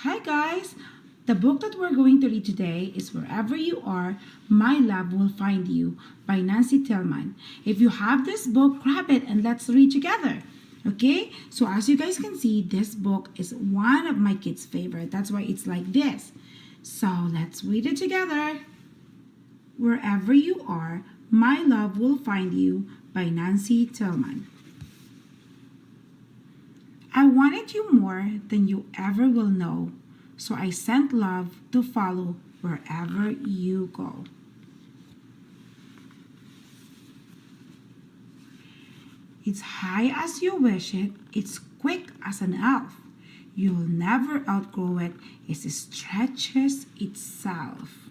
Hi guys! The book that we're going to read today is Wherever You Are, My Love Will Find You by Nancy Tillman. If you have this book, grab it and let's read together. Okay? So as you guys can see, this book is one of my kids' favorite. That's why it's like this. So let's read it together. Wherever You Are, My Love Will Find You by Nancy Tillman. I wanted you more than you ever will know, so I sent love to follow wherever you go. It's high as you wish it, it's quick as an elf. You'll never outgrow it, it stretches itself.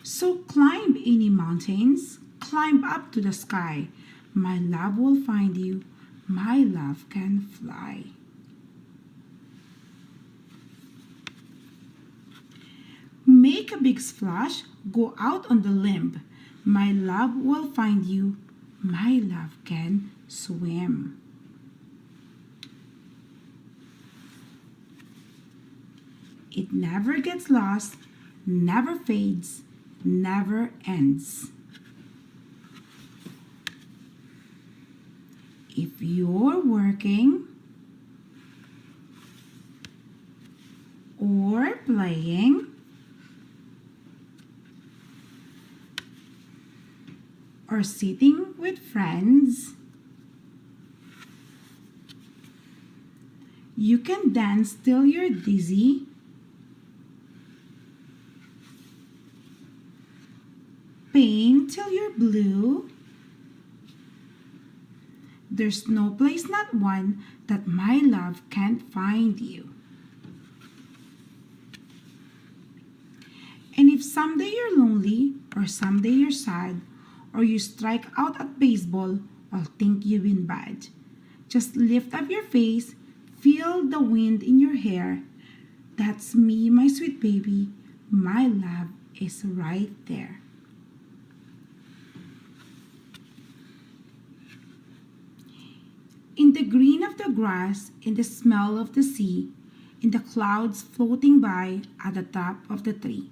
So climb any mountains, climb up to the sky. My love will find you. My love can fly. Make a big splash. Go out on the limb. My love will find you. My love can swim. It never gets lost, never fades, never ends. If you're working or playing or sitting with friends, you can dance till you're dizzy, paint till you're blue. There's no place, not one, that my love can't find you. And if someday you're lonely, or someday you're sad, or you strike out at baseball, I'll think you've been bad. Just lift up your face, feel the wind in your hair. That's me, my sweet baby. My love is right there. In the green of the grass, in the smell of the sea, in the clouds floating by at the top of the tree,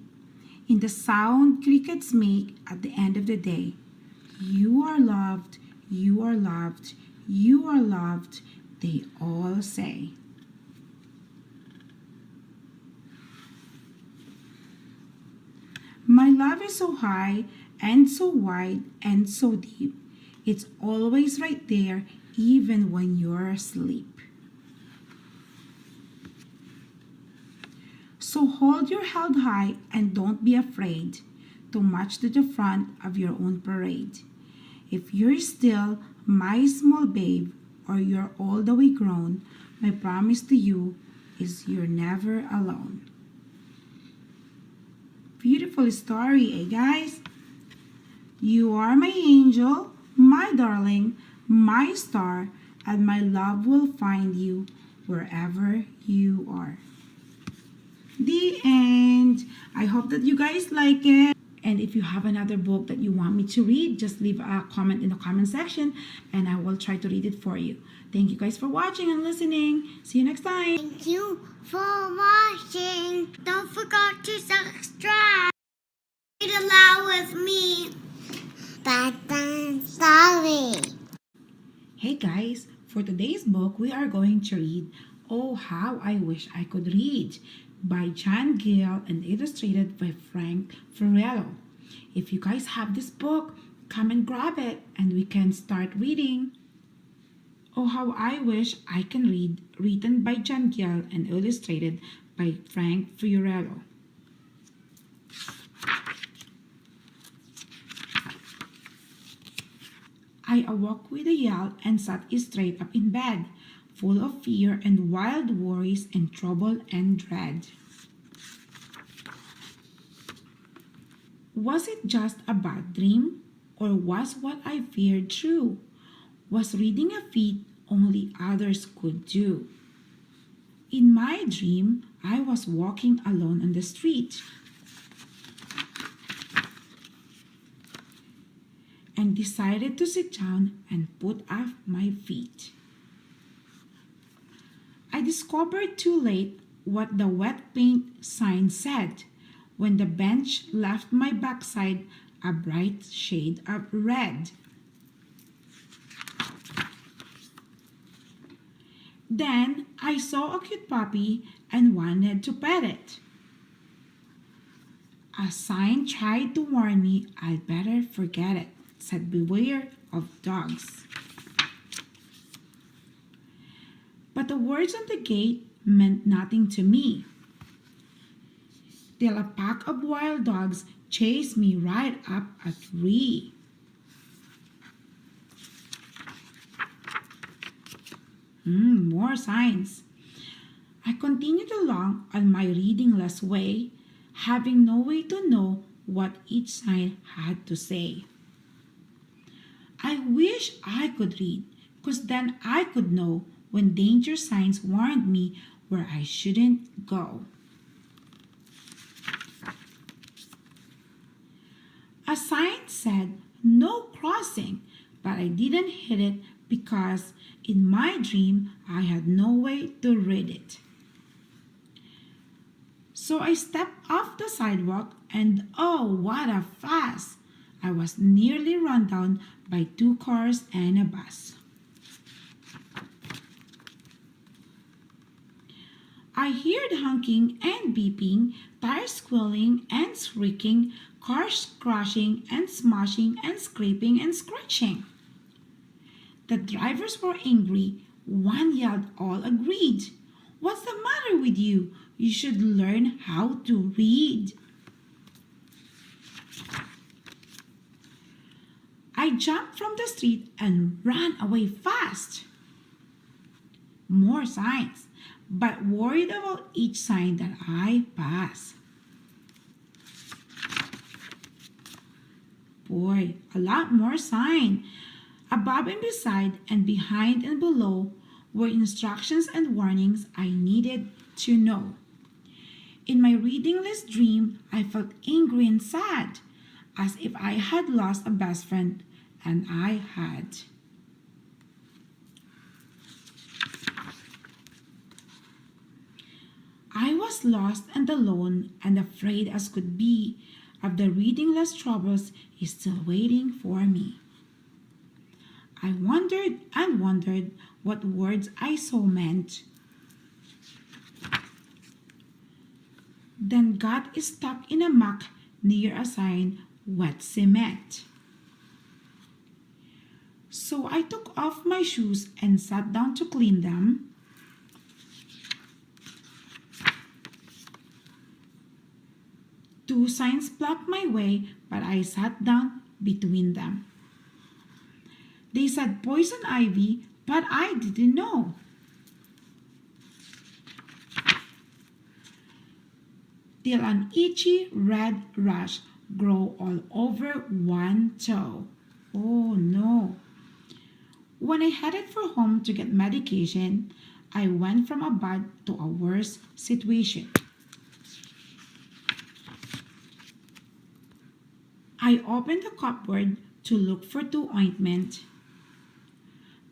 in the sound crickets make at the end of the day, you are loved, you are loved, you are loved, they all say. My love is so high and so wide and so deep. It's always right there even when you're asleep. So hold your head high and don't be afraid to march to the front of your own parade. If you're still my small babe or you're all the way grown, my promise to you is you're never alone. Beautiful story, eh guys? You are my angel, my darling, my star, and my love will find you wherever you are. The end. I hope that you guys like it. And if you have another book that you want me to read, just leave a comment in the comment section and I will try to read it for you. Thank you guys for watching and listening. See you next time. Thank you for watching. Don't forget to subscribe. Read aloud with me. Bedtime story. Hey guys, for today's book, we are going to read Oh How I Wish I Could Read by John Gill and illustrated by Frank Furello. If you guys have this book, come and grab it and we can start reading. Oh How I Wish I Can Read, written by John Gill and illustrated by Frank Furello. I awoke with a yell and sat straight up in bed, full of fear and wild worries and trouble and dread. Was it just a bad dream, or was what I feared true? Was reading a feat only others could do? In my dream, I was walking alone on the street. and decided to sit down and put up my feet. I discovered too late what the wet paint sign said when the bench left my backside a bright shade of red. Then I saw a cute puppy and wanted to pet it. A sign tried to warn me I'd better forget it, said beware of dogs. But the words on the gate meant nothing to me, till a pack of wild dogs chased me right up a tree. More signs. I continued along on my readingless way, having no way to know what each sign had to say. I wish I could read, because then I could know when danger signs warned me where I shouldn't go. A sign said no crossing, but I didn't hit it because in my dream I had no way to read it. So I stepped off the sidewalk and oh, what a fuss! I was nearly run down by 2 cars and a bus. I heard honking and beeping, tires squealing and shrieking, cars crashing and smashing and scraping and scratching. The drivers were angry. One yelled, all agreed. What's the matter with you? You should learn how to read. I jumped from the street and ran away fast. More signs, but worried about each sign that I pass. Boy, a lot more sign. Above and beside and behind and below were instructions and warnings I needed to know. In my readingless dream, I felt angry and sad, as if I had lost a best friend, and I had. I was lost and alone and afraid as could be of the readingless troubles is still waiting for me. I wondered and wondered what words I saw meant. Then got stuck in a muck near a sign, wet cement. So I took off my shoes and sat down to clean them. Two signs blocked my way, but I sat down between them. They said poison ivy, but I didn't know. Till an itchy red rash grew all over one toe. Oh no. When I headed for home to get medication, I went from a bad to a worse situation. I opened the cupboard to look for 2 ointment,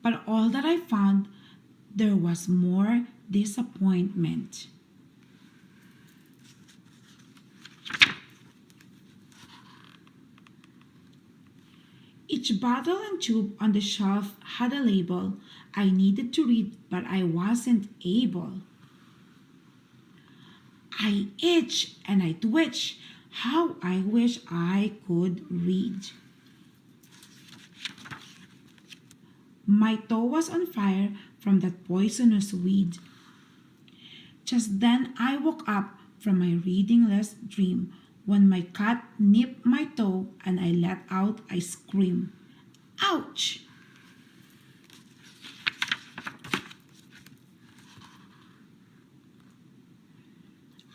but all that I found, there was more disappointment. Each bottle and tube on the shelf had a label I needed to read, but I wasn't able. I itch and I twitch. How I wish I could read. My toe was on fire from that poisonous weed. Just then I woke up from my readingless dream when my cat nipped my toe and I let out a scream. Ouch!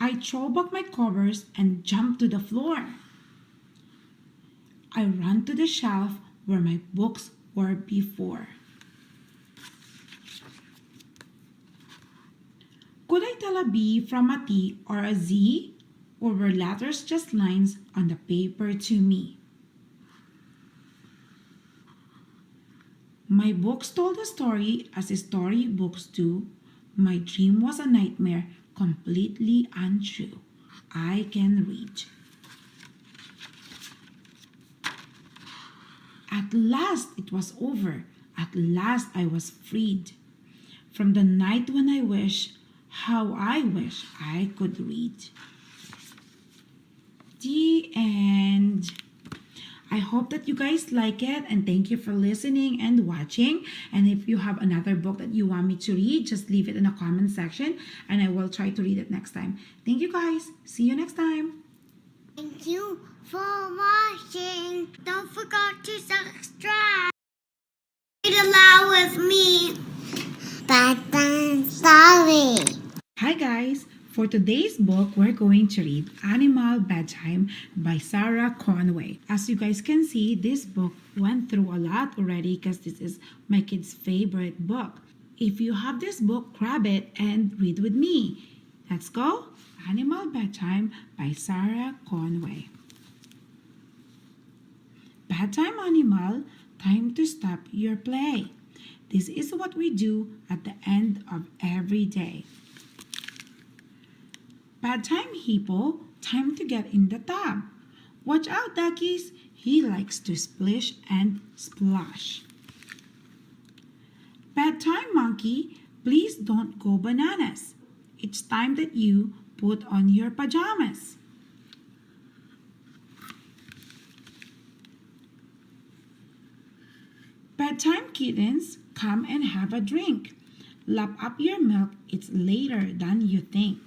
I threw back my covers and jumped to the floor. I ran to the shelf where my books were before. Could I tell a B from a T or a Z? Or were letters just lines on the paper to me? My books told a story as storybooks do, My dream was a nightmare, completely untrue. I can read. At last it was over. At last I was freed. From the night when I wish, how I wish I could read. The end. I hope that you guys like it, and thank you for listening and watching. And if you have another book that you want me to read, just leave it in the comment section and I will try to read it next time. Thank you guys. See you next time. Thank you for watching. Don't forget to subscribe. Read aloud with me. Bedtime story. Hi guys. For today's book, we're going to read Animal Bedtime by Sarah Conway. As you guys can see, this book went through a lot already because this is my kid's favorite book. If you have this book, grab it and read with me. Let's go. Animal Bedtime by Sarah Conway. Bedtime, animal, time to stop your play. This is what we do at the end of every day. Bedtime, hippo, time to get in the tub. Watch out, duckies, he likes to splish and splash. Bedtime, monkey, please don't go bananas. It's time that you put on your pajamas. Bedtime, kittens, come and have a drink. Lap up your milk, it's later than you think.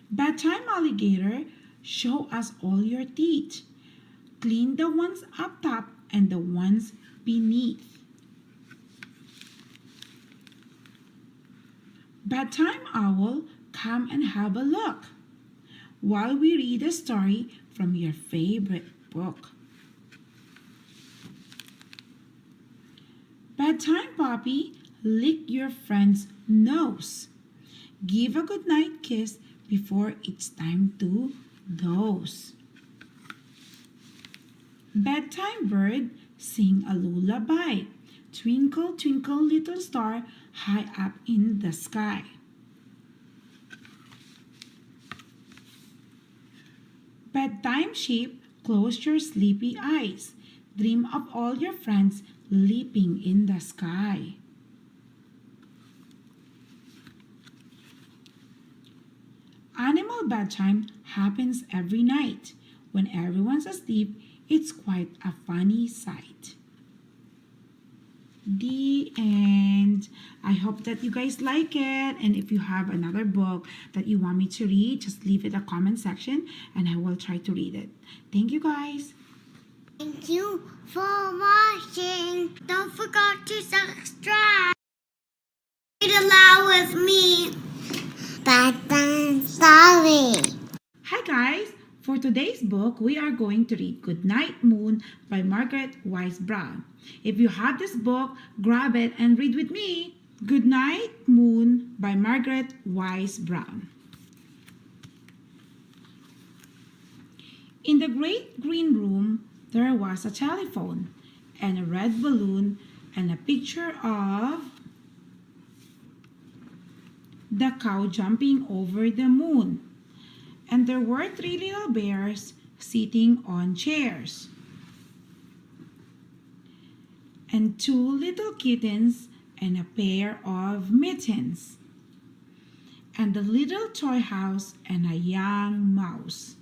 Bedtime, alligator, show us all your teeth. Clean the ones up top and the ones beneath. Bedtime, owl, come and have a look while we read a story from your favorite book. Bedtime, puppy, lick your friend's nose. Give a goodnight kiss before it's time to doze. Bedtime, bird, sing a lullaby. Twinkle, twinkle, little star, high up in the sky. Bedtime, sheep, close your sleepy eyes. Dream of all your friends leaping in the sky. Animal bedtime happens every night. When everyone's asleep, it's quite a funny sight. The end. I hope that you guys like it. And if you have another book that you want me to read, just leave it in the comment section and I will try to read it. Thank you guys. Thank you for watching. Don't forget to subscribe. Read aloud with me. Bedtime story. Hi guys. For today's book, we are going to read Goodnight Moon by Margaret Wise Brown. If you have this book, grab it and read with me. Goodnight Moon by Margaret Wise Brown. In the great green room, there was a telephone and a red balloon and a picture of the cow jumping over the moon. And there were 3 little bears sitting on chairs. And 2 little kittens and a pair of mittens. And a little toy house and a young mouse.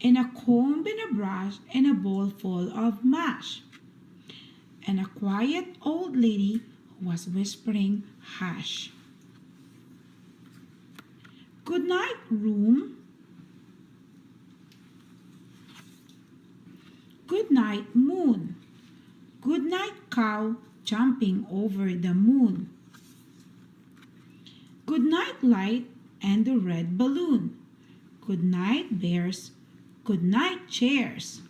And a comb and a brush and a bowl full of mash. And a quiet old lady who was whispering, "Hush." Good night, room. Good night, moon. Good night, cow jumping over the moon. Good night, light and the red balloon. Good night, bears. Good night, chairs.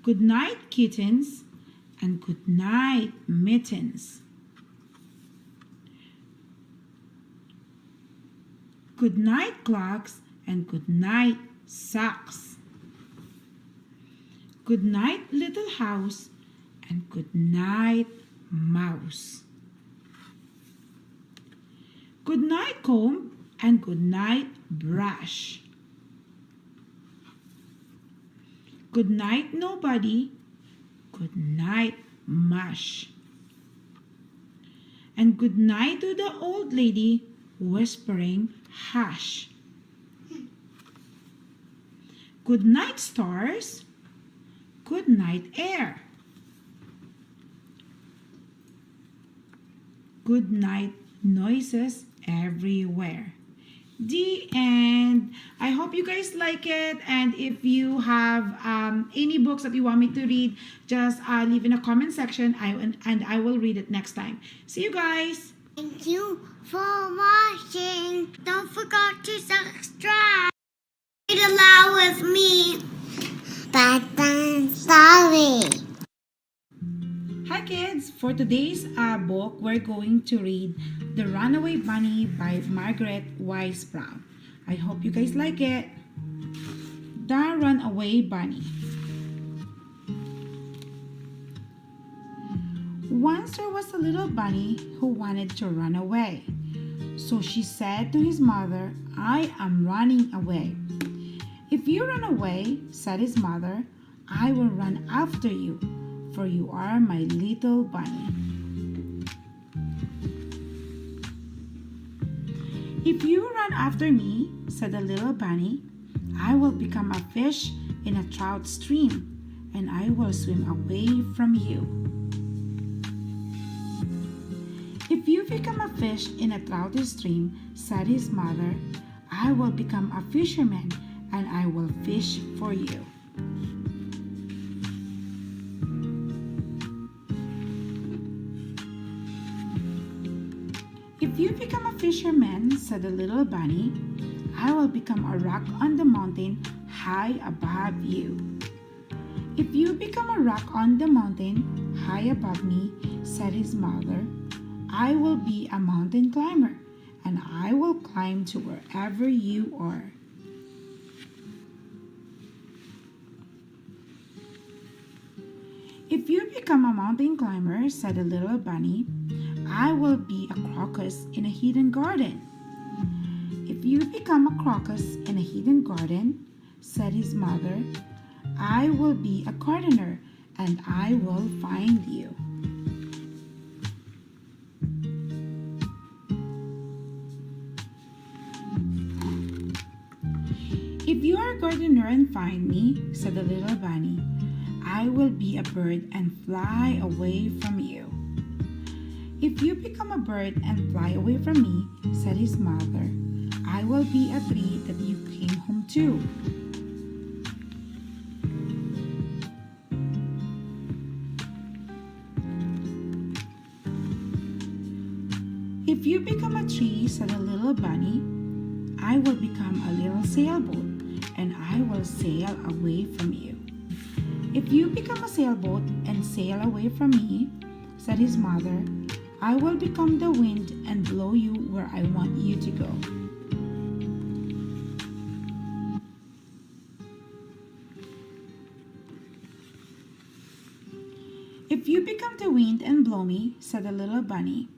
Good night, kittens, and good night, mittens. Good night, clocks, and good night, socks. Good night, little house, and good night, mouse. Good night, comb, and good night, brush. Good night, nobody. Good night, mush. And good night to the old lady, whispering, hush. Good night, stars. Good night, air. Good night, noises everywhere. The end. I hope you guys like it. And if you have any books that you want me to read, just leave in a comment section and I will read it next time. See you guys. Thank you for watching. Don't forget to subscribe. Read aloud with me. Bedtime story. Hi kids! For today's book, we're going to read The Runaway Bunny by Margaret Wise Brown. I hope you guys like it. The Runaway Bunny. Once there was a little bunny who wanted to run away. So she said to his mother, "I am running away." "If you run away," said his mother, "I will run after you, for you are my little bunny." "If you run after me," said the little bunny, "I will become a fish in a trout stream, and I will swim away from you." "If you become a fish in a trout stream," said his mother, "I will become a fisherman, and I will fish for you." "If you become a fisherman," said the little bunny, "I will become a rock on the mountain high above you." "If you become a rock on the mountain high above me," said his mother, "I will be a mountain climber, and I will climb to wherever you are." "If you become a mountain climber," said the little bunny, "I will be a crocus in a hidden garden." "If you become a crocus in a hidden garden," said his mother, "I will be a gardener, and I will find you." "If you are a gardener and find me," said the little bunny, "I will be a bird and fly away from you." "If you become a bird and fly away from me," said his mother, "I will be a tree that you came home to." "If you become a tree," said the little bunny, "I will become a little sailboat, and I will sail away from you." "If you become a sailboat and sail away from me," said his mother, "I will become the wind and blow you where I want you to go." "If you become the wind and blow me," said the little bunny,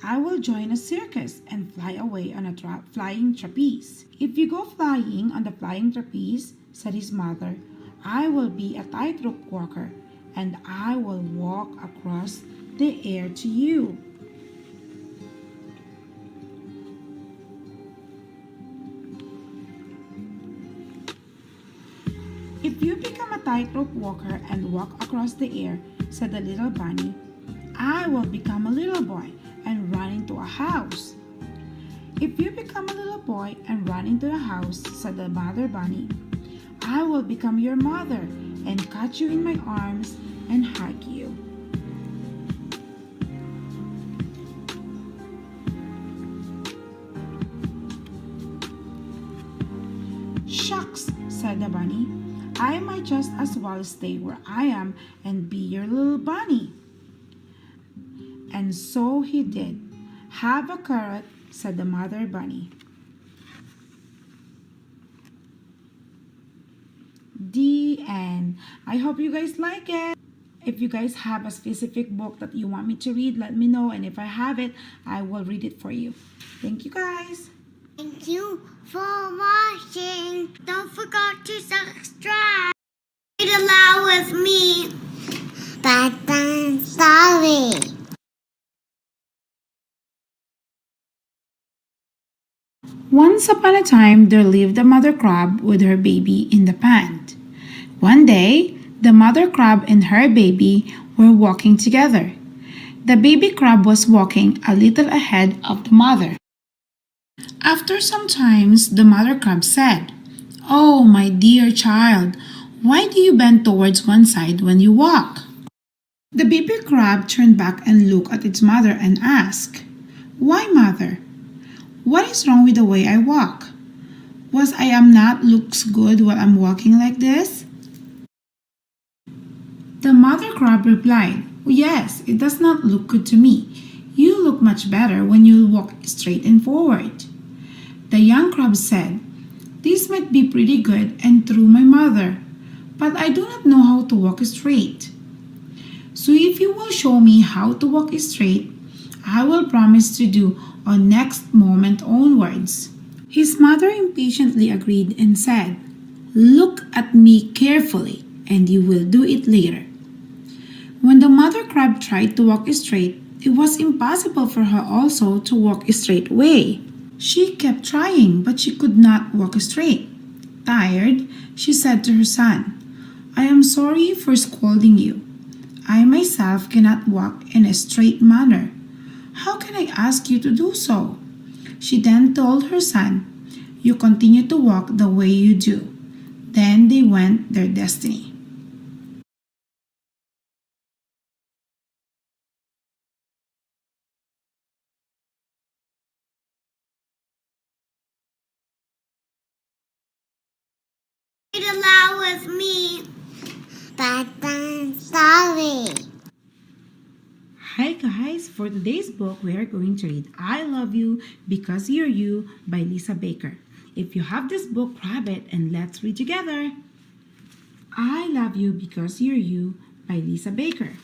"I will join a circus and fly away on a flying trapeze." "If you go flying on the flying trapeze," said his mother, "I will be a tightrope walker, and I will walk across the air to you." "If you become a tightrope walker and walk across the air," said the little bunny, "I will become a little boy and run into a house." "If you become a little boy and run into a house," said the mother bunny, "I will become your mother and catch you in my arms and hug you." "Shucks," said the bunny, "I might just as well stay where I am and be your little bunny." And so he did. "Have a carrot," said the mother bunny. The story, and I hope you guys like it. If you guys have a specific book that you want me to read, let me know, and if I have it, I will read it for you. Thank you guys. Thank you for watching. Don't forget to subscribe. Read aloud with me. Bedtime story. Once upon a time, there lived a mother crab with her baby in the pond. One day, the mother crab and her baby were walking together. The baby crab was walking a little ahead of the mother. After some time, the mother crab said, "Oh, my dear child, why do you bend towards one side when you walk?" The baby crab turned back and looked at its mother and asked, "Why, mother? What is wrong with the way I walk? Was I am not looks good while I'm walking like this?" The mother crab replied, "Yes, it does not look good to me. You look much better when you walk straight and forward." The young crab said, "This might be pretty good and true, my mother, but I do not know how to walk straight. So if you will show me how to walk straight, I will promise to do on next moment onwards." His mother impatiently agreed and said, "Look at me carefully, and you will do it later." When the mother crab tried to walk straight, it was impossible for her also to walk a straight way. She kept trying, but she could not walk straight. Tired, she said to her son, "I am sorry for scolding you. I myself cannot walk in a straight manner. How can I ask you to do so?" She then told her son, "You continue to walk the way you do." Then they went their destiny. Read aloud with me. Bedtime story. Hi guys, for today's book we are going to read I Love You Because You're You by Lisa Baker. If you have this book, grab it and let's read together. I Love You Because You're You by Lisa Baker.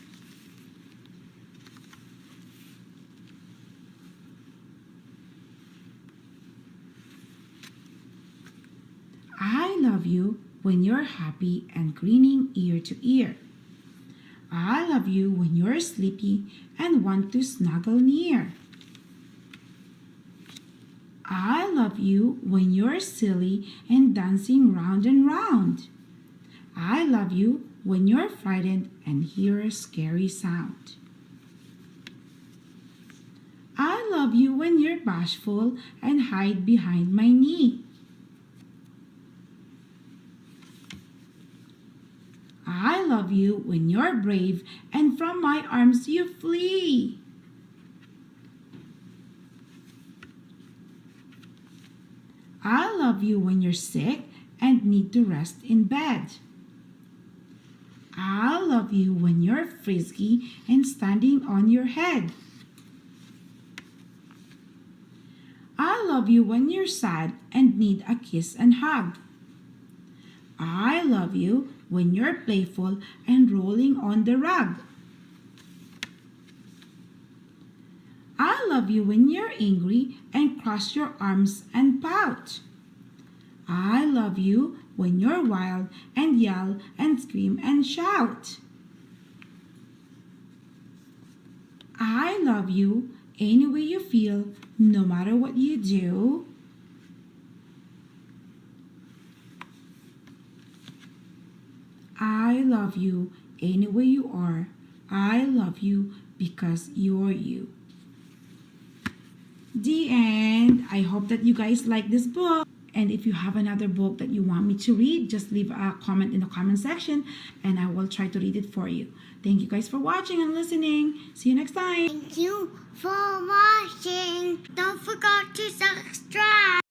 I love you when you're happy and grinning ear to ear. I love you when you're sleepy and want to snuggle near. I love you when you're silly and dancing round and round. I love you when you're frightened and hear a scary sound. I love you when you're bashful and hide behind my knee. I love you when you're brave and from my arms you flee. I love you when you're sick and need to rest in bed. I love you when you're frisky and standing on your head. I love you when you're sad and need a kiss and hug. I love you when you're playful and rolling on the rug. I love you when you're angry and cross your arms and pout. I love you when you're wild and yell and scream and shout. I love you any way you feel, no matter what you do. I love you any way you are. I love you because you're you. The end. I hope that you guys like this book. And if you have another book that you want me to read, just leave a comment in the comment section and I will try to read it for you. Thank you guys for watching and listening. See you next time. Thank you for watching. Don't forget to subscribe.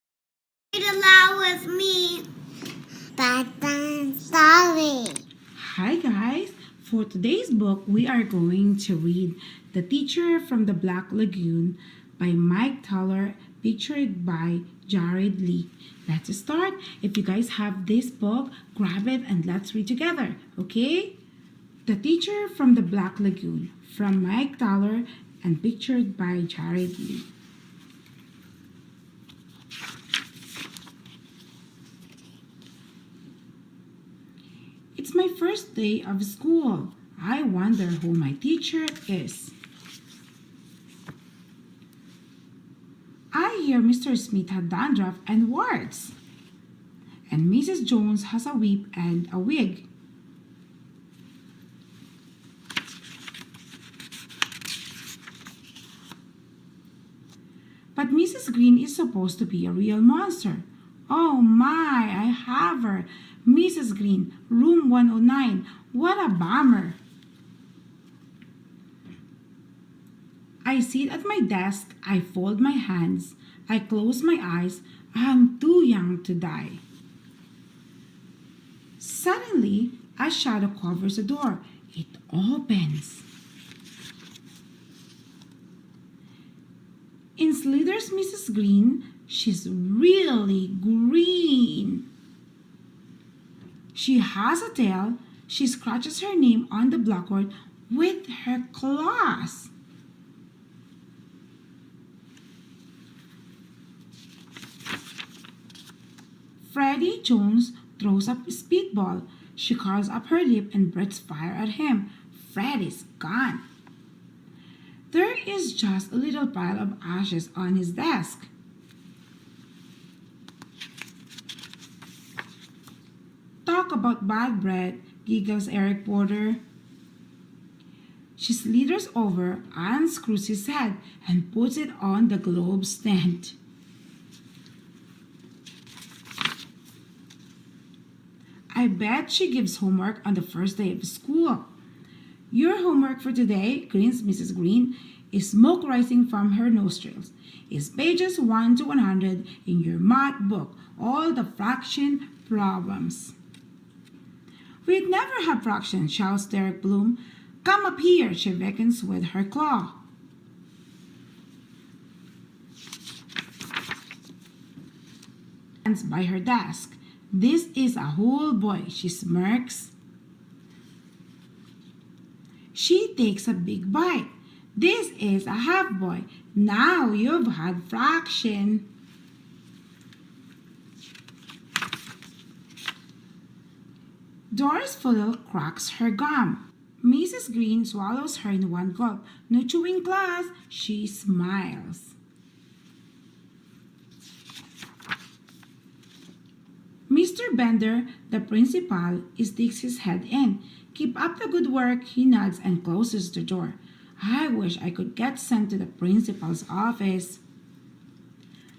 Read aloud with me. Bedtime story. Hi guys. For today's book, we are going to read The Teacher from the Black Lagoon by Mike Teller, pictured by Jared Lee. Let's start. If you guys have this book, grab it and let's read together, okay? The Teacher from the Black Lagoon, from Mike Dollar and pictured by Jared Lee. It's my first day of school. I wonder who my teacher is. I hear Mr. Smith had dandruff and warts. And Mrs. Jones has a whip and a wig. But Mrs. Green is supposed to be a real monster. Oh my, I have her. Mrs. Green, room 109. What a bummer. I sit at my desk, I fold my hands, I close my eyes. I'm too young to die. Suddenly, a shadow covers the door. It opens. In slithers Mrs. Green. She's really green. She has a tail. She scratches her name on the blackboard with her claws. Freddie Jones throws up a speedball. She curls up her lip and breathes fire at him. Freddie's gone. There is just a little pile of ashes on his desk. Talk about bad bread, giggles Eric Porter. She slithers over, unscrews his head, and puts it on the globe stand. I bet she gives homework on the first day of school. Your homework for today, grins Mrs. Green, is smoke rising from her nostrils. Is pages 1 to 100 in your math book, all the fraction problems. We'd never have fractions, shouts Derek Bloom. Come up here, she beckons with her claw. Stands by her desk. This is a whole boy, she smirks. She takes a big bite. This is a half boy. Now you've had fraction. Doris Fuddle cracks her gum. Mrs. Green swallows her in one gulp. No chewing class, she smiles. Mr. Bender, the principal, sticks his head in. Keep up the good work, he nods and closes the door. I wish I could get sent to the principal's office.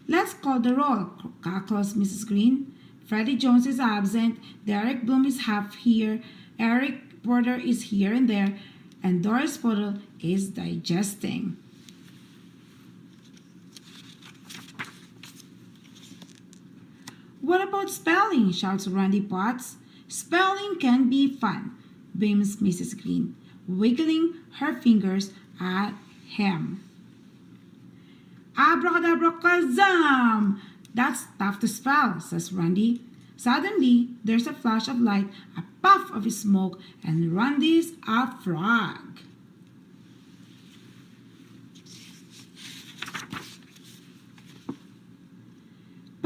Let's call the roll, cackles Mrs. Green. Freddie Jones is absent, Derek Bloom is half here, Eric Porter is here and there, and Doris Puddle is digesting. What about spelling? Shouts Randy Potts. Spelling can be fun, beams Mrs. Green, wiggling her fingers at him. Abracadabra-kazam! That's tough to spell, says Randy. Suddenly, there's a flash of light, a puff of smoke, and Randy's a frog.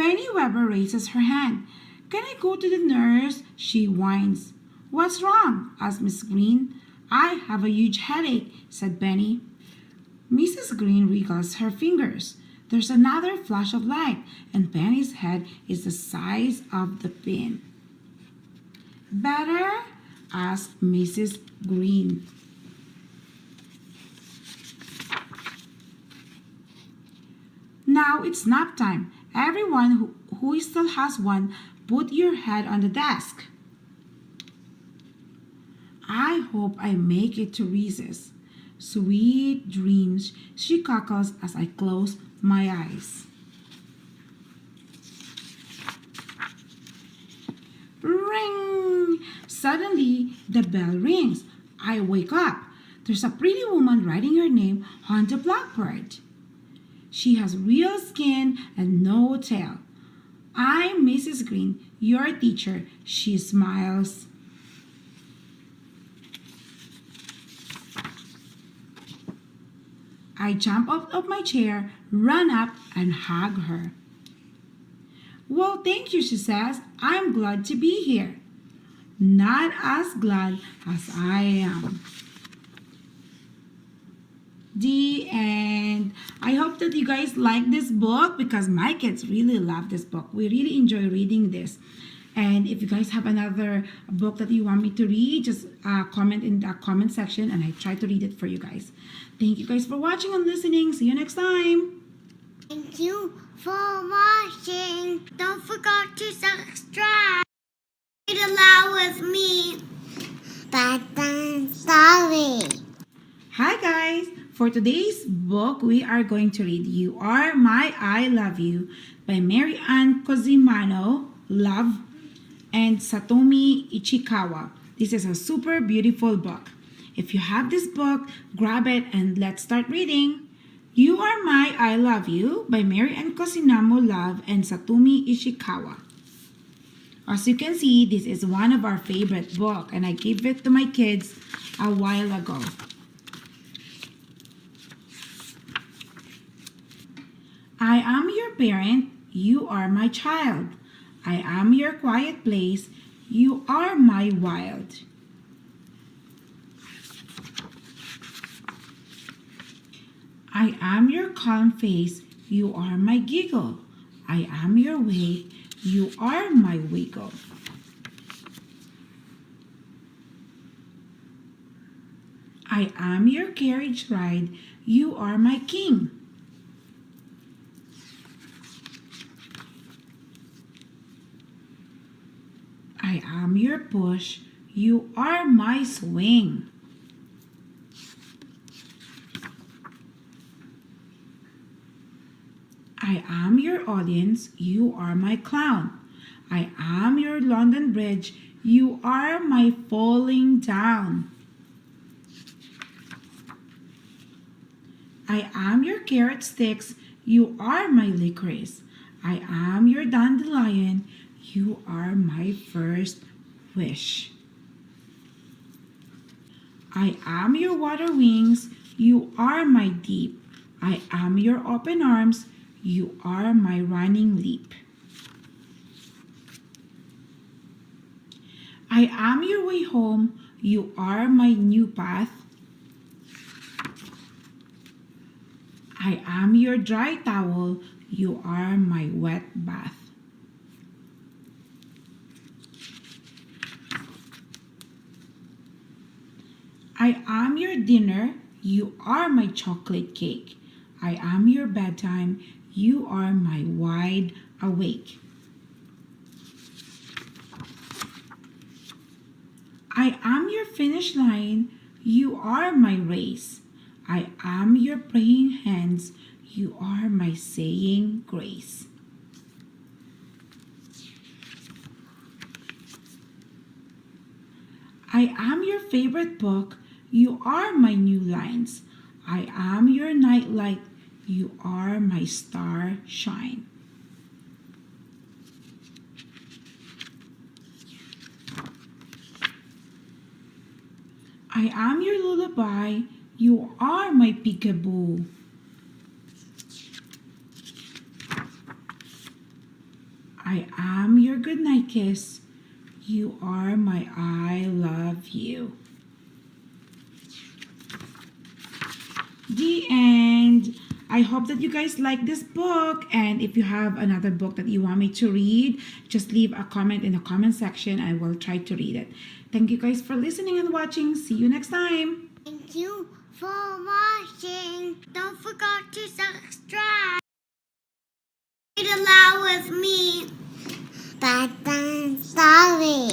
Penny Weber raises her hand. Can I go to the nurse? She whines. What's wrong? asked Miss Green. I have a huge headache, said Penny. Mrs. Green wriggles her fingers. There's another flash of light, and Penny's head is the size of the pin. Better? asked Mrs. Green. Now it's nap time. Everyone who still has one, put your head on the desk. I hope I make it to recess. Sweet dreams, she cackles as I close my eyes. Ring! Suddenly, the bell rings. I wake up. There's a pretty woman writing her name on the blackboard. She has real skin and no tail. I'm Mrs. Green, your teacher. She smiles. I jump out of my chair, run up, and hug her. Well, thank you, she says. I'm glad to be here. Not as glad as I am. The end. I hope that you guys like this book because my kids really love this book. We really enjoy reading this. And if you guys have another book that you want me to read, just comment in the comment section and I try to read it for you guys. Thank you guys for watching and listening. See you next time. Thank you for watching. Don't forget to subscribe. Read aloud with me. Bedtime story. Hi guys! For today's book, we are going to read You Are My I Love You by Mary Ann Cossimano, Love, and Satomi Ichikawa. This is a super beautiful book. If you have this book, grab it and let's start reading. You Are My I Love You by Mary Ann Cossimano, Love, and Satomi Ichikawa. As you can see, this is one of our favorite books and I gave it to my kids a while ago. I am your parent, you are my child. I am your quiet place, you are my wild. I am your calm face, you are my giggle. I am your wake, you are my wiggle. I am your carriage ride, you are my king. I am your push, you are my swing. I am your audience, you are my clown. I am your London Bridge, you are my falling down. I am your carrot sticks, you are my licorice. I am your dandelion, you are my first wish. I am your water wings, you are my deep. I am your open arms, you are my running leap. I am your way home, you are my new path. I am your dry towel, you are my wet bath. I am your dinner, you are my chocolate cake. I am your bedtime, you are my wide awake. I am your finish line, you are my race. I am your praying hands, you are my saying grace. I am your favorite book, you are my new lines. I am your nightlight, you are my star shine. I am your lullaby, you are my peekaboo. I am your goodnight kiss, you are my I love you. The end. I hope that you guys like this book, and if you have another book that you want me to read, just leave a comment in the comment section. I will try to read it. Thank you guys for listening and watching. See you next time. Thank you for watching. Don't forget to subscribe. Read aloud with me. Bedtime story.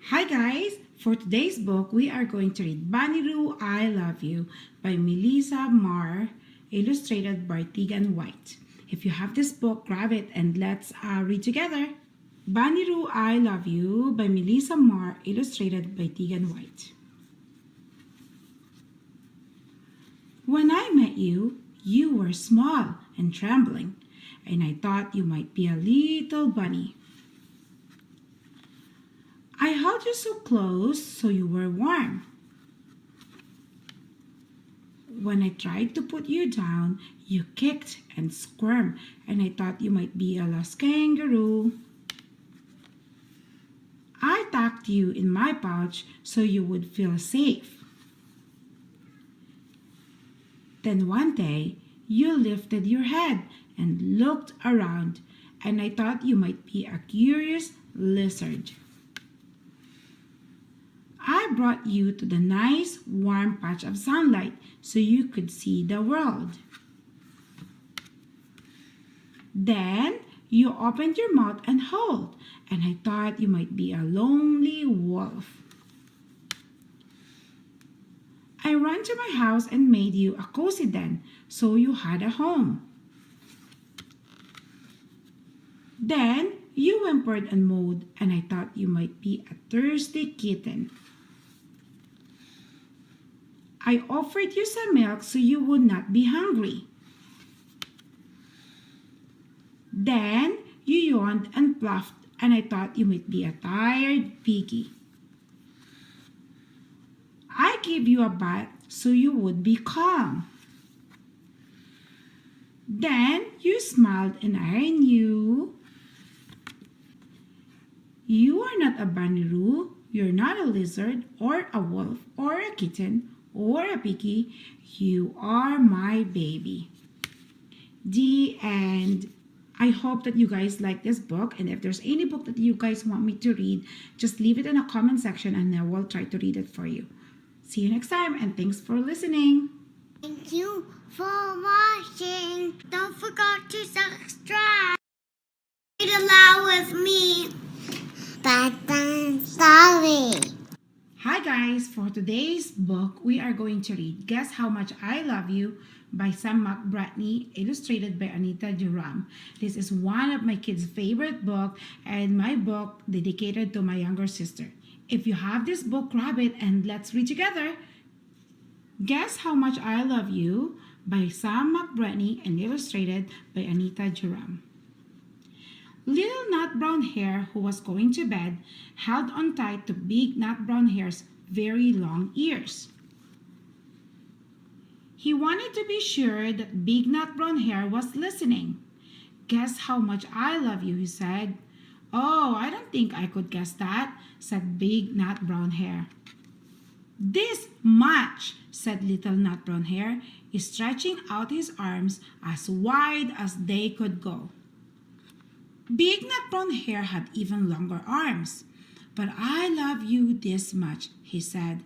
Hi guys. For today's book, we are going to read Baniru, I Love You by Melissa Marr, illustrated by Tegan White. If you have this book, grab it and let's read together. Baniru, I Love You by Melissa Marr, illustrated by Tegan White. When I met you, You were small and trembling, and I thought you might be a little bunny. I held you so close so you were warm. When I tried to put you down, you kicked and squirmed, and I thought you might be a lost kangaroo. I tucked you in my pouch so you would feel safe. Then one day, you lifted your head and looked around, and I thought you might be a curious lizard. I brought you to the nice warm patch of sunlight so you could see the world. Then you opened your mouth and howled, and I thought you might be a lonely wolf. I ran to my house and made you a cozy den so you had a home. Then you whimpered and moaned, and I thought you might be a thirsty kitten. I offered you some milk so you would not be hungry. Then you yawned and puffed, and I thought you might be a tired piggy. I gave you a bath so you would be calm. Then you smiled and I knew you are not a bunny-roo, you're not a lizard or a wolf or a kitten or a piggy. You are my baby. The end. I hope that you guys like this book, and if there's any book that you guys want me to read, just leave it in a comment section and I will try to read it for you. See you next time, and thanks for listening. Thank you for watching. Don't forget to subscribe. Read aloud with me. Bedtime story. Hi guys, for today's book, we are going to read Guess How Much I Love You by Sam McBratney, illustrated by Anita Duram. This is one of my kids' favorite book and my book dedicated to my younger sister. If you have this book, grab it and let's read together. Guess How Much I Love You by Sam McBratney and illustrated by Anita Duram. Little Nut Brown Hare, who was going to bed, held on tight to Big Nut Brown Hare's very long ears. He wanted to be sure that Big Nut Brown Hare was listening. Guess how much I love you, he said. Oh, I don't think I could guess that, said Big Nut Brown Hare. This much, said Little Nut Brown Hare, stretching out his arms as wide as they could go. Big Nut Brown Hare had even longer arms. But I love you this much, he said.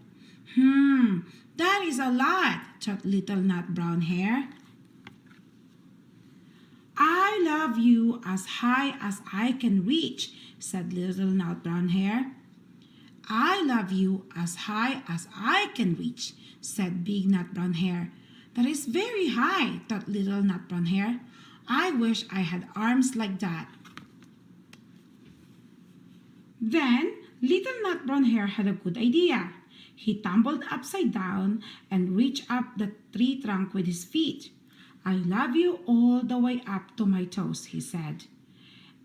That is a lot, thought Little Nut Brown Hare. I love you as high as I can reach, said Little Nut Brown Hare. I love you as high as I can reach, said Big Nut Brown Hare. That is very high, thought Little Nut Brown Hare. I wish I had arms like that. Then Little Nut Brown Hare had a good idea. He tumbled upside down and reached up the tree trunk with his feet. I love you all the way up to my toes, he said.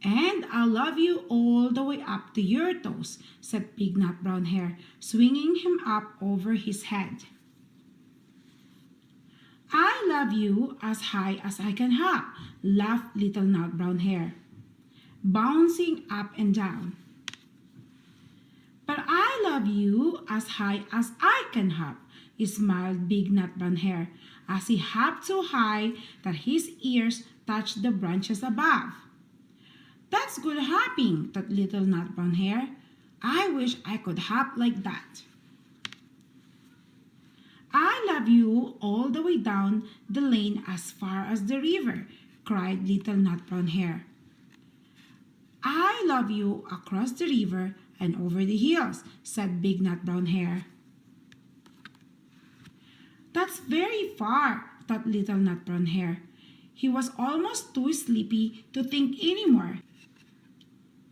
And I love you all the way up to your toes, said Big Nut Brown Hare, swinging him up over his head. I love you as high as I can hop, laughed Little Nut Brown Hare, bouncing up and down. But I love you as high as I can hop, smiled Big Nut Brown Hare, as he hopped so high that his ears touched the branches above. That's good hopping, thought Little Nut Brown Hare. I wish I could hop like that. I love you all the way down the lane as far as the river, cried Little Nut Brown Hare. I love you across the river and over the hills, said Big Nut Brown Hare. That's very far, thought Little Nut Brown Hare. He was almost too sleepy to think anymore.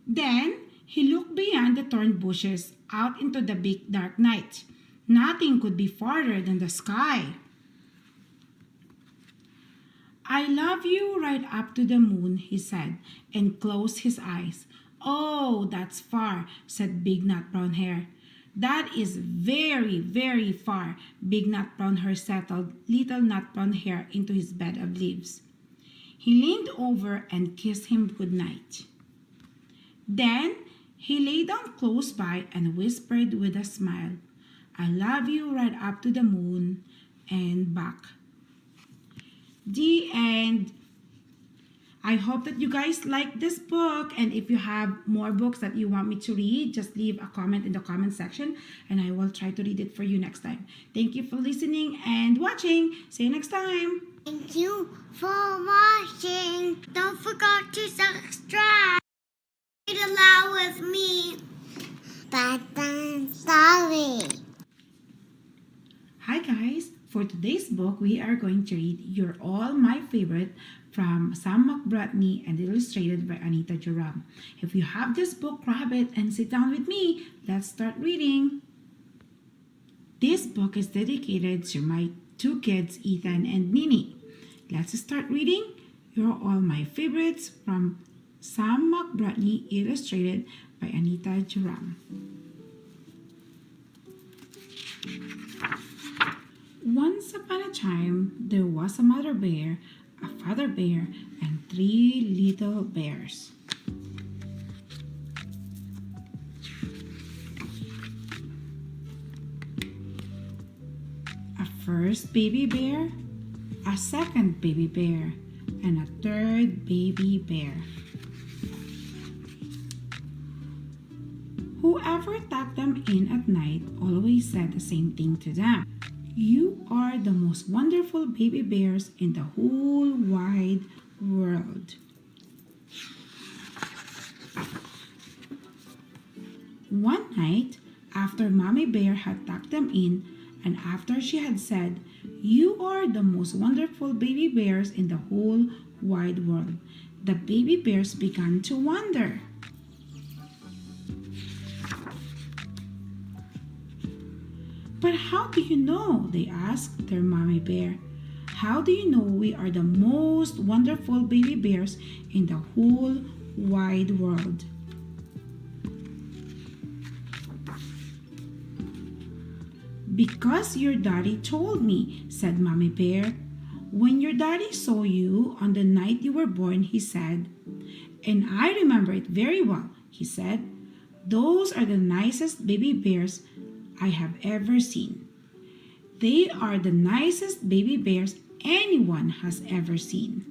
Then he looked beyond the thorn bushes out into the big dark night. Nothing could be farther than the sky. I love you right up to the moon, he said, and closed his eyes. Oh, that's far, said Big Nut Brown Hair. That is very, very far. Big Nut Brown Hair settled Little Nut Brown Hair into his bed of leaves. He leaned over and kissed him good night. Then he lay down close by and whispered with a smile, I love you right up to the moon and back. The end. I hope that you guys like this book, and if you have more books that you want me to read, just leave a comment in the comment section and I will try to read it for you next time. Thank you for listening and watching. See you next time. Thank you for watching. Don't forget to subscribe. Read aloud with me. Bedtime story. Hi guys, for today's book we are going to read You're All My Favorite from Sam McBratney and illustrated by Anita Joram. If you have this book, grab it and sit down with me. Let's start reading. This book is dedicated to my two kids, Ethan and Nini. Let's start reading You're All My Favorites from Sam McBratney, illustrated by Anita Joram. Once upon a time, there was a mother bear, a father bear, and 3 little bears. A first baby bear, a second baby bear, and a third baby bear. Whoever tucked them in at night always said the same thing to them. You are the most wonderful baby bears in the whole wide world. One night, after Mommy Bear had tucked them in, and after she had said, You are the most wonderful baby bears in the whole wide world, the baby bears began to wonder. But how do you know? They asked their mommy bear. How do you know we are the most wonderful baby bears in the whole wide world? Because your daddy told me, said Mommy Bear. When your daddy saw you on the night you were born, he said, and I remember it very well, he said, those are the nicest baby bears I have ever seen. They are the nicest baby bears anyone has ever seen.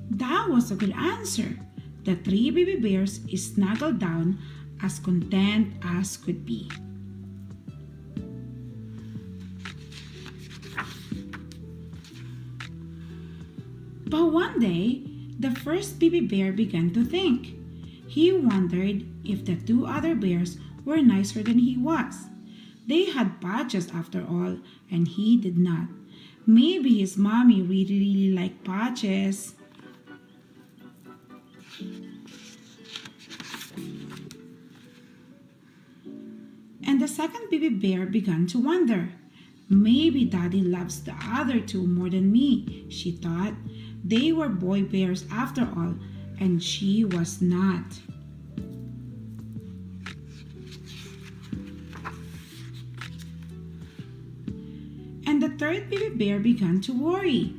That was a good answer. The 3 baby bears snuggled down as content as could be. But one day, the first baby bear began to think. He wondered if the 2 other bears were nicer than he was. They had patches after all, and he did not. Maybe his mommy really liked patches. And the second baby bear began to wonder. Maybe Daddy loves the other 2 more than me, she thought. They were boy bears after all, and she was not. And the third baby bear began to worry.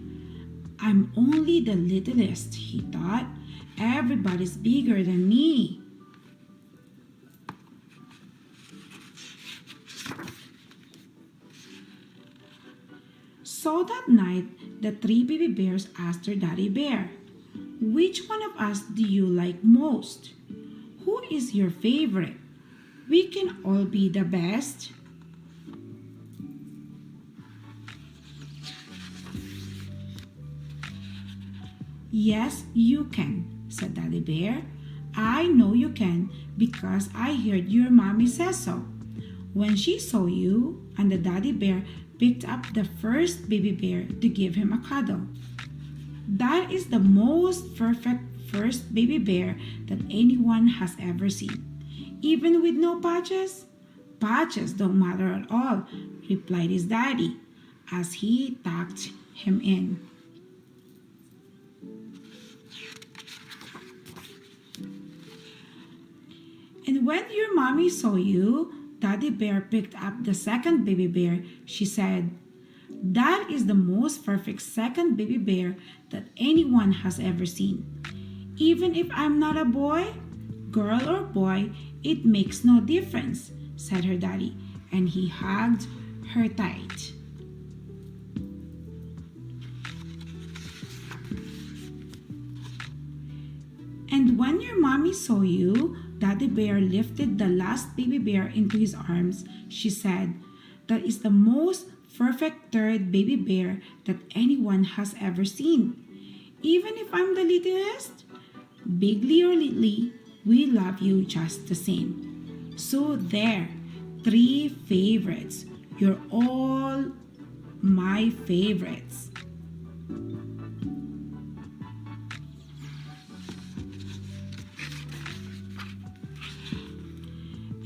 I'm only the littlest, he thought. Everybody's bigger than me. So that night, the 3 baby bears asked their daddy bear, which one of us do you like most? Who is your favorite? We can all be the best. Yes, you can, said Daddy Bear. I know you can because I heard your mommy say so. When she saw you, and the Daddy Bear picked up the first baby bear to give him a cuddle. That is the most perfect first baby bear that anyone has ever seen. Even with no patches? Patches don't matter at all, replied his daddy as he tucked him in. And when your mommy saw you, Daddy Bear picked up the second baby bear. She said, "That is the most perfect second baby bear that anyone has ever seen. Even if I'm not a boy, girl or boy, it makes no difference," said her daddy, and he hugged her tight. And when your mommy saw you, Daddy Bear lifted the last baby bear into his arms. She said, "That is the most perfect third baby bear that anyone has ever seen. Even if I'm the littlest, bigly or littly, we love you just the same." So there, three favorites. You're all my favorites.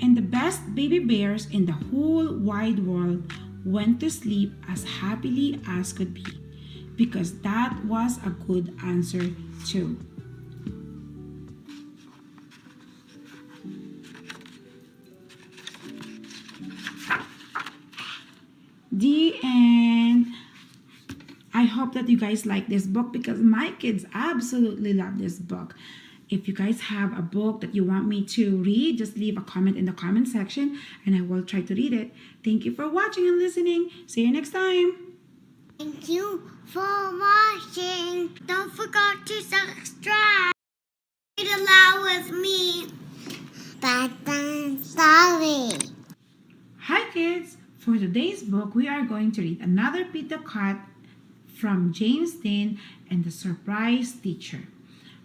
And the best baby bears in the whole wide world went to sleep as happily as could be, because that was a good answer too. The end. I hope that you guys like this book because my kids absolutely love this book. If you guys have a book that you want me to read, just leave a comment in the comment section and I will try to read it. Thank you for watching and listening. See you next time. Thank you for watching. Don't forget to subscribe. Read aloud with me. Bedtime story. Hi kids! For today's book, we are going to read another Pete the Cat from James Dean and the Surprise Teacher.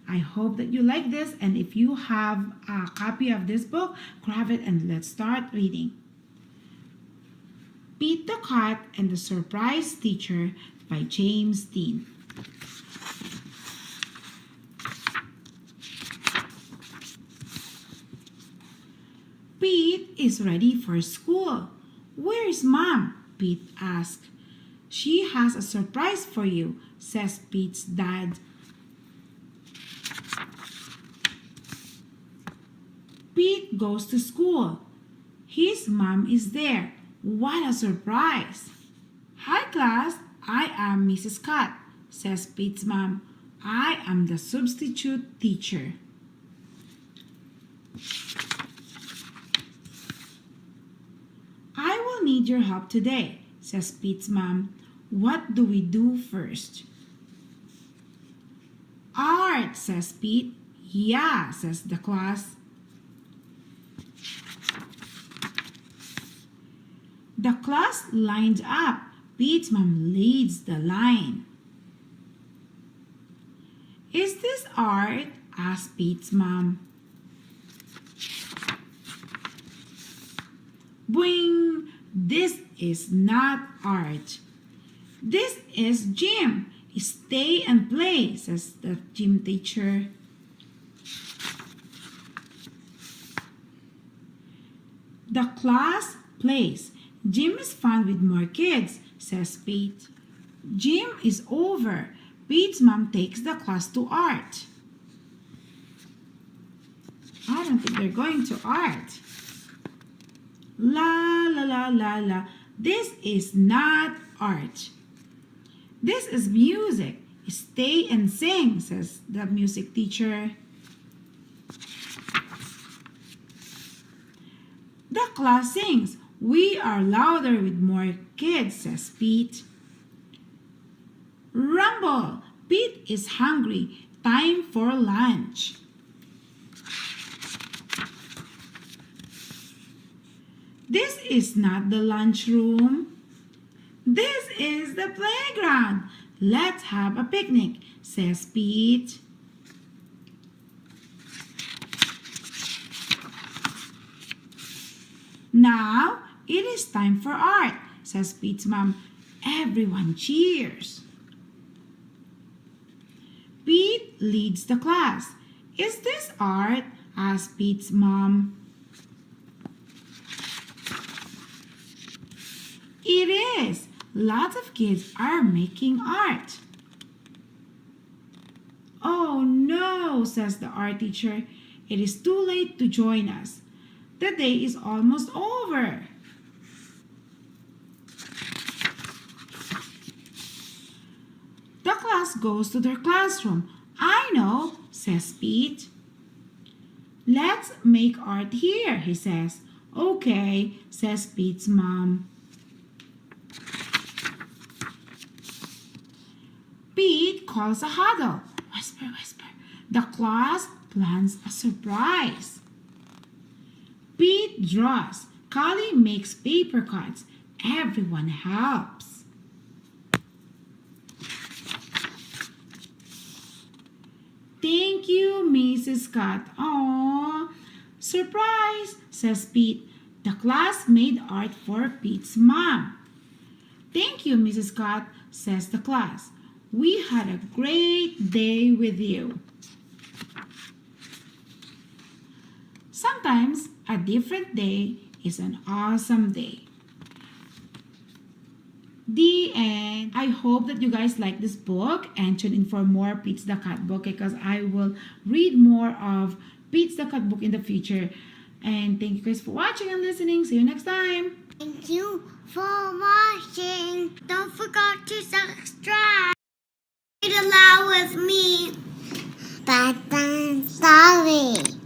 I hope that you like this, and if you have a copy of this book, grab it and let's start reading. Pete the Cat and the Surprise Teacher by James Dean. Pete is ready for school. "Where is Mom?" Pete asked. "She has a surprise for you," says Pete's dad. Pete goes to school. His mom is there. What a surprise! "Hi class, I am Mrs. Cat," says Pete's mom. "I am the substitute teacher." "I will need your help today," says Pete's mom. "What do we do first?" "Art," says Pete. "Yeah," says the class. The class lined up. Pete's mom leads the line. "Is this art?" asked Pete's mom. Boing! "This is not art. This is gym. Stay and play," says the gym teacher. The class plays. "Gym is fun with more kids," says Pete. Gym is over. Pete's mom takes the class to art. I don't think they're going to art. "La la la la la. This is not art. This is music. Stay and sing," says the music teacher. The class sings. "We are louder with more kids," says Pete. Rumble! Pete is hungry. Time for lunch. "This is not the lunchroom. This is the playground. Let's have a picnic," says Pete. "Now it is time for art," says Pete's mom. Everyone cheers. Pete leads the class. "Is this art?" asks Pete's mom. It is. Lots of kids are making art. Oh no, says the art teacher. It is too late to join us. The day is almost over. The class goes to their classroom. I know, says Pete. Let's make art here, he says. Okay, says Pete's mom. Pete calls a huddle. Whisper, whisper. The class plans a surprise. Pete draws. Callie makes paper cuts. Everyone helps. Thank you, Mrs. Scott. Aww. Surprise, says Pete. The class made art for Pete's mom. Thank you, Mrs. Scott, says the class. We had a great day with you. Sometimes a different day is an awesome day. The end. I hope that you guys like this book and tune in for more Pete's the Cat book because I will read more of Pete's the Cat book in the future. And thank you guys for watching and listening. See you next time. Thank you for watching. Don't forget to subscribe. Read aloud with me. Bedtime story.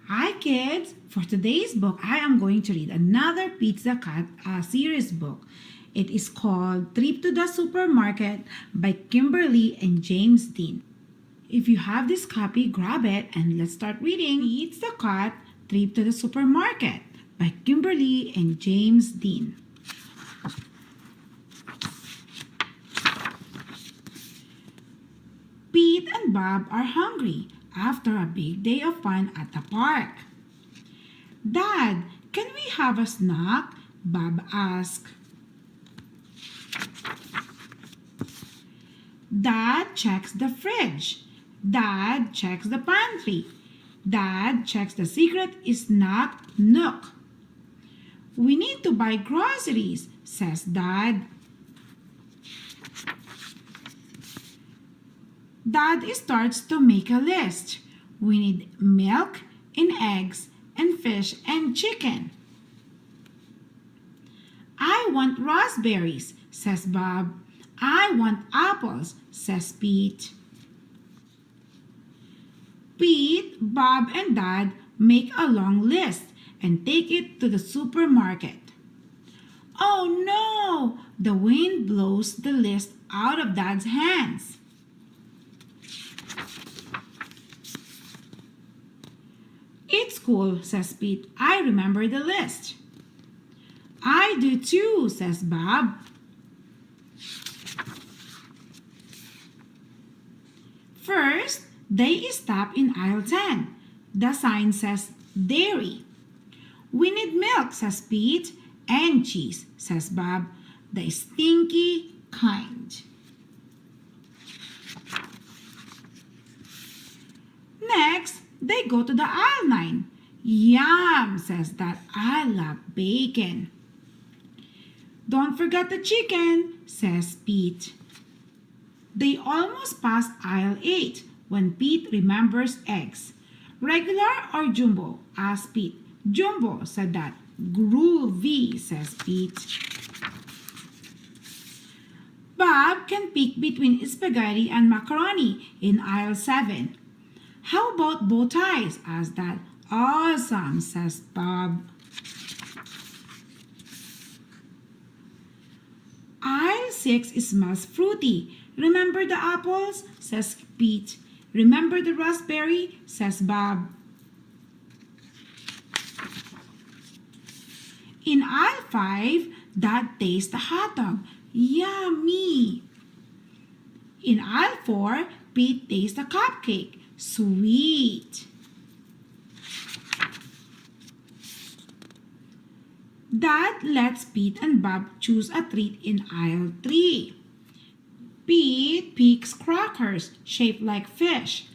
Hi kids! For today's book, I am going to read another Pete's the Cat series book. It is called Trip to the Supermarket by Kimberly and James Dean. If you have this copy, grab it and let's start reading Pete's the Cat Trip to the Supermarket by Kimberly and James Dean. Pete and Bob are hungry after a big day of fun at the park. Dad, can we have a snack? Bob asked. Dad checks the fridge. Dad checks the pantry. Dad checks the secret snack nook. We need to buy groceries, says Dad. Dad starts to make a list. We need milk and eggs and fish and chicken. I want raspberries, says Bob. I want apples, says Pete. Pete, Bob, and Dad make a long list and take it to the supermarket. Oh no! The wind blows the list out of Dad's hands. It's cool, says Pete. I remember the list. I do too, says Bob. First, they stop in aisle 10. The sign says dairy. We need milk, says Pete, and cheese, says Bob, the stinky kind. Next, they go to the aisle 9. Yum, says Dad. I love bacon. Don't forget the chicken, says Pete. They almost pass aisle 8 when Pete remembers eggs. Regular or jumbo? Asked Pete. Jumbo, said Dad. Groovy, says Pete. Bob can pick between spaghetti and macaroni in aisle 7. How about bow ties? Asked Dad. Awesome, says Bob. Aisle 6 smells fruity. Remember the apples? Says Pete. Remember the raspberry? Says Bob. In aisle 5, Dad tastes the hot dog. Yummy! In aisle 4, Pete tastes the cupcake. Sweet! Dad lets Pete and Bob choose a treat in aisle 3. Pete picks crackers shaped like fish.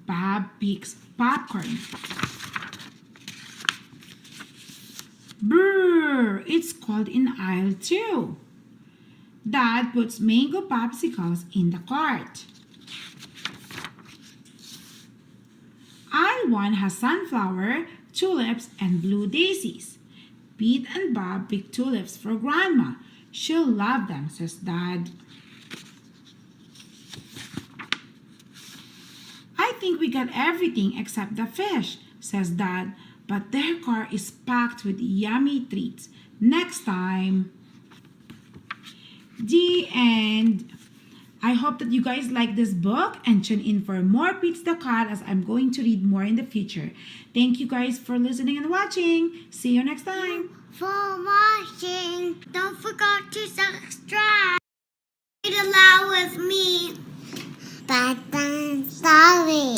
Bob picks popcorn. Brr, it's cold in aisle 2. Dad puts mango popsicles in the cart. Aisle 1 has sunflower, tulips, and blue daisies. Pete and Bob pick tulips for Grandma. She'll love them, says Dad. I think we got everything except the fish, says Dad, but their car is packed with yummy treats. Next time. The end. I hope that you guys like this book and tune in for more Pete's the Cat as I'm going to read more in the future. Thank you guys for listening and watching. See you next time. For watching. Don't forget to subscribe. Read aloud with me. Bedtime story.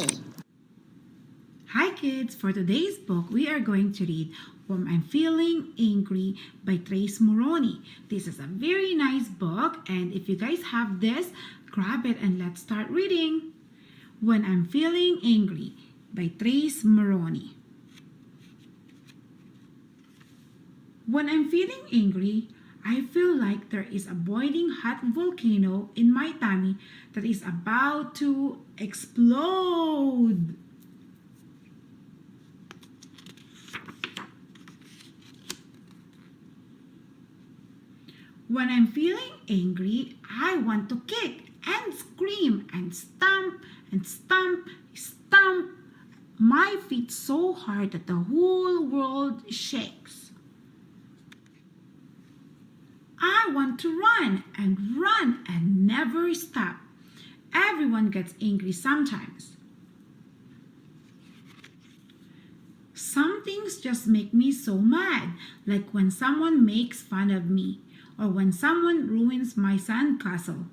Hi kids, for today's book we are going to read When I'm Feeling Angry by Trace Moroney. This is a very nice book, and if you guys have this, grab it and let's start reading. When I'm Feeling Angry by Trace Moroney. When I'm feeling angry, I feel like there is a boiling hot volcano in my tummy that is about to explode. When I'm feeling angry, I want to kick and scream and stomp and stomp, stomp my feet so hard that the whole world shakes. I want to run and never stop. Everyone gets angry sometimes. Some things just make me so mad, like when someone makes fun of me, or when someone ruins my sandcastle,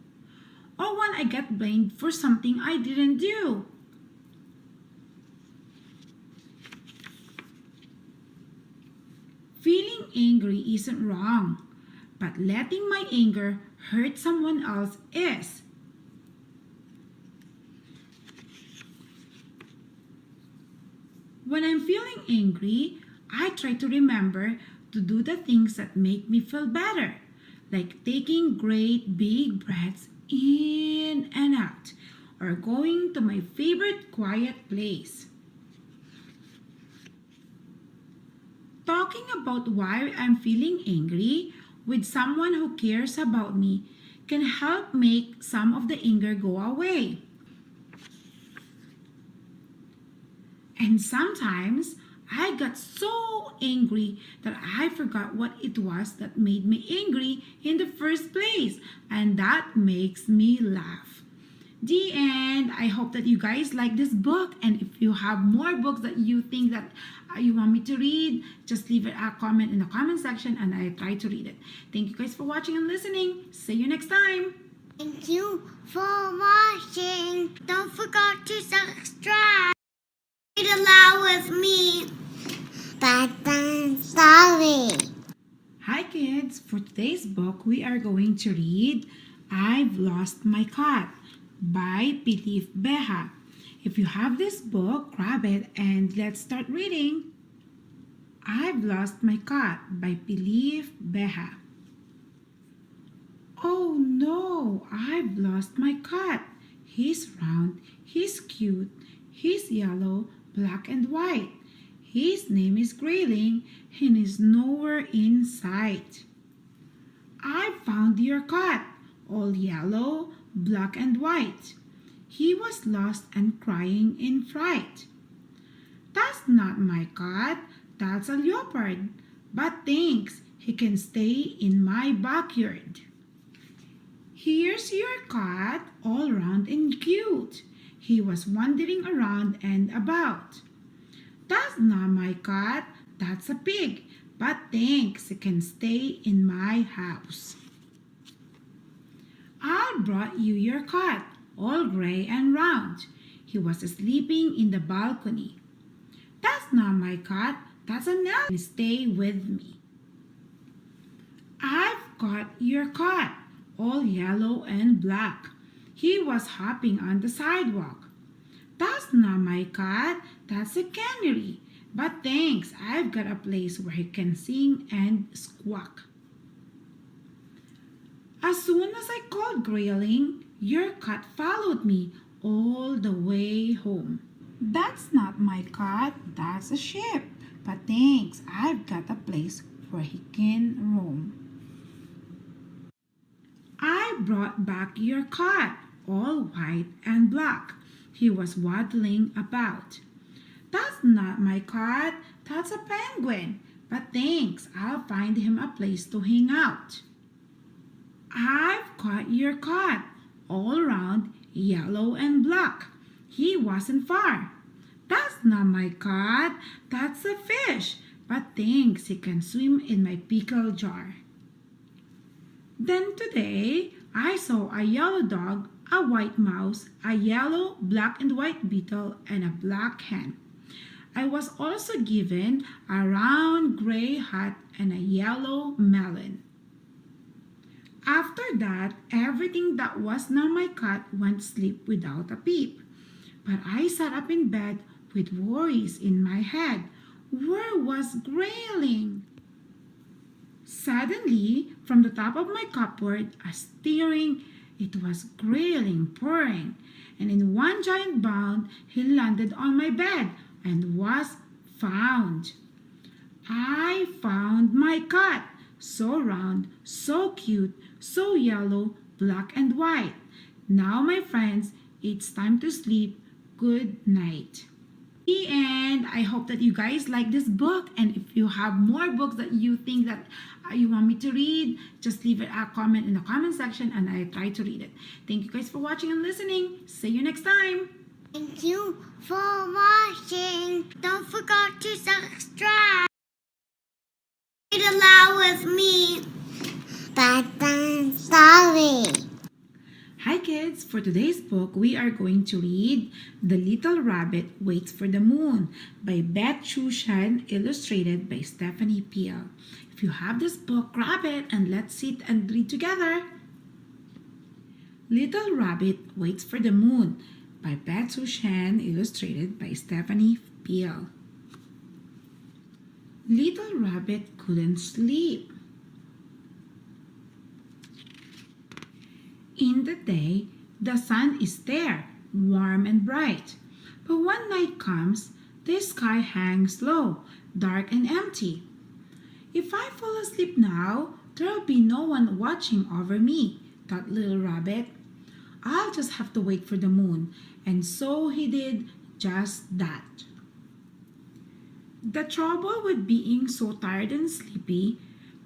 or when I get blamed for something I didn't do. Feeling angry isn't wrong, but letting my anger hurt someone else is. When I'm feeling angry, I try to remember to do the things that make me feel better, like taking great big breaths in and out, or going to my favorite quiet place. Talking about why I'm feeling angry with someone who cares about me can help make some of the anger go away. And sometimes I got so angry that I forgot what it was that made me angry in the first place, and that makes me laugh. The end. I hope that you guys like this book, and if you have more books that you think that you want me to read, just leave a comment in the comment section and I try to read it. Thank you guys for watching and listening. See you next time. Thank you for watching. Don't forget to subscribe. Read aloud with me. Bedtime story. Hi kids, for today's book we are going to read I've Lost My Cat by Pilif Beha. If you have this book, grab it and let's start reading. I've Lost My Cat by Pilif Beha. Oh no, I've lost my cat. He's round, he's cute, he's yellow, black and white. His name is Grayling and is nowhere in sight. I found your cat, all yellow, black and white. He was lost and crying in fright. That's not my cat, that's a leopard. But thanks, he can stay in my backyard. Here's your cat, all round and cute. He was wandering around and about. That's not my cat, that's a pig. But thanks, he can stay in my house. I brought you your cat, all gray and round. He was sleeping in the balcony. That's not my cat, that's an elf. Stay with me. I've got your cat, all yellow and black. He was hopping on the sidewalk. That's not my cat, that's a canary. But thanks, I've got a place where he can sing and squawk. As soon as I called Grayling, your cat followed me all the way home. That's not my cat, that's a sheep. But thanks, I've got a place where he can roam. I brought back your cat, all white and black. He was waddling about. That's not my cat, that's a penguin. But thanks, I'll find him a place to hang out. I've caught your cat, all round, yellow and black. He wasn't far. That's not my cat, that's a fish. But thanks, he can swim in my pickle jar. Then today, I saw a yellow dog, a white mouse, a yellow, black and white beetle, and a black hen. I was also given a round gray hat and a yellow melon. After that, everything that was not my cat went to sleep without a peep. But I sat up in bed with worries in my head. Where was Grayling? Suddenly, from the top of my cupboard, a stirring, it was Grayling purring, and in one giant bound, he landed on my bed and was found. I found my cat, so round, so cute, so yellow, black and white. Now, my friends, it's time to sleep. Good night. The end. I hope that you guys like this book, and if you have more books that you think that you want me to read, just leave it a comment in the comment section and I try to read it. Thank you guys for watching and listening. See you next time. Thank you for watching. Don't forget to subscribe. Read aloud with me. Bedtime story. Hi kids, for today's book we are going to read The Little Rabbit Waits for the Moon by Beth Chushan, illustrated by Stephanie Peel. If you have this book, grab it and let's sit and read together. Little Rabbit Waits for the Moon by Beth Chushan, illustrated by Stephanie Peel. Little Rabbit couldn't sleep. In the day, the sun is there, warm and bright. But when night comes, the sky hangs low, dark and empty. If I fall asleep now, there'll be no one watching over me, thought Little Rabbit. I'll just have to wait for the moon. And so he did just that. The trouble with being so tired and sleepy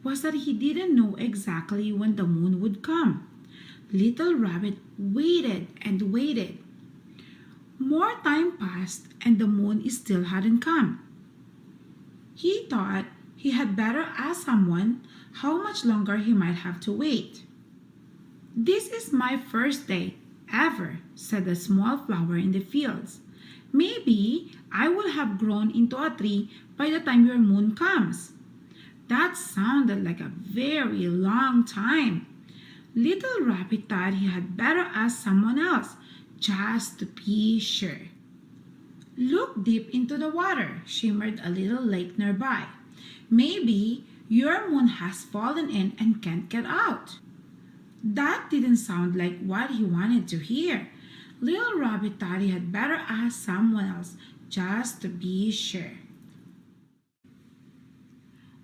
was that he didn't know exactly when the moon would come. Little Rabbit waited and waited. More time passed and the moon still hadn't come. He thought he had better ask someone how much longer he might have to wait. This is my first day ever, said a small flower in the fields. Maybe I will have grown into a tree by the time your moon comes. That sounded like a very long time. Little Rabbit thought he had better ask someone else, just to be sure. Look deep into the water, shimmered a little lake nearby. Maybe your moon has fallen in and can't get out. That didn't sound like what he wanted to hear. Little Rabbit thought he had better ask someone else, just to be sure.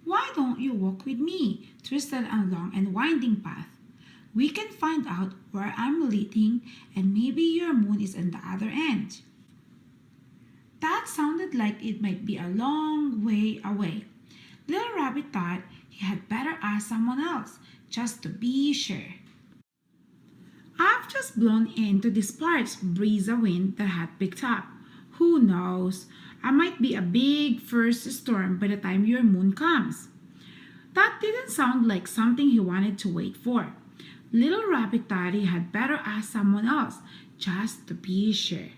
Why don't you walk with me, twisted along and winding path? We can find out where I'm leading and maybe your moon is on the other end. That sounded like it might be a long way away. Little Rabbit thought he had better ask someone else, just to be sure. I've just blown into this part's breeze a wind that had picked up. Who knows? I might be a big first storm by the time your moon comes. That didn't sound like something he wanted to wait for. Little Rabbit thought he had better ask someone else, just to be sure.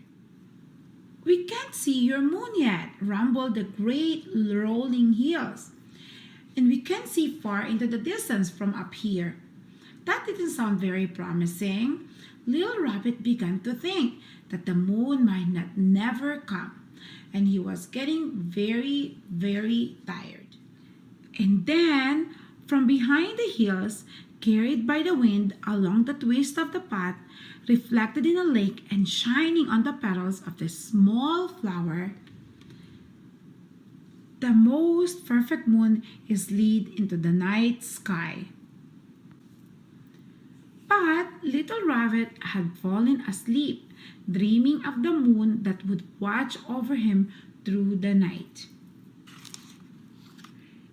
We can't see your moon yet, rumbled the great rolling hills. And we can't see far into the distance from up here. That didn't sound very promising. Little Rabbit began to think that the moon might not never come. and he was getting very, very tired. And then, from behind the hills, carried by the wind along the twist of the path, reflected in a lake and shining on the petals of the small flower, the most perfect moon is lit into the night sky. But little rabbit had fallen asleep, dreaming of the moon that would watch over him through the night.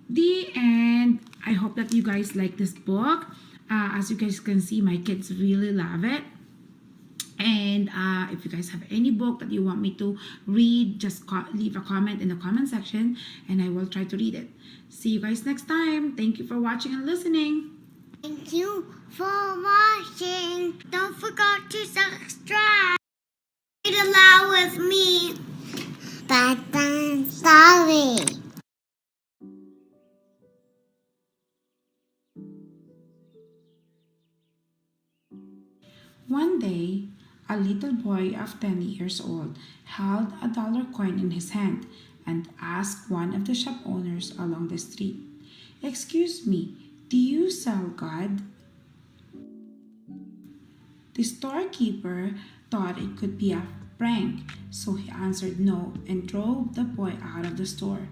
The end. I hope that you guys like this book. As you guys can see, my kids really love it. And if you guys have any book that you want me to read, just leave a comment in the comment section and I will try to read it. See you guys next time. Thank you for watching and listening. Thank you for watching. Don't forget to subscribe. Read aloud with me. Bedtime story. One day, a little boy of 10 years old held a dollar coin in his hand and asked one of the shop owners along the street, "Excuse me, do you sell God?" The storekeeper thought it could be a prank, so he answered no and drove the boy out of the store.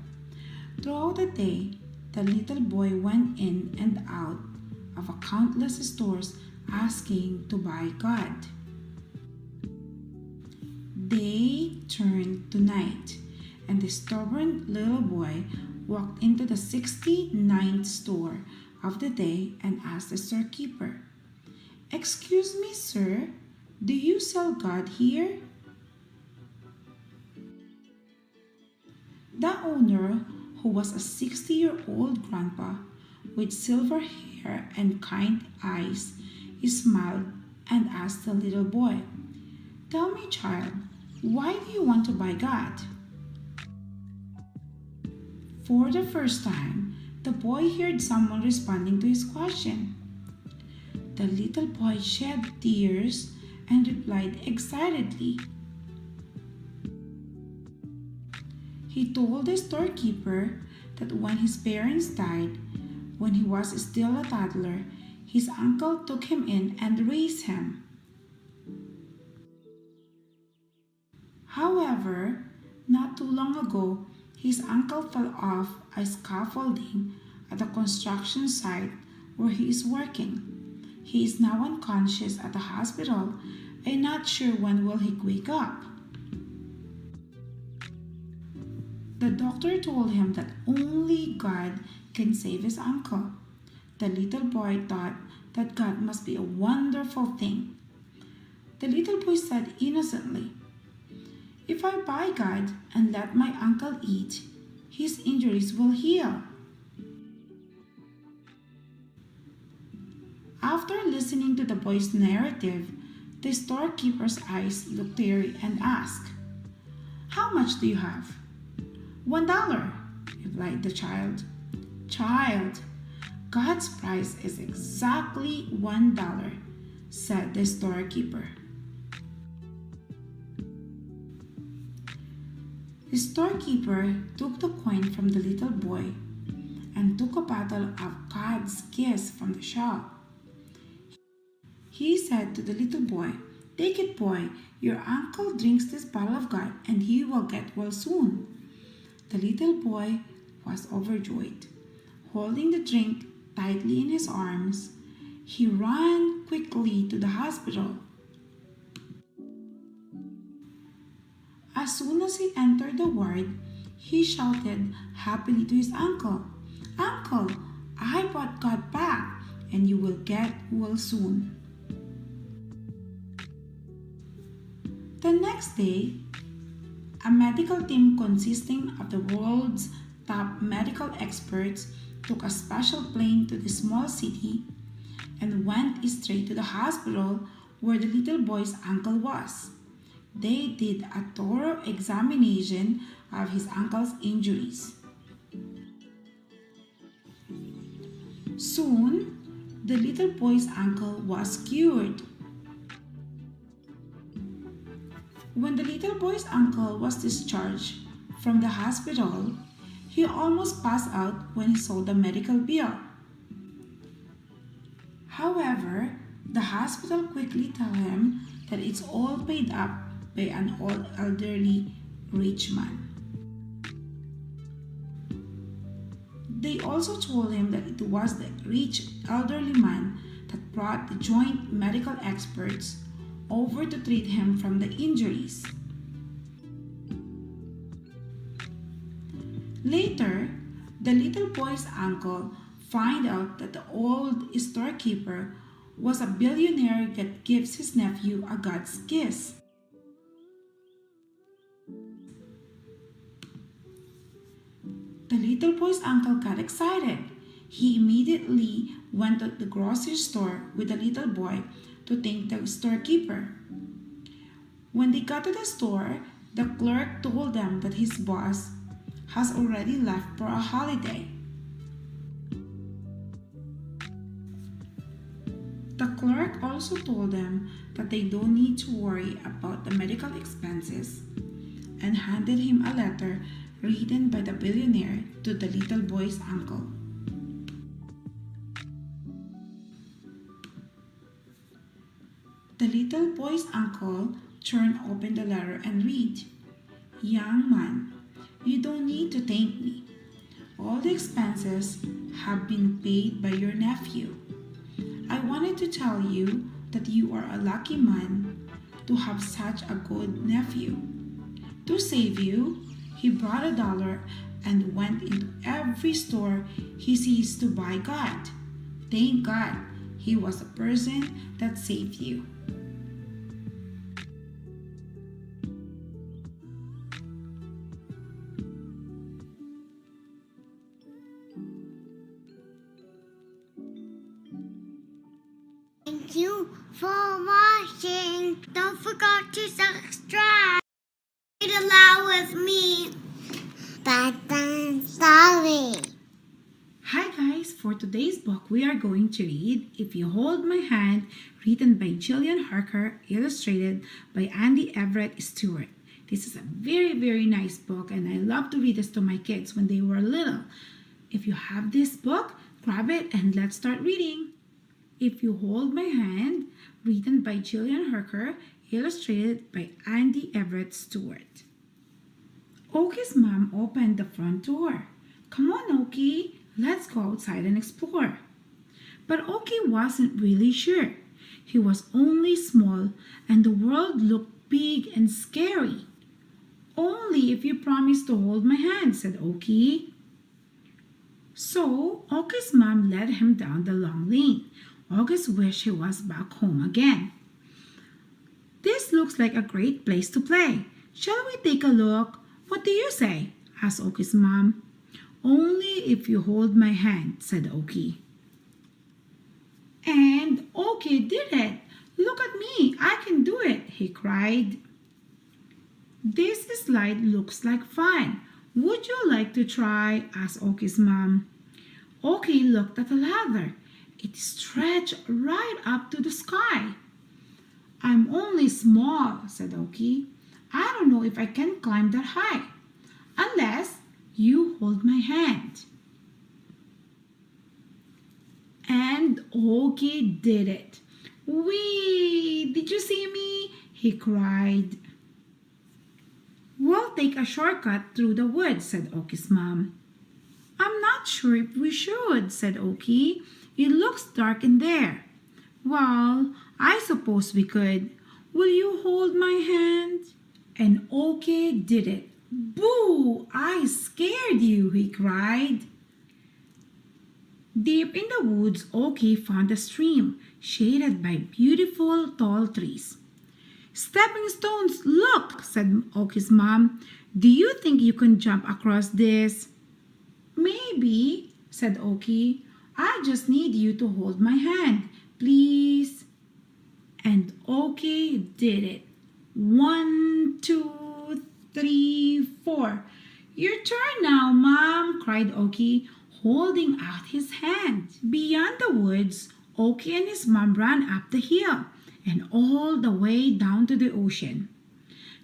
Throughout the day, the little boy went in and out of countless stores asking to buy God. Day turned to night, and the stubborn little boy walked into the 69th store of the day and asked the storekeeper, "Excuse me, sir, do you sell God here?" The owner, who was a 60-year-old grandpa with silver hair and kind eyes, smiled and asked the little boy, "Tell me, child, why do you want to buy God?" For the first time, the boy heard someone responding to his question. The little boy shed tears and replied excitedly. He told the storekeeper that when his parents died, when he was still a toddler, his uncle took him in and raised him. However, not too long ago, his uncle fell off a scaffolding at a construction site where he is working. He is now unconscious at the hospital and not sure when will he wake up. The doctor told him that only God can save his uncle. The little boy thought that God must be a wonderful thing. The little boy said innocently, "If I buy God and let my uncle eat, his injuries will heal." After listening to the boy's narrative, the storekeeper's eyes looked teary and asked, "How much do you have?" $1, replied the child. "Child, God's price is exactly $1, said the storekeeper. The storekeeper took the coin from the little boy and took a bottle of God's kiss from the shelf. He said to the little boy, "Take it, boy. Your uncle drinks this bottle of God and he will get well soon." The little boy was overjoyed. Holding the drink tightly in his arms, he ran quickly to the hospital. As soon as he entered the ward, he shouted happily to his uncle, "Uncle, I brought God back and you will get well soon." The next day, a medical team consisting of the world's top medical experts took a special plane to the small city and went straight to the hospital where the little boy's uncle was. They did a thorough examination of his uncle's injuries. Soon, the little boy's uncle was cured. When the little boy's uncle was discharged, from the hospital, he almost passed out when he saw the medical bill. However, the hospital quickly told him that it's all paid up by an old elderly rich man. They also told him that it was the rich elderly man that brought the joint medical experts over to treat him from the injuries. Later, the little boy's uncle found out that the old storekeeper was a billionaire that gives his nephew a God's kiss. The little boy's uncle got excited. He immediately went to the grocery store with the little boy to thank the storekeeper. When they got to the store, the clerk told them that his boss has already left for a holiday. The clerk also told them that they don't need to worry about the medical expenses and handed him a letter written by the billionaire to the little boy's uncle. The little boy's uncle turned open the letter and read, "Young man, you don't need to thank me. All the expenses have been paid by your nephew. I wanted to tell you that you are a lucky man to have such a good nephew. To save you, he brought $1 and went into every store he sees to buy God. Thank God he was the person that saved you." Thank you for watching. Don't forget to subscribe. Read aloud with me. Bedtime story. Hi guys, for today's book we are going to read If You Hold My Hand, written by Jillian Harker, illustrated by Andy Everett Stewart. This is a very nice book and I love to read this to my kids when they were little. If you have this book, grab it and let's start reading. If You Hold My Hand, written by Jillian Harker, illustrated by Andy Everett Stewart. Oki's mom opened the front door. "Come on, Oki, let's go outside and explore." But Oki wasn't really sure. He was only small and the world looked big and scary. "Only if you promise to hold my hand," said Oki. So Oki's mom led him down the long lane. August wished he was back home again. "This looks like a great place to play. Shall we take a look? What do you say?" asked Oki's mom. "Only if you hold my hand," said Oki. And Oki did it. "Look at me, I can do it," he cried. "This slide looks like fun. Would you like to try?" asked Oki's mom. Oki looked at the ladder. It stretched right up to the sky. "I'm only small," said Oki. "I don't know if I can climb that high. Unless you hold my hand." And Oki did it. "Whee! Did you see me?" he cried. "We'll take a shortcut through the woods," said Oki's mom. "I'm not sure if we should," said Oki. "It looks dark in there." "Well, I suppose we could. Will you hold my hand?" And Oki did it. "Boo! I scared you," he cried. Deep in the woods, Oki found a stream shaded by beautiful tall trees. "Stepping stones, look," said Oki's mom. "Do you think you can jump across this?" "Maybe," said Oki. "I just need you to hold my hand, please." And Oki did it. 1, 2, 3, 4. "Your turn now, Mom," cried Oki, holding out his hand. Beyond the woods, Oki and his mom ran up the hill and all the way down to the ocean.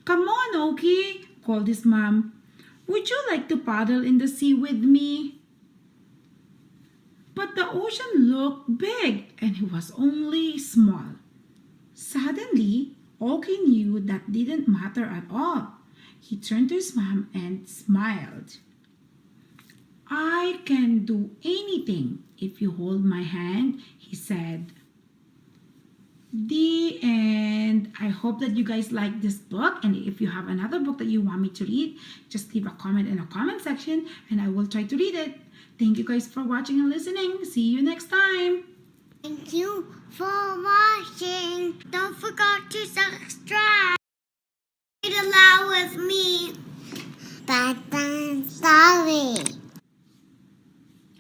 "Come on, Oki," called his mom. Would you like to paddle in the sea with me? But the ocean looked big and it was only small. Suddenly, Oki knew that didn't matter at all. He turned to his mom and smiled. I can do anything if you hold my hand, he said. The end. I hope that you guys like this book, and if you have another book that you want me to read, just leave a comment in the comment section and I will try to read it. Thank you guys for watching and listening. See you next time. Thank you for watching. Don't forget to subscribe. Read aloud with me. Bedtime story.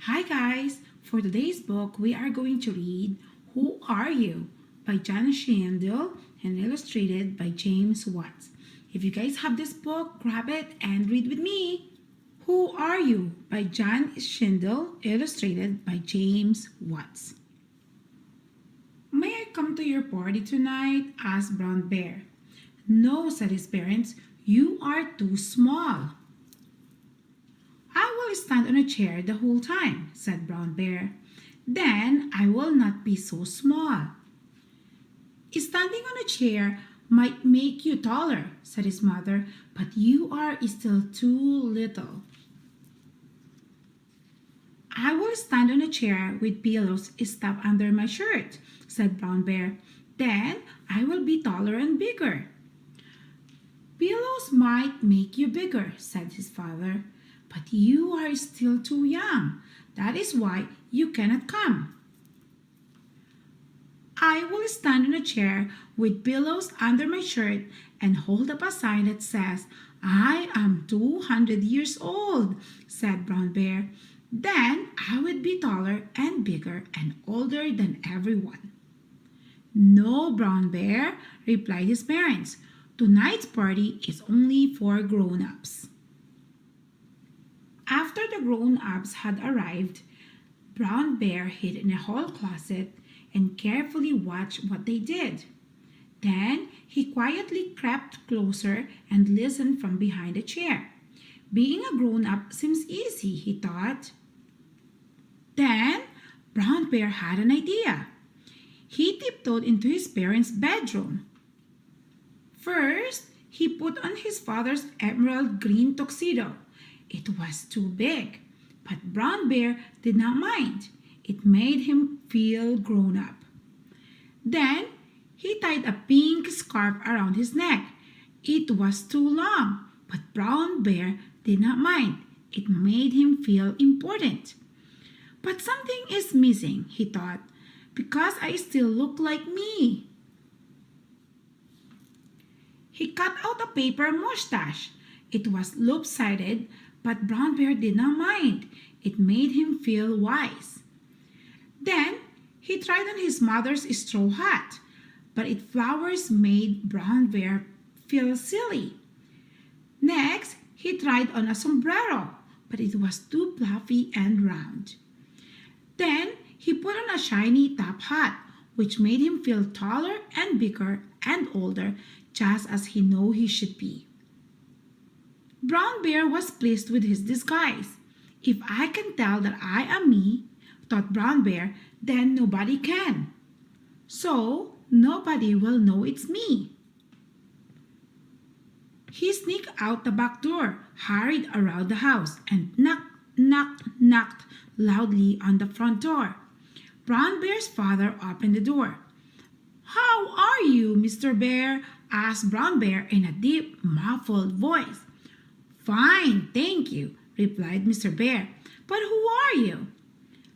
Hi guys. For today's book, we are going to read Who Are You? By John Shindle and illustrated by James Watts. If you guys have this book, grab it and read with me. Who Are You? By John Shindle, illustrated by James Watts. May I come to your party tonight? Asked Brown Bear. No, said his parents. You are too small. I will stand on a chair the whole time, said Brown Bear. Then I will not be so small. Standing on a chair might make you taller, said his mother, but you are still too little. I will stand on a chair with pillows stuffed under my shirt, said Brown Bear. Then I will be taller and bigger. Pillows might make you bigger, said his father, but you are still too young. That is why you cannot come. I will stand on a chair with pillows under my shirt and hold up a sign that says, I am 200 years old, said Brown Bear. Then I would be taller and bigger and older than everyone. No, Brown Bear, replied his parents. Tonight's party is only for grown-ups. After the grown-ups had arrived, Brown Bear hid in a hall closet and carefully watched what they did. Then he quietly crept closer and listened from behind a chair. Being a grown-up seems easy, he thought. Then Brown Bear had an idea. He tiptoed into his parents' bedroom. First, he put on his father's emerald green tuxedo. It was too big, but Brown Bear did not mind. It made him feel grown up. Then he tied a pink scarf around his neck. It was too long, but Brown Bear did not mind. It made him feel important. But something is missing, he thought, because I still look like me. He cut out a paper mustache. It was lopsided, but Brown Bear did not mind. It made him feel wise. Then he tried on his mother's straw hat, but its flowers made Brown Bear feel silly. Next, he tried on a sombrero, but it was too fluffy and round. Then he put on a shiny top hat, which made him feel taller and bigger and older, just as he knew he should be. Brown Bear was pleased with his disguise. If I can tell that I am me, thought Brown Bear, then nobody can. So nobody will know it's me. He sneaked out the back door, hurried around the house, and knocked loudly on the front door. Brown Bear's father opened the door. How are you, Mr. Bear? Asked Brown Bear in a deep, muffled voice. Fine, thank you, replied Mr. Bear. But who are you?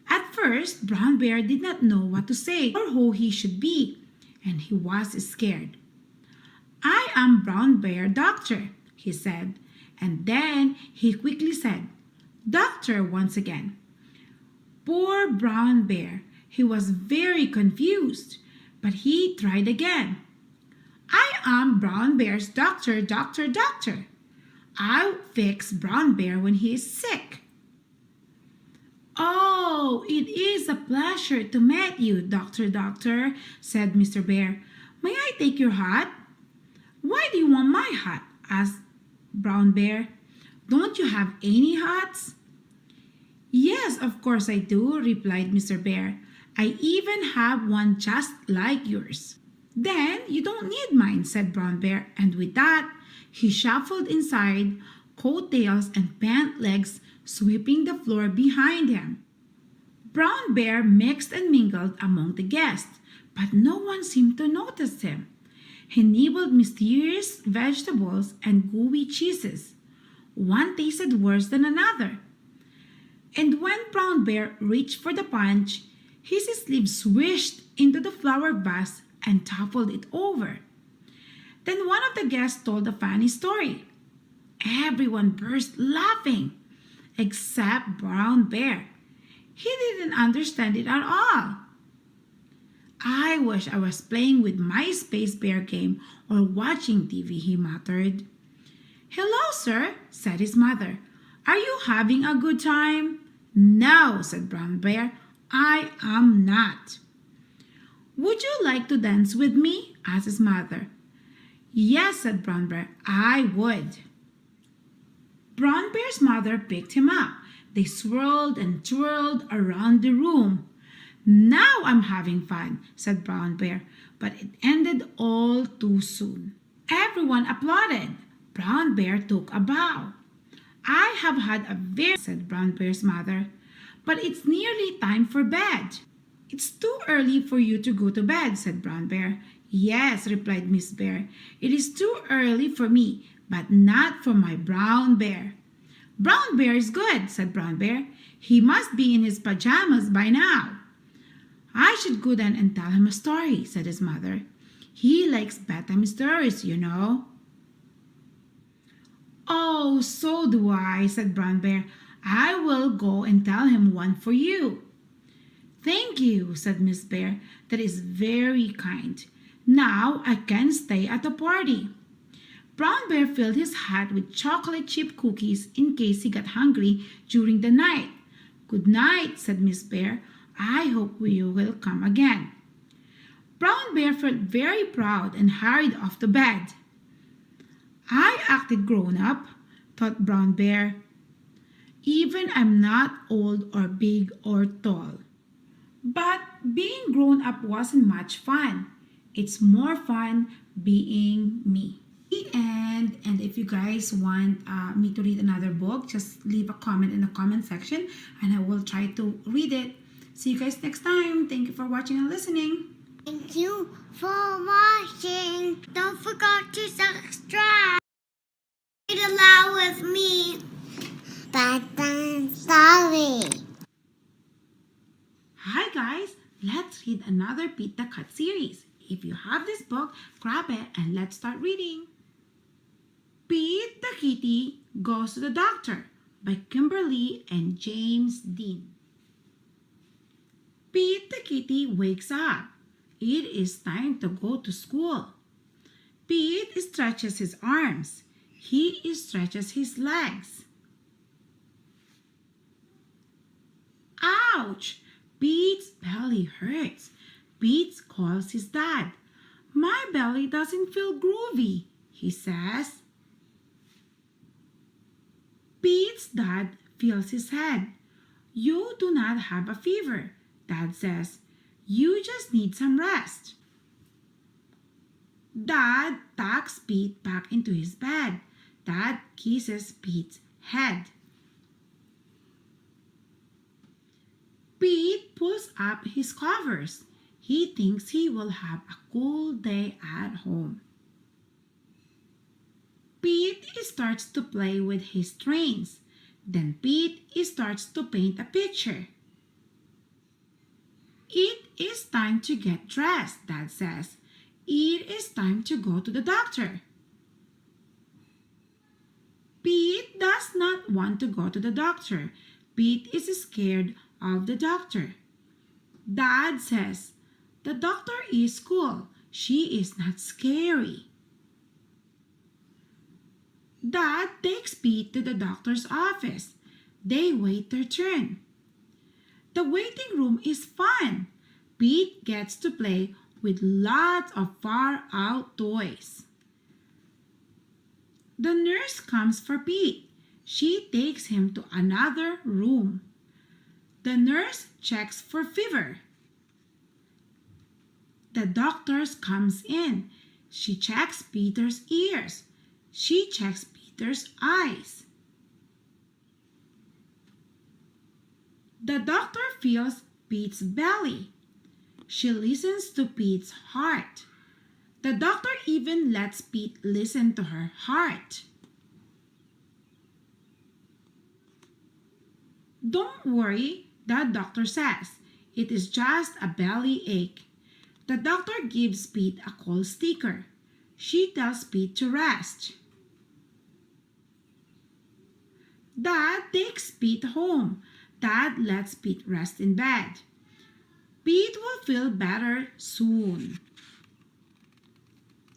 At first, Brown Bear did not know what to say or who he should be, and he was scared. I am Brown Bear Doctor, he said, and then he quickly said, Doctor once again. Poor Brown Bear, he was very confused, but he tried again. I am Brown Bear's doctor. I'll fix Brown Bear when he is sick. Oh, it is a pleasure to meet you, Doctor, said Mr. Bear. May I take your hat? Why do you want my hat? Asked Brown Bear. Don't you have any hats? Yes, of course I do, replied Mr. Bear. I even have one just like yours. Then you don't need mine, said Brown Bear, and with that, he shuffled inside, coattails and pant legs sweeping the floor behind him. Brown Bear mixed and mingled among the guests, but no one seemed to notice him. He nibbled mysterious vegetables and gooey cheeses. One tasted worse than another. And when Brown Bear reached for the punch, his sleeve swished into the flower vase and toppled it over. Then one of the guests told a funny story. Everyone burst laughing, except Brown Bear. He didn't understand it at all. I wish I was playing with my Space Bear game or watching TV, he muttered. Hello, sir, said his mother. Are you having a good time? No, said Brown Bear. I am not. Would you like to dance with me? Asked his mother. Yes, said Brown Bear, I would. Brown Bear's mother picked him up. They swirled and twirled around the room. Now I'm having fun, said Brown Bear, but it ended all too soon. Everyone applauded. Brown Bear took a bow. I have had a very, said Brown Bear's mother, but it's nearly time for bed. It's too early for you to go to bed, said Brown Bear. Yes, replied Miss Bear. It is too early for me, but not for my Brown Bear. Brown Bear is good, said Brown Bear. He must be in his pajamas by now. I should go then and tell him a story, said his mother. He likes bedtime stories, you know. Oh, so do I, said Brown Bear. I will go and tell him one for you. Thank you, said Miss Bear. That is very kind. Now I can stay at the party. Brown Bear filled his hat with chocolate chip cookies in case he got hungry during the night. Good night, said Miss Bear. I hope you will come again. Brown Bear felt very proud and hurried off to bed. I acted grown up, thought Brown Bear. Even I'm not old or big or tall. But being grown up wasn't much fun. It's more fun being me. And if you guys want me to read another book, just leave a comment in the comment section and I will try to read it. See you guys next time. Thank you for watching and listening. Thank you for watching. Don't forget to subscribe. Read aloud with me. Bedtime story. Hi guys, let's read another Pete the Cat series. If you have this book, grab it and let's start reading. Pete the Kitty Goes to the Doctor by Kimberly and James Dean. Pete the Kitty wakes up. It is time to go to school. Pete stretches his arms. He stretches his legs. Ouch! Pete's belly hurts. Pete calls his dad. My belly doesn't feel groovy, he says. Pete's dad feels his head. You do not have a fever, Dad says. You just need some rest. Dad tucks Pete back into his bed. Dad kisses Pete's head. Pete pulls up his covers. He thinks he will have a cool day at home. Pete starts to play with his trains. Then Pete starts to paint a picture. It is time to get dressed, Dad says. It is time to go to the doctor. Pete does not want to go to the doctor. Pete is scared of the doctor. Dad says, the doctor is cool. She is not scary. Dad takes Pete to the doctor's office. They wait their turn. The waiting room is fun. Pete gets to play with lots of far-out toys. The nurse comes for Pete. She takes him to another room. The nurse checks for fever. The doctor comes in. She checks Peter's ears. She checks Peter's eyes. The doctor feels Pete's belly. She listens to Pete's heart. The doctor even lets Pete listen to her heart. Don't worry, the doctor says. It is just a belly ache. The doctor gives Pete a cold sticker. She tells Pete to rest. Dad takes Pete home. Dad lets Pete rest in bed. Pete will feel better soon.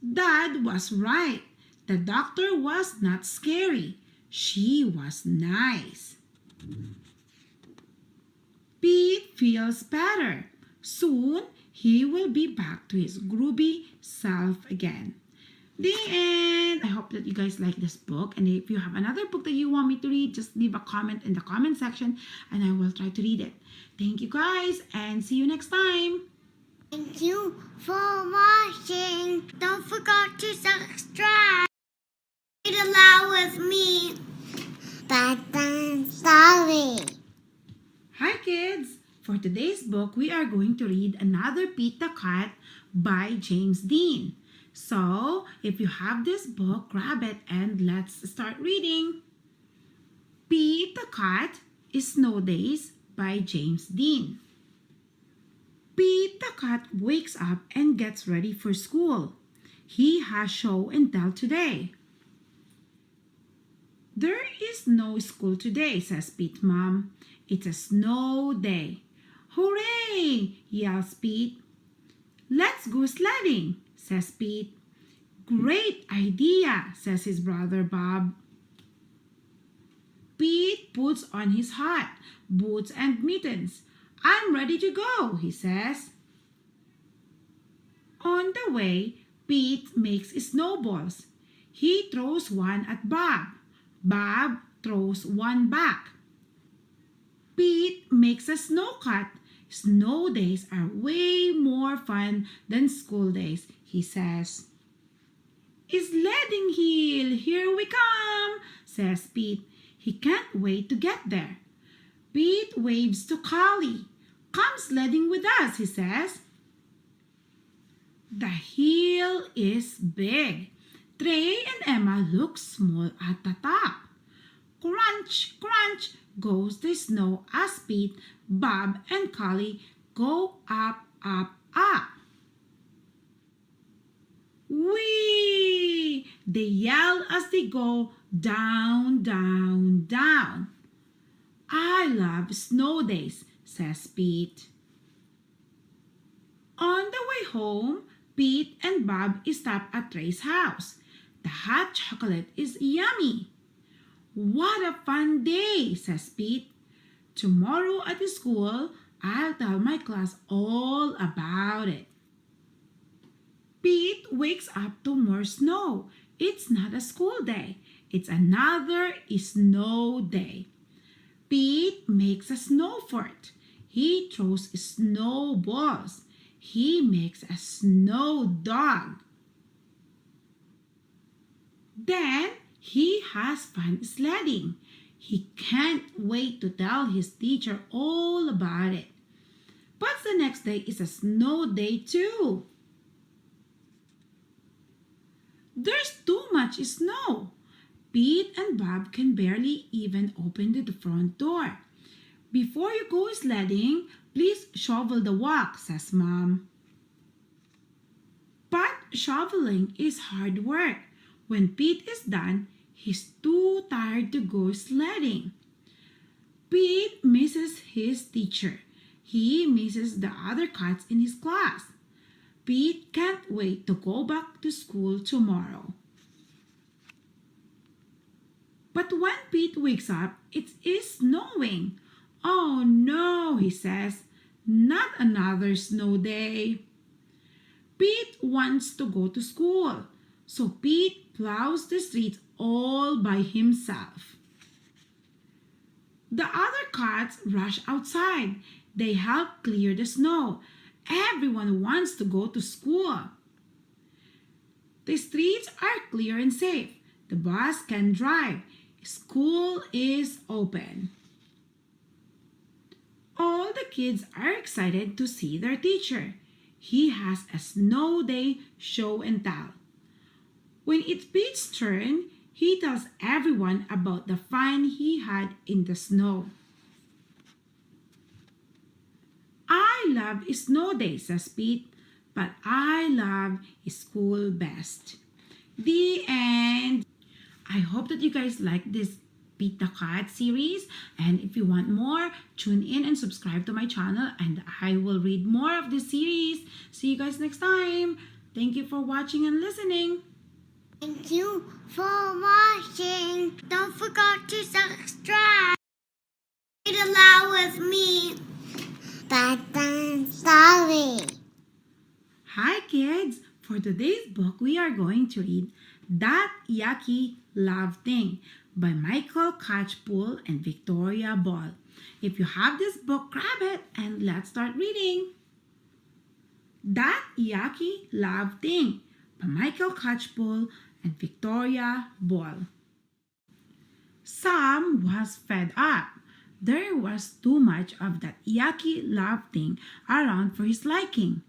Dad was right. The doctor was not scary. She was nice. Pete feels better. Soon, he will be back to his groovy self again. The end. I hope that you guys like this book. And if you have another book that you want me to read, just leave a comment in the comment section and I will try to read it. Thank you guys and see you next time. Thank you for watching. Don't forget to subscribe. Read aloud with me. Bedtime story. Hi kids! For today's book, we are going to read another Pete the Cat by James Dean. So, if you have this book, grab it and let's start reading. Pete the Cat is Snow Days by James Dean. Pete the Cat wakes up and gets ready for school. He has show and tell today. There is no school today, says Pete's mom. It's a snow day. Hooray! Yells Pete. Let's go sledding, says Pete. Great idea, says his brother Bob. Pete puts on his hat, boots and mittens. I'm ready to go, he says. On the way, Pete makes snowballs. He throws one at Bob. Bob throws one back. Pete makes a snow cat. Snow days are way more fun than school days, he says. Sledding Hill, here we come, says Pete. He can't wait to get there. Pete waves to Collie. Come sledding with us, he says. The hill is big. Trey and Emma look small at the top. Crunch, crunch goes the snow as Pete, Bob, and Collie go up, up, up. Whee! They yell as they go down, down, down. I love snow days, says Pete. On the way home, Pete and Bob stop at Trey's house. The hot chocolate is yummy. What a fun day, says Pete. Tomorrow at the school, I'll tell my class all about it. Pete wakes up to more snow. It's not a school day. It's another snow day. Pete makes a snow fort. He throws snowballs. He makes a snow dog. Then he has fun sledding. He can't wait to tell his teacher all about it. But the next day is a snow day too. There's too much snow. Pete and Bob can barely even open the front door. Before you go sledding, please shovel the walk, says Mom. But shoveling is hard work. When Pete is done, he's too tired to go sledding. Pete misses his teacher. He misses the other cats in his class. Pete can't wait to go back to school tomorrow. But when Pete wakes up, it is snowing. Oh no, he says, not another snow day. Pete wants to go to school, so Pete plows the streets all by himself. The other cats rush outside. They help clear the snow. Everyone wants to go to school. The streets are clear and safe. The bus can drive. School is open. All the kids are excited to see their teacher. He has a snow day show and tell. When it's Pete's turn, he tells everyone about the fun he had in the snow. I love snow days, says Pete, but I love school best. The end. I hope that you guys like this Pete the Cat series, and if you want more, tune in and subscribe to my channel and I will read more of this series. See you guys next time. Thank you for watching and listening. Thank you for watching. Don't forget to subscribe. Read aloud with me. Bedtime story. Hi kids! For today's book, we are going to read That Yucky Love Thing by Michael Catchpole and Victoria Ball. If you have this book, grab it and let's start reading. That Yucky Love Thing by Michael Catchpole and Victoria Ball. Sam was fed up. There was too much of that yucky love thing around for his liking.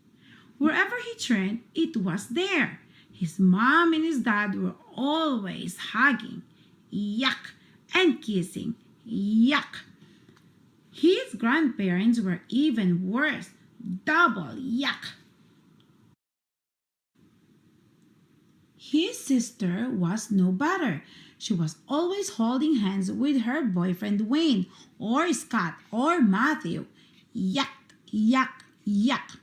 Wherever he turned, it was there. His mom and his dad were always hugging, yuck, and kissing, yuck. His grandparents were even worse, double yuck. His sister was no better. She was always holding hands with her boyfriend Wayne, or Scott, or Matthew. Yuck, yuck, yuck.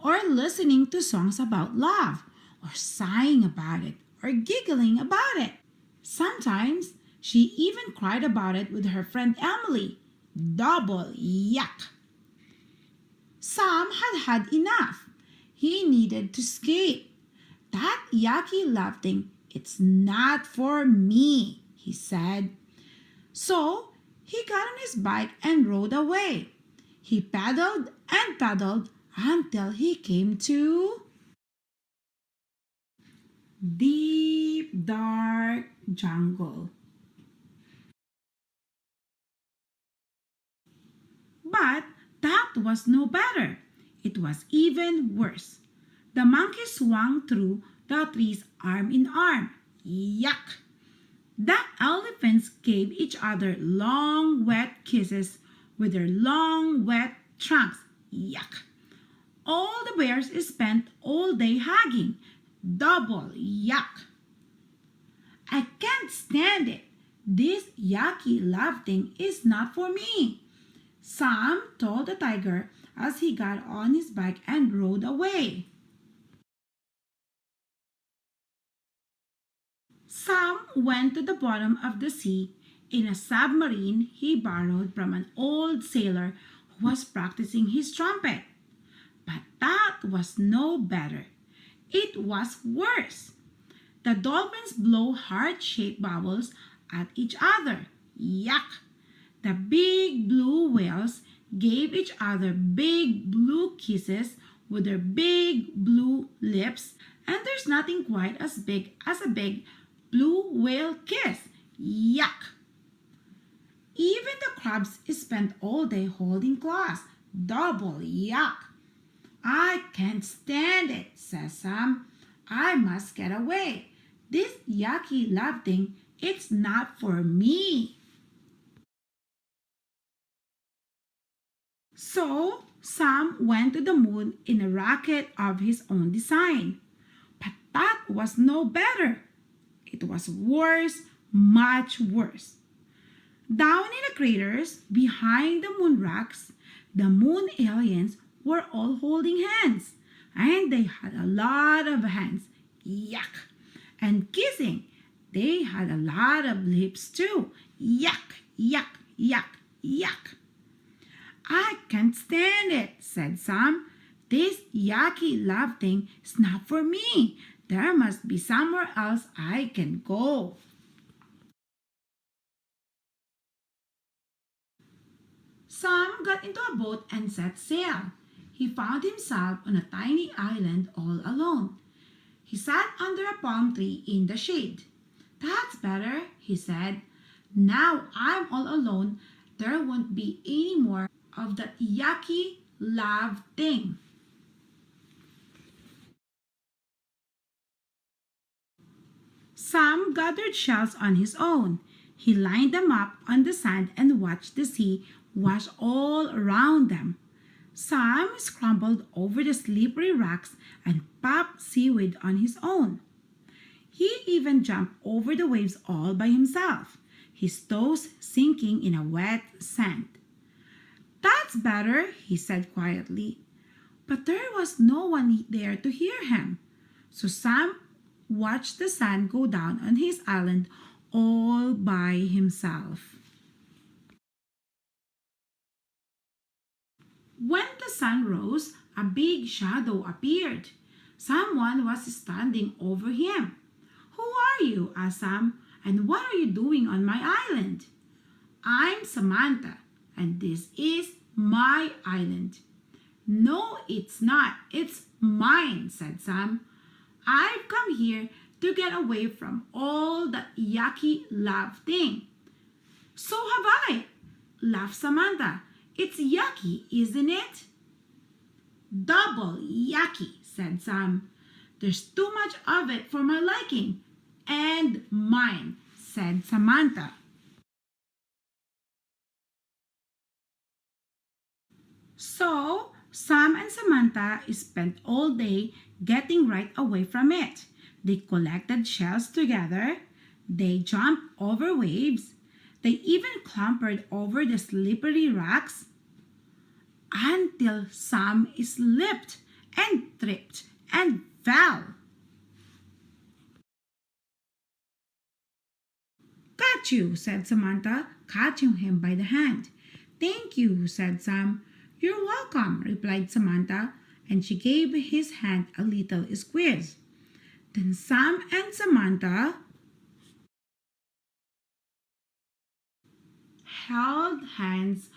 Or listening to songs about love, or sighing about it, or giggling about it. Sometimes she even cried about it with her friend Emily. Double yuck. Sam had had enough. He needed to escape. That yucky love thing, it's not for me, he said. So he got on his bike and rode away. He pedaled and pedaled until he came to deep dark jungle. But that was no better. It was even worse. The monkeys swung through the trees arm in arm. Yuck! The elephants gave each other long wet kisses with their long wet trunks. Yuck! All the bears spent all day hugging. Double yuck! I can't stand it. This yucky love thing is not for me, Sam told the tiger as he got on his bike and rode away. Sam went to the bottom of the sea in a submarine he borrowed from an old sailor who was practicing his trumpet. But that was no better. It was worse. The dolphins blow heart-shaped bubbles at each other. Yuck! The big blue whales gave each other big blue kisses with their big blue lips, and there's nothing quite as big as a big blue whale kiss. Yuck! Even the crabs spent all day holding claws. Double yuck! I can't stand it, says Sam. I must get away. This yucky love thing, it's not for me. So Sam went to the moon in a rocket of his own design. But that was no better. It was worse, much worse. Down in the craters behind the moon rocks, the moon aliens were all holding hands. And they had a lot of hands. Yuck! And kissing. They had a lot of lips too. Yuck, yuck, yuck, yuck. I can't stand it, said Sam. This yucky love thing is not for me. There must be somewhere else I can go. Sam got into a boat and set sail. He found himself on a tiny island all alone. He sat under a palm tree in the shade. "That's better," he said. "Now I'm all alone. There won't be any more of that yucky love thing." Sam gathered shells on his own. He lined them up on the sand and watched the sea wash all around them. Sam scrambled over the slippery rocks and popped seaweed on his own. He even jumped over the waves all by himself, his toes sinking in a wet sand. "That's better," he said quietly. But there was no one there to hear him. So Sam watched the sun go down on his island all by himself. When the sun rose, a big shadow appeared. Someone was standing over him. "Who are you?" asked Sam. "And what are you doing on my island?" "I'm Samantha, and this is my island." "No, it's not. It's mine," said Sam. "I've come here to get away from all that yucky love thing." "So have I," laughed Samantha. "It's yucky, isn't it?" "Double yucky," said Sam. "There's too much of it for my liking." "And mine," said Samantha. So Sam and Samantha spent all day getting right away from it. They collected shells together. They jumped over waves. They even clambered over the slippery rocks until Sam slipped and tripped and fell. "Got you," said Samantha, catching him by the hand. "Thank you," said Sam. "You're welcome," replied Samantha, and she gave his hand a little squeeze. Then Sam and Samantha held hands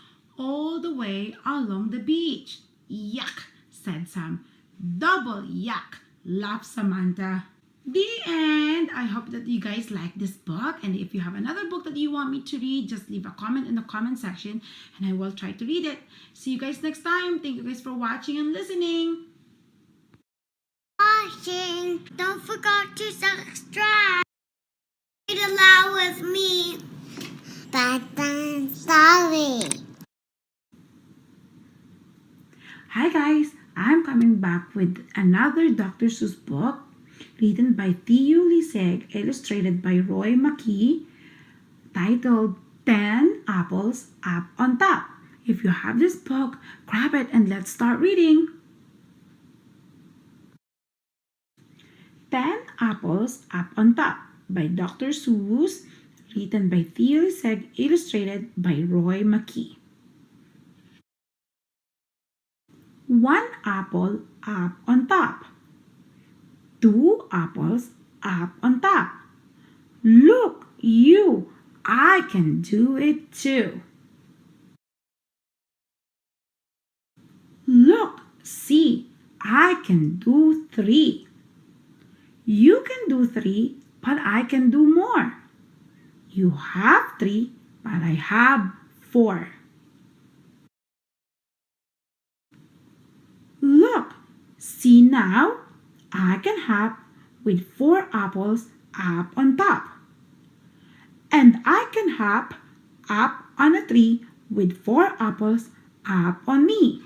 all the way along the beach. "Yuck," said Sam. "Double yuck," laughed Samantha. The end. I hope that you guys like this book, and if you have another book that you want me to read, just leave a comment in the comment section and I will try to read it. See you guys next time. Thank you guys for watching and listening. Don't forget to subscribe. Read aloud with me. Bedtime story. Hi guys, I'm coming back with another Dr. Seuss book written by Theo Liseg, illustrated by Roy McKee, titled 10 Apples Up on Top. If you have this book, grab it and let's start reading. 10 Apples Up on Top by Dr. Seuss, written by Theo Liseg, illustrated by Roy McKee. 1 apple up on top. 2 apples up on top. Look, you, I can do it too. Look, see, I can do 3. You can do 3, but I can do more. You have 3, but I have 4. Look, see now, I can hop with 4 apples up on top. And I can hop up on a tree with 4 apples up on me.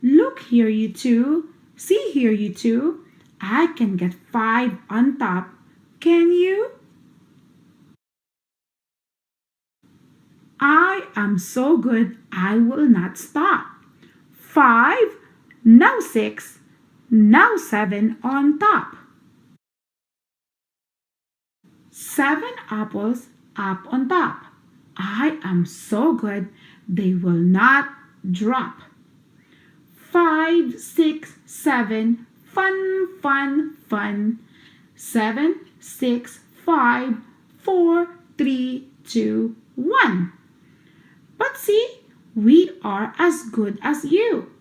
Look here, you two. See here, you two. I can get 5 on top. Can you? I am so good, I will not stop. 5, now 6, now 7 on top. 7 apples up on top. I am so good, they will not drop. 5, 6, 7, fun, fun, fun. 7, 6, 5, 4, 3, 2, 1. But see, we are as good as you.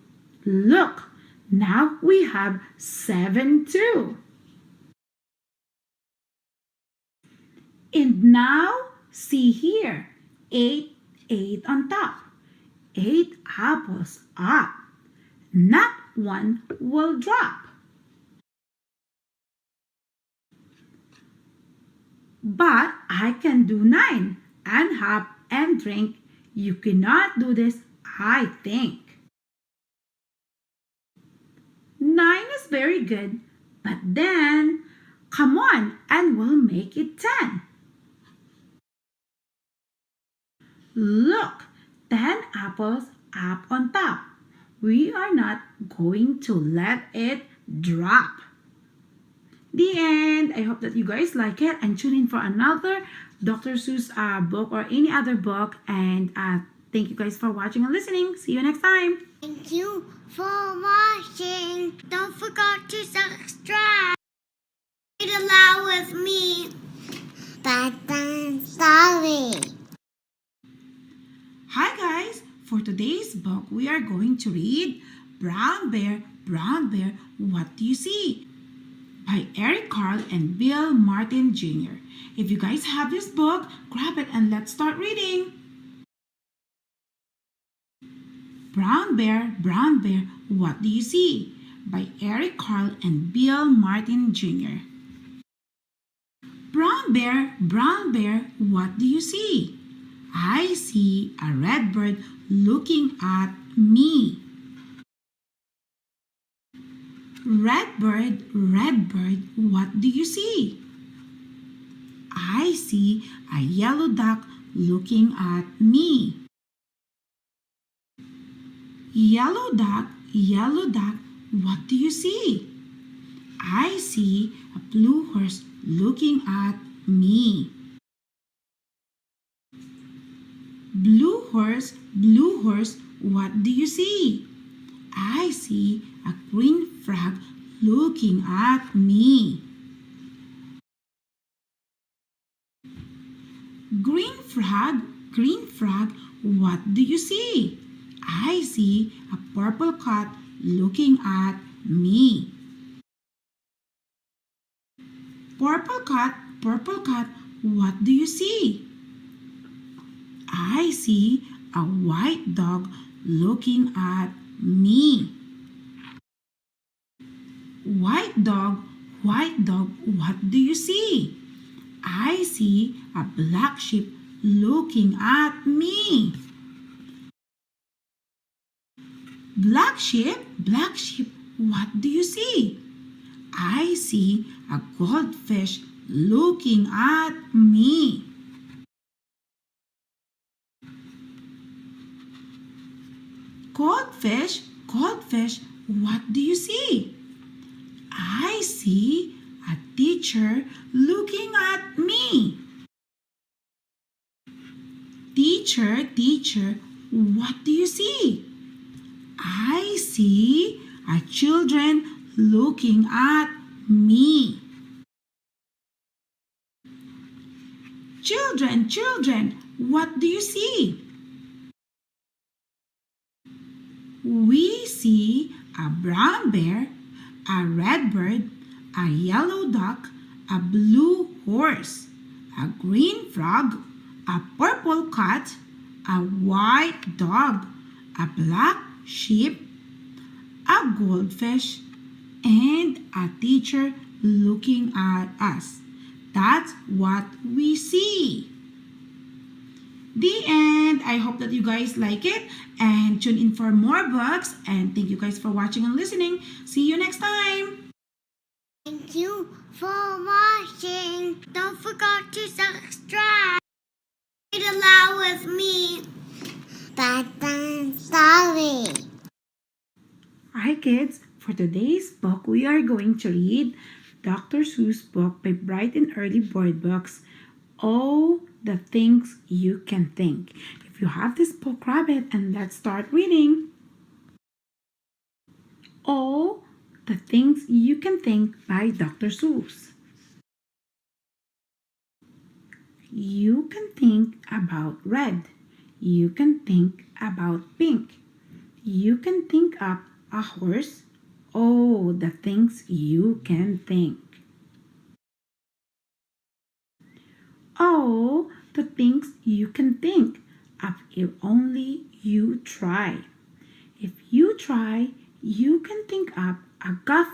Look, now we have 7 too. And now, see here, 8, 8 on top. 8 apples up. Not one will drop. But I can do 9 and hop and drink. You cannot do this, I think. 9 is very good, but then, come on and we'll make it 10. Look, 10 apples up on top. We are not going to let it drop. The end. I hope that you guys like it and tune in for another Dr. Seuss book or any other book. And thank you guys for watching and listening. See you next time. Thank you for watching. Don't forget to subscribe. Read aloud with me. Bedtime story. Hi guys. For today's book, we are going to read Brown Bear, What Do You See? By Eric Carle and Bill Martin Jr. If you guys have this book, grab it and let's start reading. Brown Bear, What Do You See? By Eric Carle and Bill Martin Jr. Brown Bear, what do you see? I see a red bird looking at me. Red bird, what do you see? I see a yellow duck looking at me. Yellow duck, what do you see? I see a blue horse looking at me. Blue horse, what do you see? I see a green frog looking at me. Green frog, what do you see? I see a purple cat looking at me. Purple cat, what do you see? I see a white dog looking at me. White dog, what do you see? I see a black sheep looking at me. Black sheep, what do you see? I see a goldfish looking at me. Goldfish, what do you see? I see a teacher looking at me. Teacher, what do you see? I see a children looking at me. Children, what do you see? We see a brown bear, a red bird, a yellow duck, a blue horse, a green frog, a purple cat, a white dog, a black sheep, a goldfish, and a teacher looking at us. That's what we see. The end. I hope that you guys like it and tune in for more books. And thank you guys for watching and listening. See you next time. Thank you for watching. Don't forget to subscribe. Read aloud with me. Bedtime story. Hi kids. For today's book, we are going to read Dr. Seuss book by Bright and Early Board Books. Oh, the things you can think. If you have this book, grab it and let's start reading. Oh, the things you can think by Dr. Seuss. You can think about red. You can think about pink. You can think up a horse. Oh, the things you can think. Oh, the things you can think of if only you try. If you try, you can think up a guff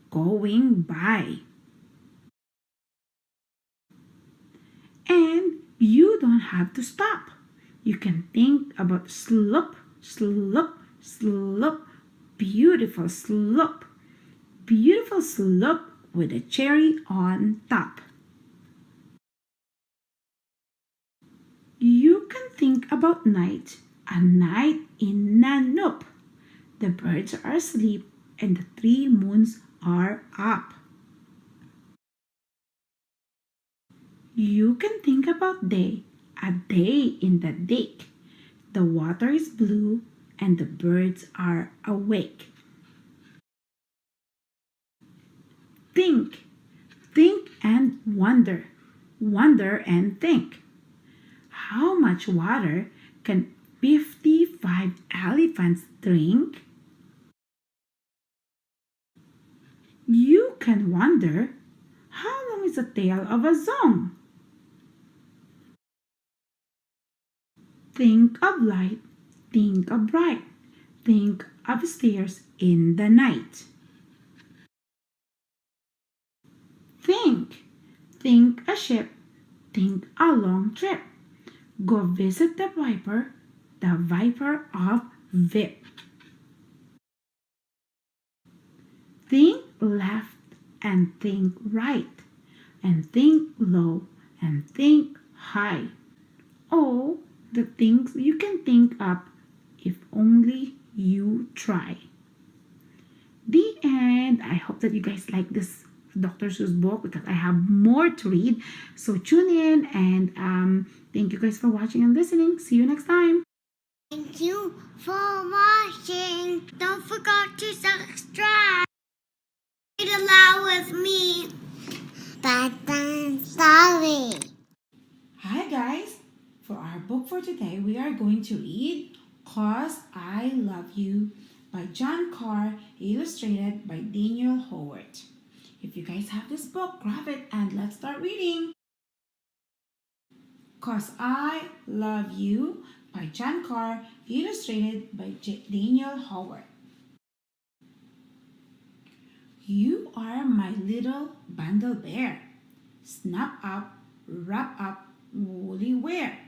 going by. And you don't have to stop. You can think about slope, slope, slope, beautiful slope, beautiful slope with a cherry on top. You can think about night, a night in Nanup. The birds are asleep and the 3 moons are up. You can think about day, a day in the lake. The water is blue and the birds are awake. Think, think and wonder, wonder and think. How much water can 55 elephants drink? You can wonder, how long is the tail of a zong? Think of light, think of bright, think of stairs in the night. Think, think a ship, think a long trip. Go visit the viper of Vip. Think left and think right, and think low and think high. Oh, the things you can think up if only you try. The end. I hope that you guys like this Dr. Seuss book because I have more to read. So tune in and thank you guys for watching and listening. See you next time. Thank you for watching. Don't forget to subscribe. Read aloud with me. Bedtime story. Hi guys. For our book for today, we are going to read "'Cause I Love You" by John Carr, illustrated by Daniel Howard. If you guys have this book, grab it and let's start reading. "'Cause I Love You" by John Carr, illustrated by Daniel Howard. You are my little bundle bear. Snap up, wrap up, woolly wear.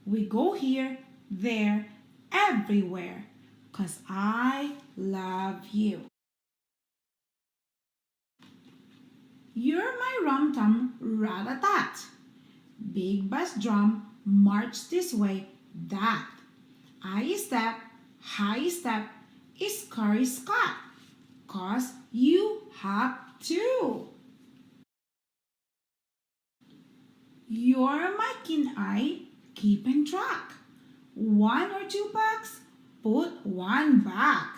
We go here, there, everywhere, 'cause I love you. You're my rum-tum rat-a-tat. Big bass drum, march this way, that. I step, high step, scurry scott, 'cause you have to. You're my keen eye, keeping track. 1 or 2 bucks, put 1 back.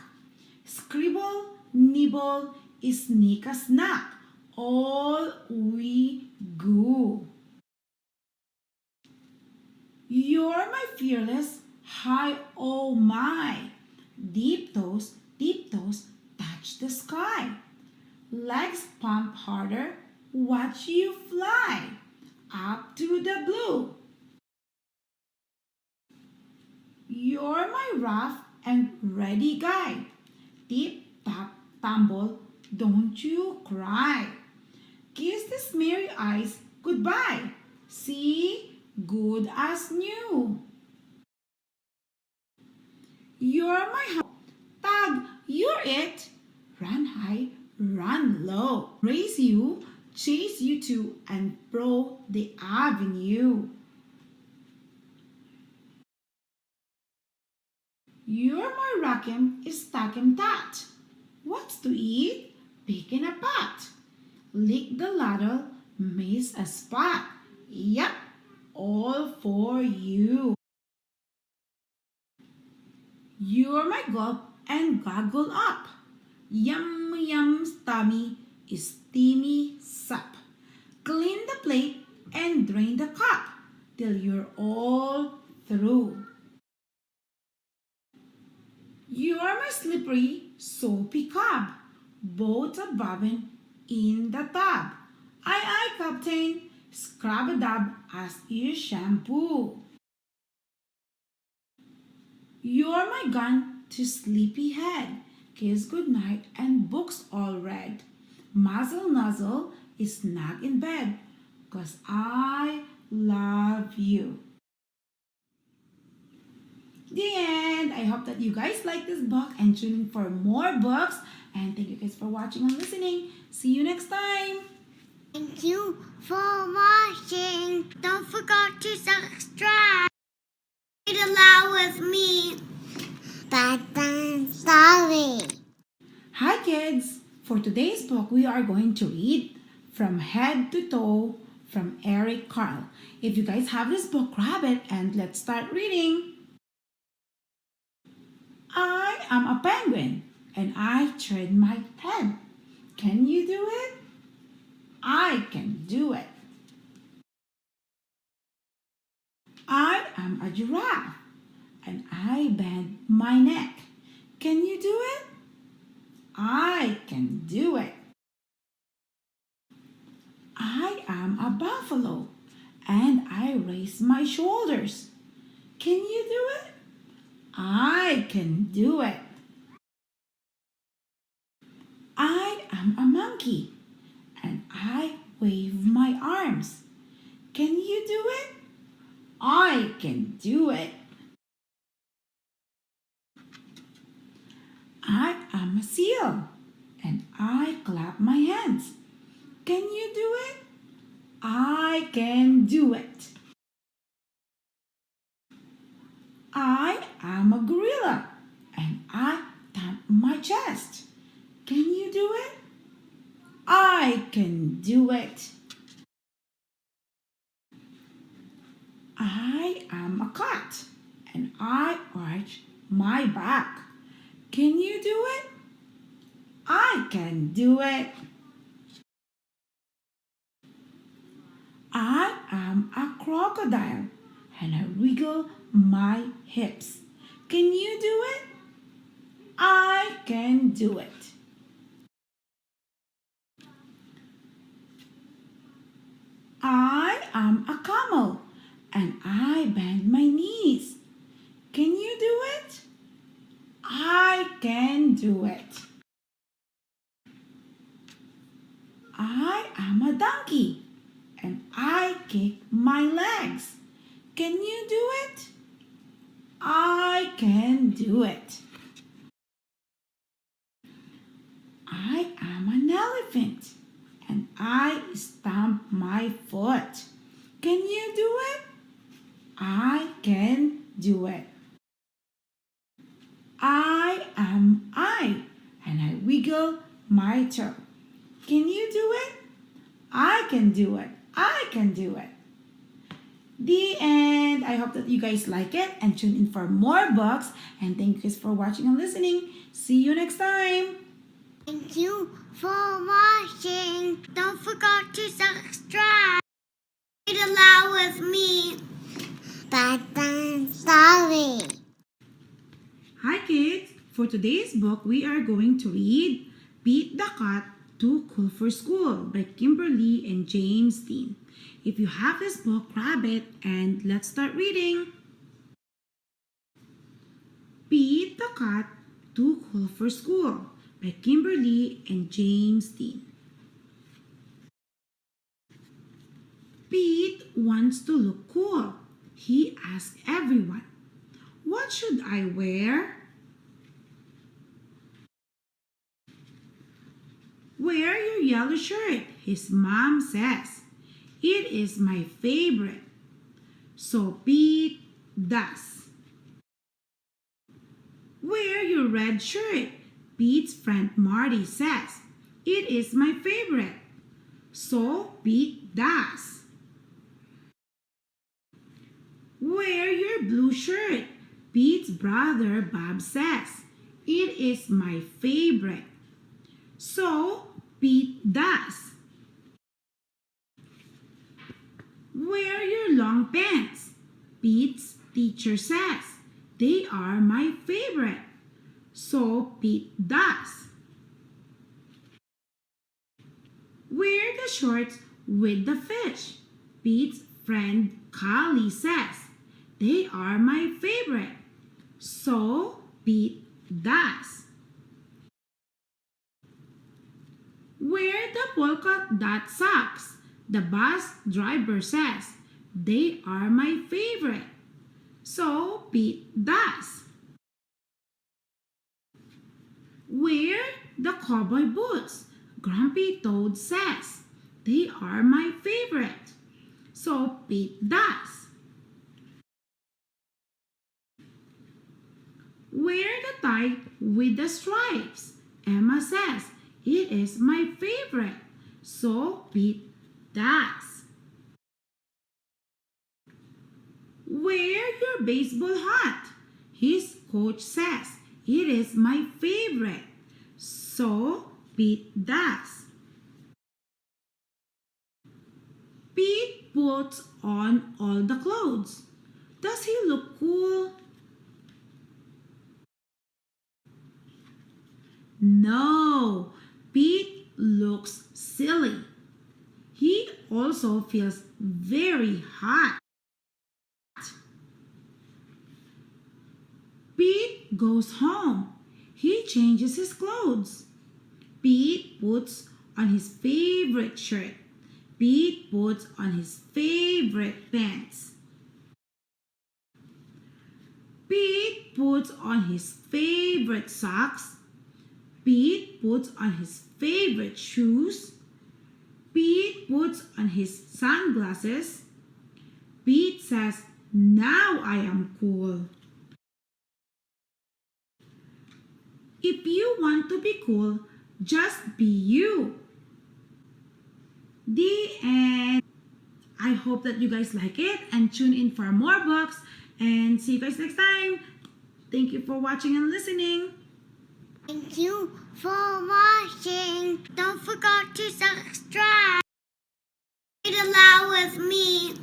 Scribble, nibble, sneak a snack, all we go. You're my fearless, high oh my. Deep toes, touch the sky. Legs pump harder, watch you fly. Up to the blue. You're my rough and ready guy. Tip, tap, tumble, don't you cry. Kiss these merry eyes goodbye. See, good as new. You're my tag, you're it. Run high, run low. Race you, chase you to and fro the avenue. You're my rockin' stockin' tat. What's to eat? Pick in a pot. Lick the ladle, miss a spot. Yep, all for you. You're my gulp and goggle up. Yum, yum, stummy, steamy sup. Clean the plate and drain the cup. till you're all through. You are my slippery, soapy cub, both a bobbing in the tub. Aye, aye, Captain, scrub-a-dub as you shampoo. You're my gun to sleepyhead, kiss goodnight and books all read. Muzzle nuzzle is snug in bed, 'cause I love you. The end. I hope that you guys like this book and tune in for more books. And thank you guys for watching and listening. See you next time. Thank you for watching. Don't forget to subscribe. Read aloud with me. Bedtime story. Hi kids. For today's book, we are going to read From Head to Toe from Eric Carle. If you guys have this book, grab it and let's start reading. I am a penguin and I turn my head. Can you do it? I can do it. I am a giraffe and I bend my neck. Can you do it? I can do it. I am a buffalo and I raise my shoulders. Can you do it? I can do it. I am a monkey and I wave my arms. Can you do it? I can do it. I am a seal and I clap my hands. Can you do it? I can do it. I am a gorilla and I thump my chest. Can you do it? I can do it. I am a cat and I arch my back. Can you do it? I can do it. I am a crocodile and I wiggle my hips. Can you do it? I can do it. I am a camel and I bend my knees. Can you do it? I can do it. I am a donkey and I kick my legs. Can you do it? I can do it. I am an elephant and I stamp my foot. Can you do it? I can do it. I and I wiggle my toe. Can you do it? I can do it. I can do it. The end. I hope that you guys like it and tune in for more books. And thank you guys for watching and listening. See you next time. Thank you for watching. Don't forget to subscribe. Read aloud with me. Bedtime story. Hi kids. For today's book, we are going to read Beat the Cat Too Cool for School by Kimberly and James Dean. If you have this book, grab it and let's start reading. Beat the Cat Too Cool for School by Kimberly and James Dean. Pete wants to look cool. He asks everyone, "What should I wear?" "Wear your yellow shirt," his mom says. "It is my favorite." So Pete does. "Wear your red shirt," Pete's friend Marty says. "It is my favorite." So Pete does. "Wear your blue shirt," Pete's brother Bob says. "It is my favorite." So Pete does. Wear your long pants. Pete's teacher says they are my favorite. So Pete does. Wear the shorts with the fish. Pete's friend Callie says they are my favorite. So Pete does. Wear the polka dot socks. The bus driver says they are my favorite. So Pete does. Wear the cowboy boots. Grumpy Toad says they are my favorite. So Pete does. Wear the tie with the stripes. Emma says it is my favorite. So Pete does. Wear your baseball hat. His coach says it is my favorite. So Pete does. Pete puts on all the clothes. Does he look cool? No, Pete looks silly. He also feels very hot. Pete goes home. He changes his clothes. Pete puts on his favorite shirt. Pete puts on his favorite pants. Pete puts on his favorite socks. Pete puts on his favorite shoes. Pete puts on his sunglasses. Pete says, "Now I am cool." If you want to be cool, just be you. The end. I hope that you guys like it and tune in for more books. And see you guys next time. Thank you for watching and listening. Thank you for watching. Don't forget to subscribe. Read aloud with me.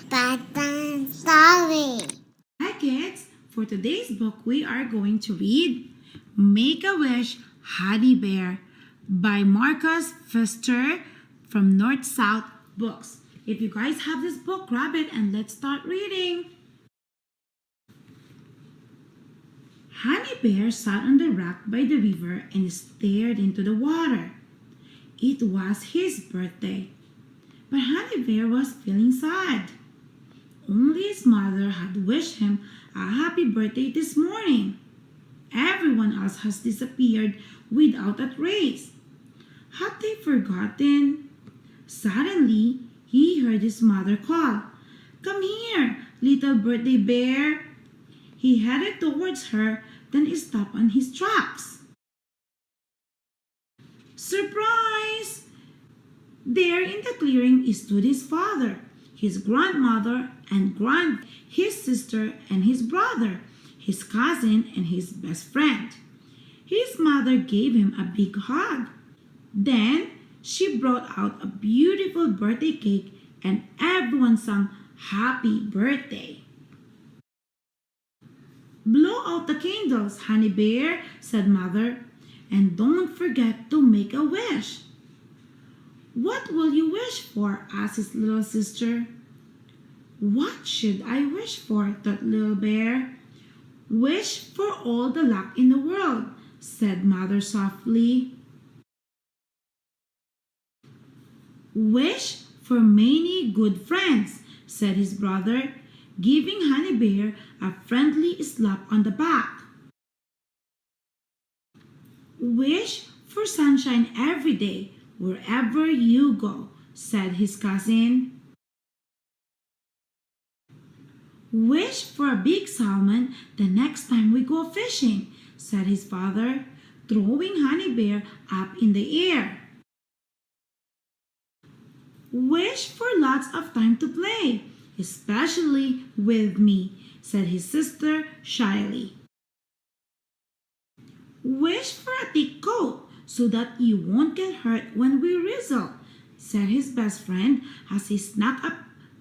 Bedtime story. Hi kids, for today's book we are going to read Make a Wish, Honey Bear by Marcus Pfister from North South Books. If you guys have this book, grab it and let's start reading. Honey Bear sat on the rock by the river and stared into the water. It was his birthday, but Honey Bear was feeling sad. Only his mother had wished him a happy birthday this morning. Everyone else has disappeared without a trace. Had they forgotten? Suddenly, he heard his mother call, "Come here, little birthday bear." He headed towards her, then stopped on his tracks. Surprise! There in the clearing stood his father, his grandmother and his sister and his brother, his cousin and his best friend. His mother gave him a big hug. Then she brought out a beautiful birthday cake and everyone sang happy birthday. "Blow out the candles, Honey Bear," said Mother, "and don't forget to make a wish." "What will you wish for?" asked his little sister. "What should I wish for?" thought Little Bear. "Wish for all the luck in the world," said Mother softly. "Wish for many good friends," said his brother, giving Honey Bear a friendly slap on the back. "Wish for sunshine every day, wherever you go," said his cousin. "Wish for a big salmon the next time we go fishing," said his father, throwing Honey Bear up in the air. "Wish for lots of time to play, especially with me," said his sister shyly. "Wish for a thick coat so that you won't get hurt when we wrestle," said his best friend as he snuck up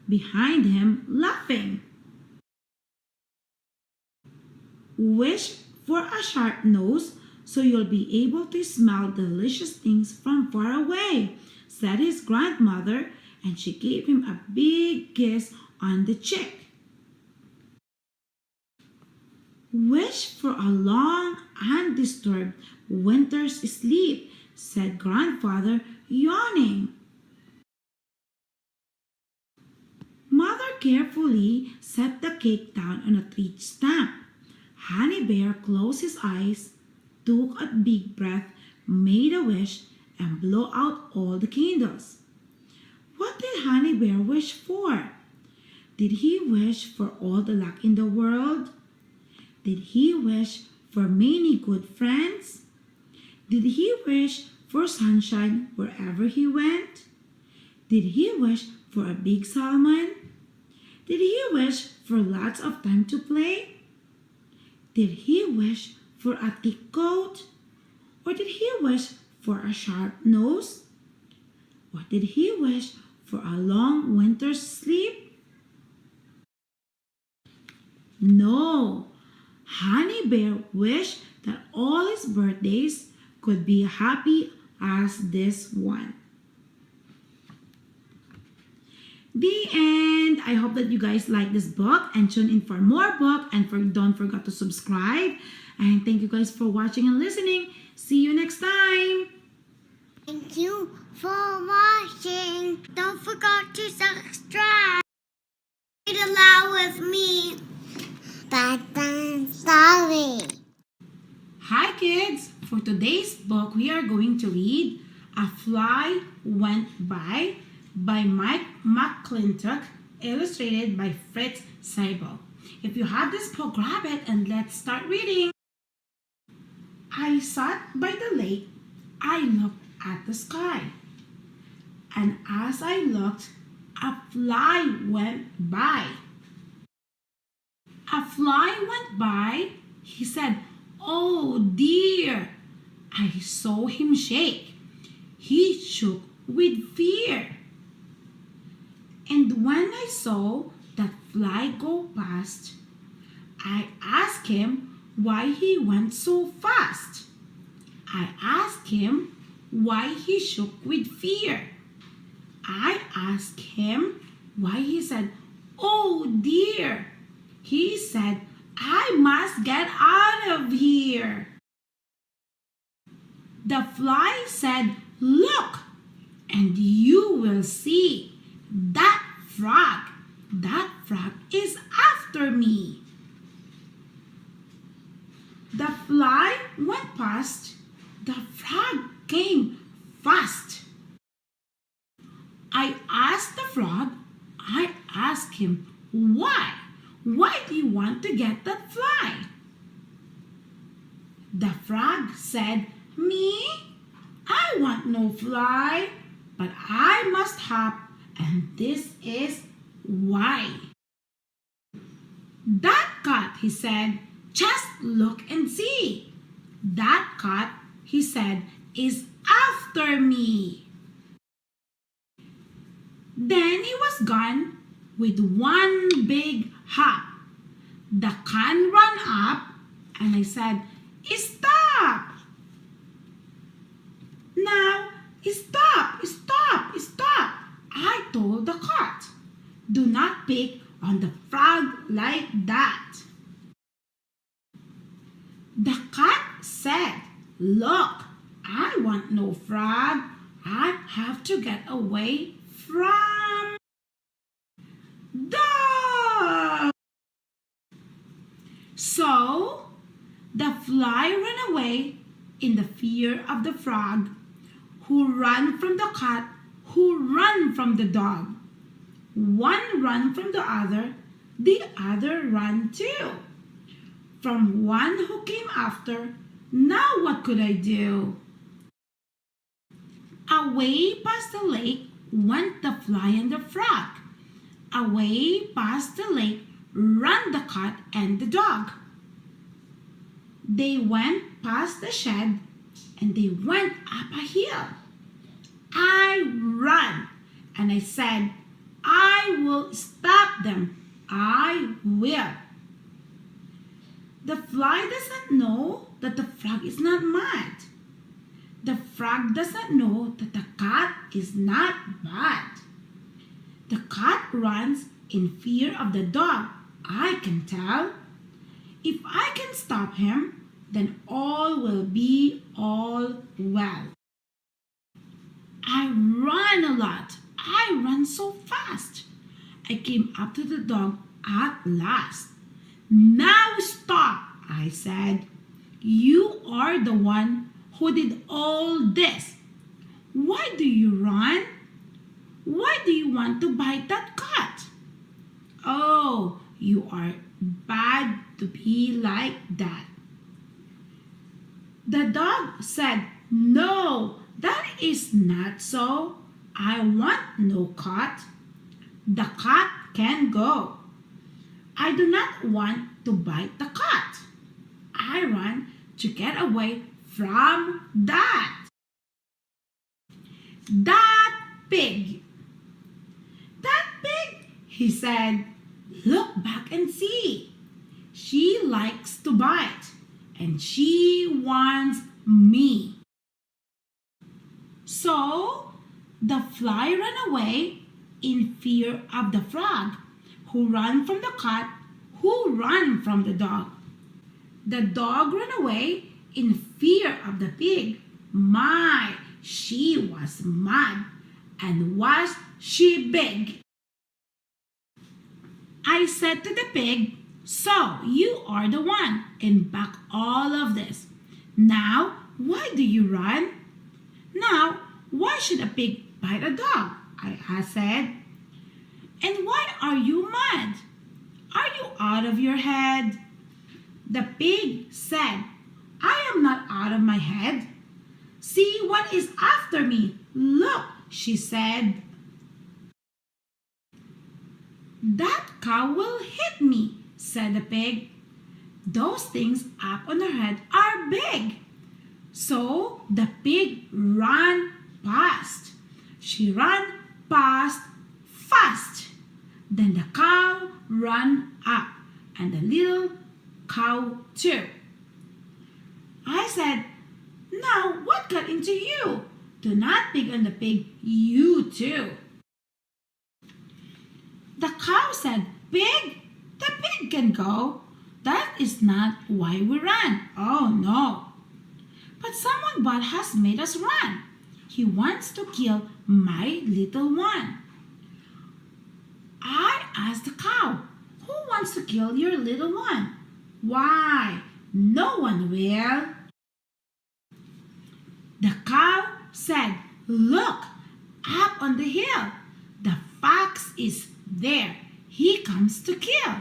behind him, laughing. Wish for a sharp nose so you'll be able to smell delicious things from far away, said his grandmother, and she gave him a big kiss on the cheek. Wish for a long, undisturbed winter's sleep, said grandfather, yawning. Mother carefully set the cake down on a tree stump. Honey Bear closed his eyes, took a big breath, made a wish, and blew out all the candles. What did Honey Bear wish for? Did he wish for all the luck in the world? Did he wish for many good friends? Did he wish for sunshine wherever he went? Did he wish for a big salmon? Did he wish for lots of time to play? Did he wish for a thick coat? Or did he wish for a sharp nose? Or did he wish for a long winter's sleep? No, Honey Bear wished that all his birthdays could be happy as this one. The end. I hope that you guys like this book and tune in for more book, and don't forget to subscribe. And thank you guys for watching and listening. See you next time. Thank you for watching. Don't forget to subscribe. Read aloud with me. Bedtime story. Hi kids! For today's book, we are going to read A Fly Went by Mike McClintock, illustrated by Fritz Seibel. If you have this book, grab it and let's start reading. I sat by the lake. I looked at the sky. And as I looked, a fly went by. A fly went by. He said, "Oh dear." I saw him shake. He shook with fear. And when I saw that fly go past, I asked him why he went so fast. I asked him why he shook with fear. I asked him why he said, "Oh dear." He said, "I must get out of here." The fly said, "Look, and you will see that frog. That frog is after me." The fly went past. The frog came fast. I asked the frog, I asked him, why? Why do you want to get that fly? The frog said, "Me? I want no fly, but I must hop, and this is why." "That cat," he said, "just look and see. That cat," he said, "is after me." Then he was gone with one big hop. The can ran up, and I said, "Stop! Now, stop, stop, stop." I told the cat, "Do not pick on the frog like that." The cat said, "Look, I want no frog. I have to get away from dog." So the fly ran away in the fear of the frog, who ran from the cat, who ran from the dog. One ran from the other ran too. From one who came after, now what could I do? Away past the lake went the fly and the frog. Away past the lake ran the cat and the dog. They went past the shed and they went up a hill. I ran and I said, "I I will stop them. I will. The fly doesn't know that the frog is not mad. The frog doesn't know that the cat is not bad. The cat runs in fear of the dog. I can tell. If I can stop him, then all will be all well. I run a lot. I run so fast. I came up to the dog at last. Now stop, I said. You are the one who did all this. Why do you run? Why do you want to bite that cat? Oh, you are bad to be like that. The dog said, no, that is not so. I want no cat. The cat can go. I do not want to bite the cat. I run to get away from that. That pig. That pig, he said, look back and see. She likes to bite and she wants me. So the fly ran away in fear of the frog, who ran from the cat, who ran from the dog. The dog ran away in fear of the pig. My, she was mad, and was she big. I said to the pig, so you are the one in back all of this. Now, why do you run? Now, why should a pig bite a dog? I said. And why are you mad? Are you out of your head? The pig said, I am not out of my head. See what is after me. Look, she said. That cow will hit me, said the pig. Those things up on her head are big. So the pig ran past. She ran past fast. Then the cow ran up, and the little cow too. I said, now what got into you? Do not pick on the pig, you too. The cow said, pig? The pig can go. That is not why we ran. Oh no. But someone bad has made us run. He wants to kill my little one. I asked the cow, who wants to kill your little one? Why, no one will. The cow said, look, up on the hill. The fox is there. He comes to kill.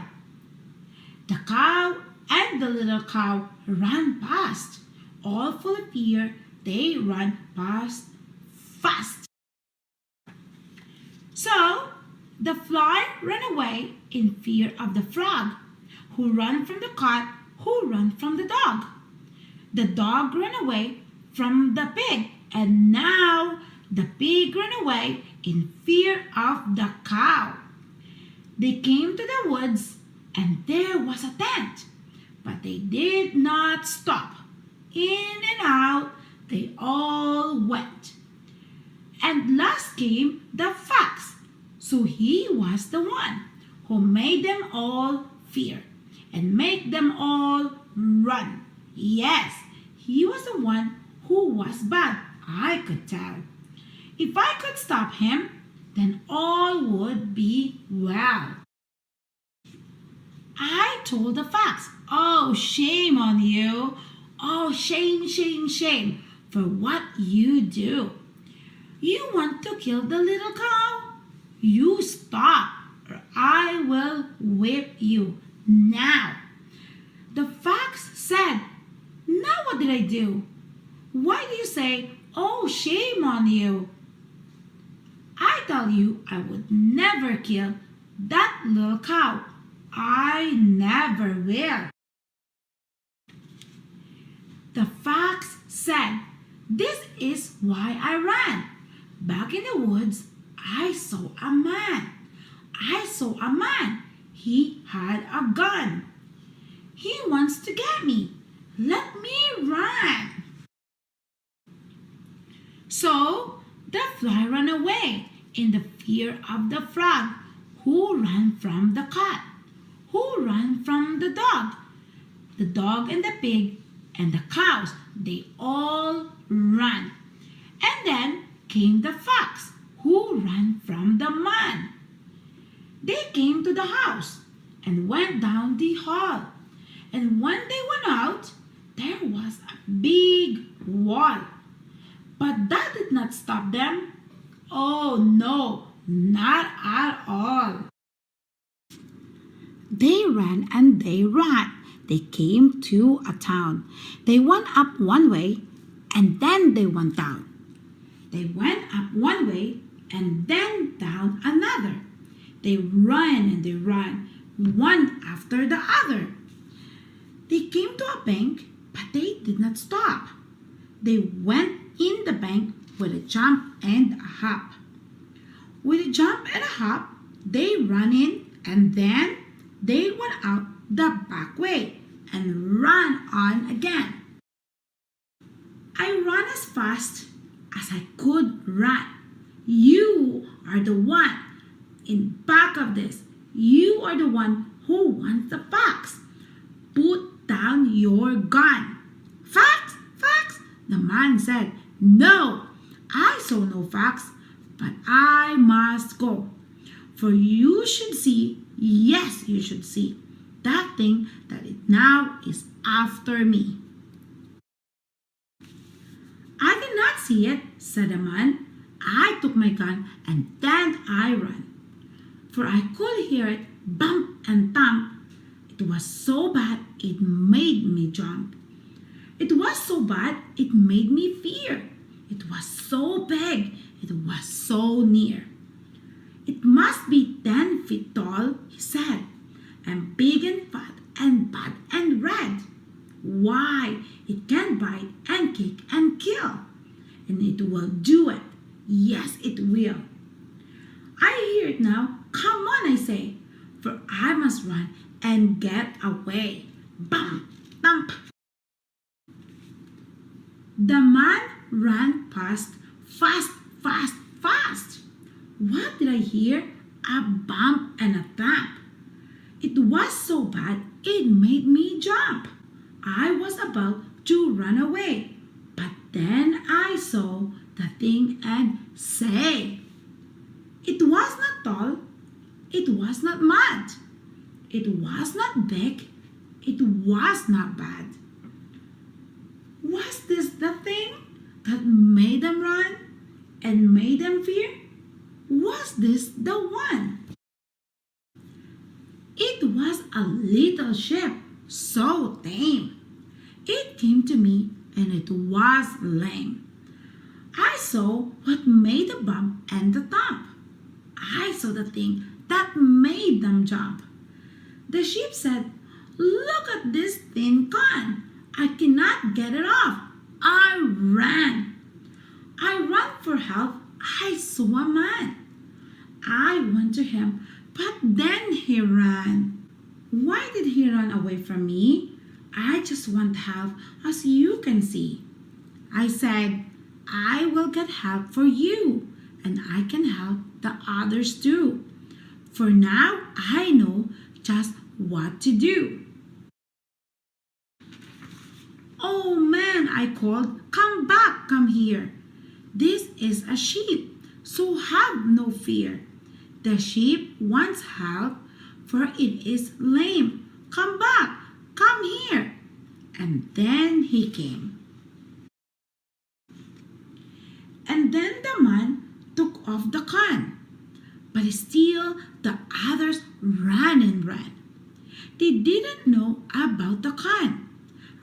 The cow and the little cow ran past. All full of fear, they ran past fast. So the fly ran away in fear of the frog, who ran from the cat, who ran from the dog. The dog ran away from the pig, and now the pig ran away in fear of the cow. They came to the woods, and there was a tent, but they did not stop. In and out they all went. And last came the fox, so he was the one who made them all fear and make them all run. Yes, he was the one who was bad, I could tell. If I could stop him, then all would be well. I told the fox, oh, shame on you. Oh, shame, shame, shame for what you do. You want to kill the little cow? You stop, or I will whip you now. The fox said, now what did I do? Why do you say, oh, shame on you? I tell you, I would never kill that little cow. I never will. The fox said, this is why I ran. Back in the woods, I saw a man. I saw a man. He had a gun. He wants to get me. Let me run. So the fly ran away in the fear of the frog, who ran from the cat, who ran from the dog and the pig and the cows. They all ran. And then came the fox, who ran from the man. They came to the house and went down the hall. And when they went out, there was a big wall. But that did not stop them. Oh no, not at all. They ran and they ran. They came to a town. They went up one way and then they went down. They went up one way and then down another. They ran and they ran, one after the other. They came to a bank, but they did not stop. They went in the bank with a jump and a hop. With a jump and a hop, they ran in and then they went out the back way and ran on again. I ran as fast as I could run. You are the one in back of this. You are the one who wants the fox. Put down your gun. Fox, fox, the man said. No, I saw no fox, but I must go. For you should see, yes, you should see, that thing that it now is after me. I did not see it, said the man. I took my gun and then I ran. For I could hear it bump and thump. It was so bad it made me jump. It was so bad it made me fear. It was so big, it was so near. It must be 10 feet tall, he said, and big and fat and bad and red. Why, it can bite and kick and kill. And it will do it. Yes, it will. I hear it now. Come on, I say, for I must run and get away. Bump, thump. The man ran past, fast, fast, fast. What did I hear? A bump and a thump. It was so bad it made me jump. I was about to run away, but then I saw the thing and say, it was not tall, it was not mud, it was not big, it was not bad. Was this the thing that made them run and made them fear? Was this the one? It was a little ship, so tame. It came to me and it was lame. I saw what made the bump and the thump. I saw the thing that made them jump. The ship said, look at this thin con. I cannot get it off. I ran. I ran for help. I saw a man. I went to him, but then he ran. Why did he run away from me? I just want help, as you can see. I said, I will get help for you, and I can help the others too. For now, I know just what to do. Oh man, I called, come back, come here. This is a sheep, so have no fear. The sheep wants help, for it is lame. Come back, come here. And then he came. And then the man took off the con, but still the others ran and ran. They didn't know about the con.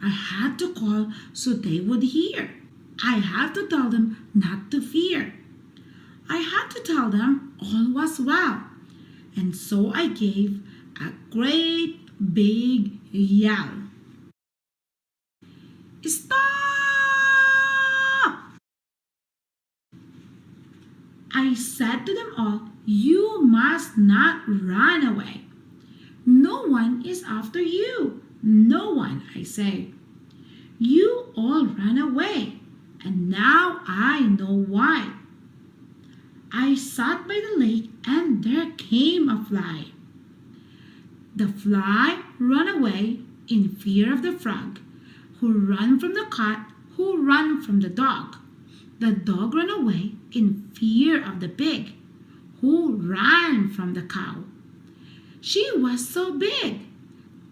I had to call so they would hear. I had to tell them not to fear. I had to tell them all was well. And so I gave a great big yell. Stop! I said to them all, "You must not run away. No one is after you. No one," I say. "You all ran away, and now I know why." I sat by the lake, and there came a fly. The fly ran away in fear of the frog, who ran from the cat, who ran from the dog. The dog ran away in fear of the pig, who ran from the cow. She was so big.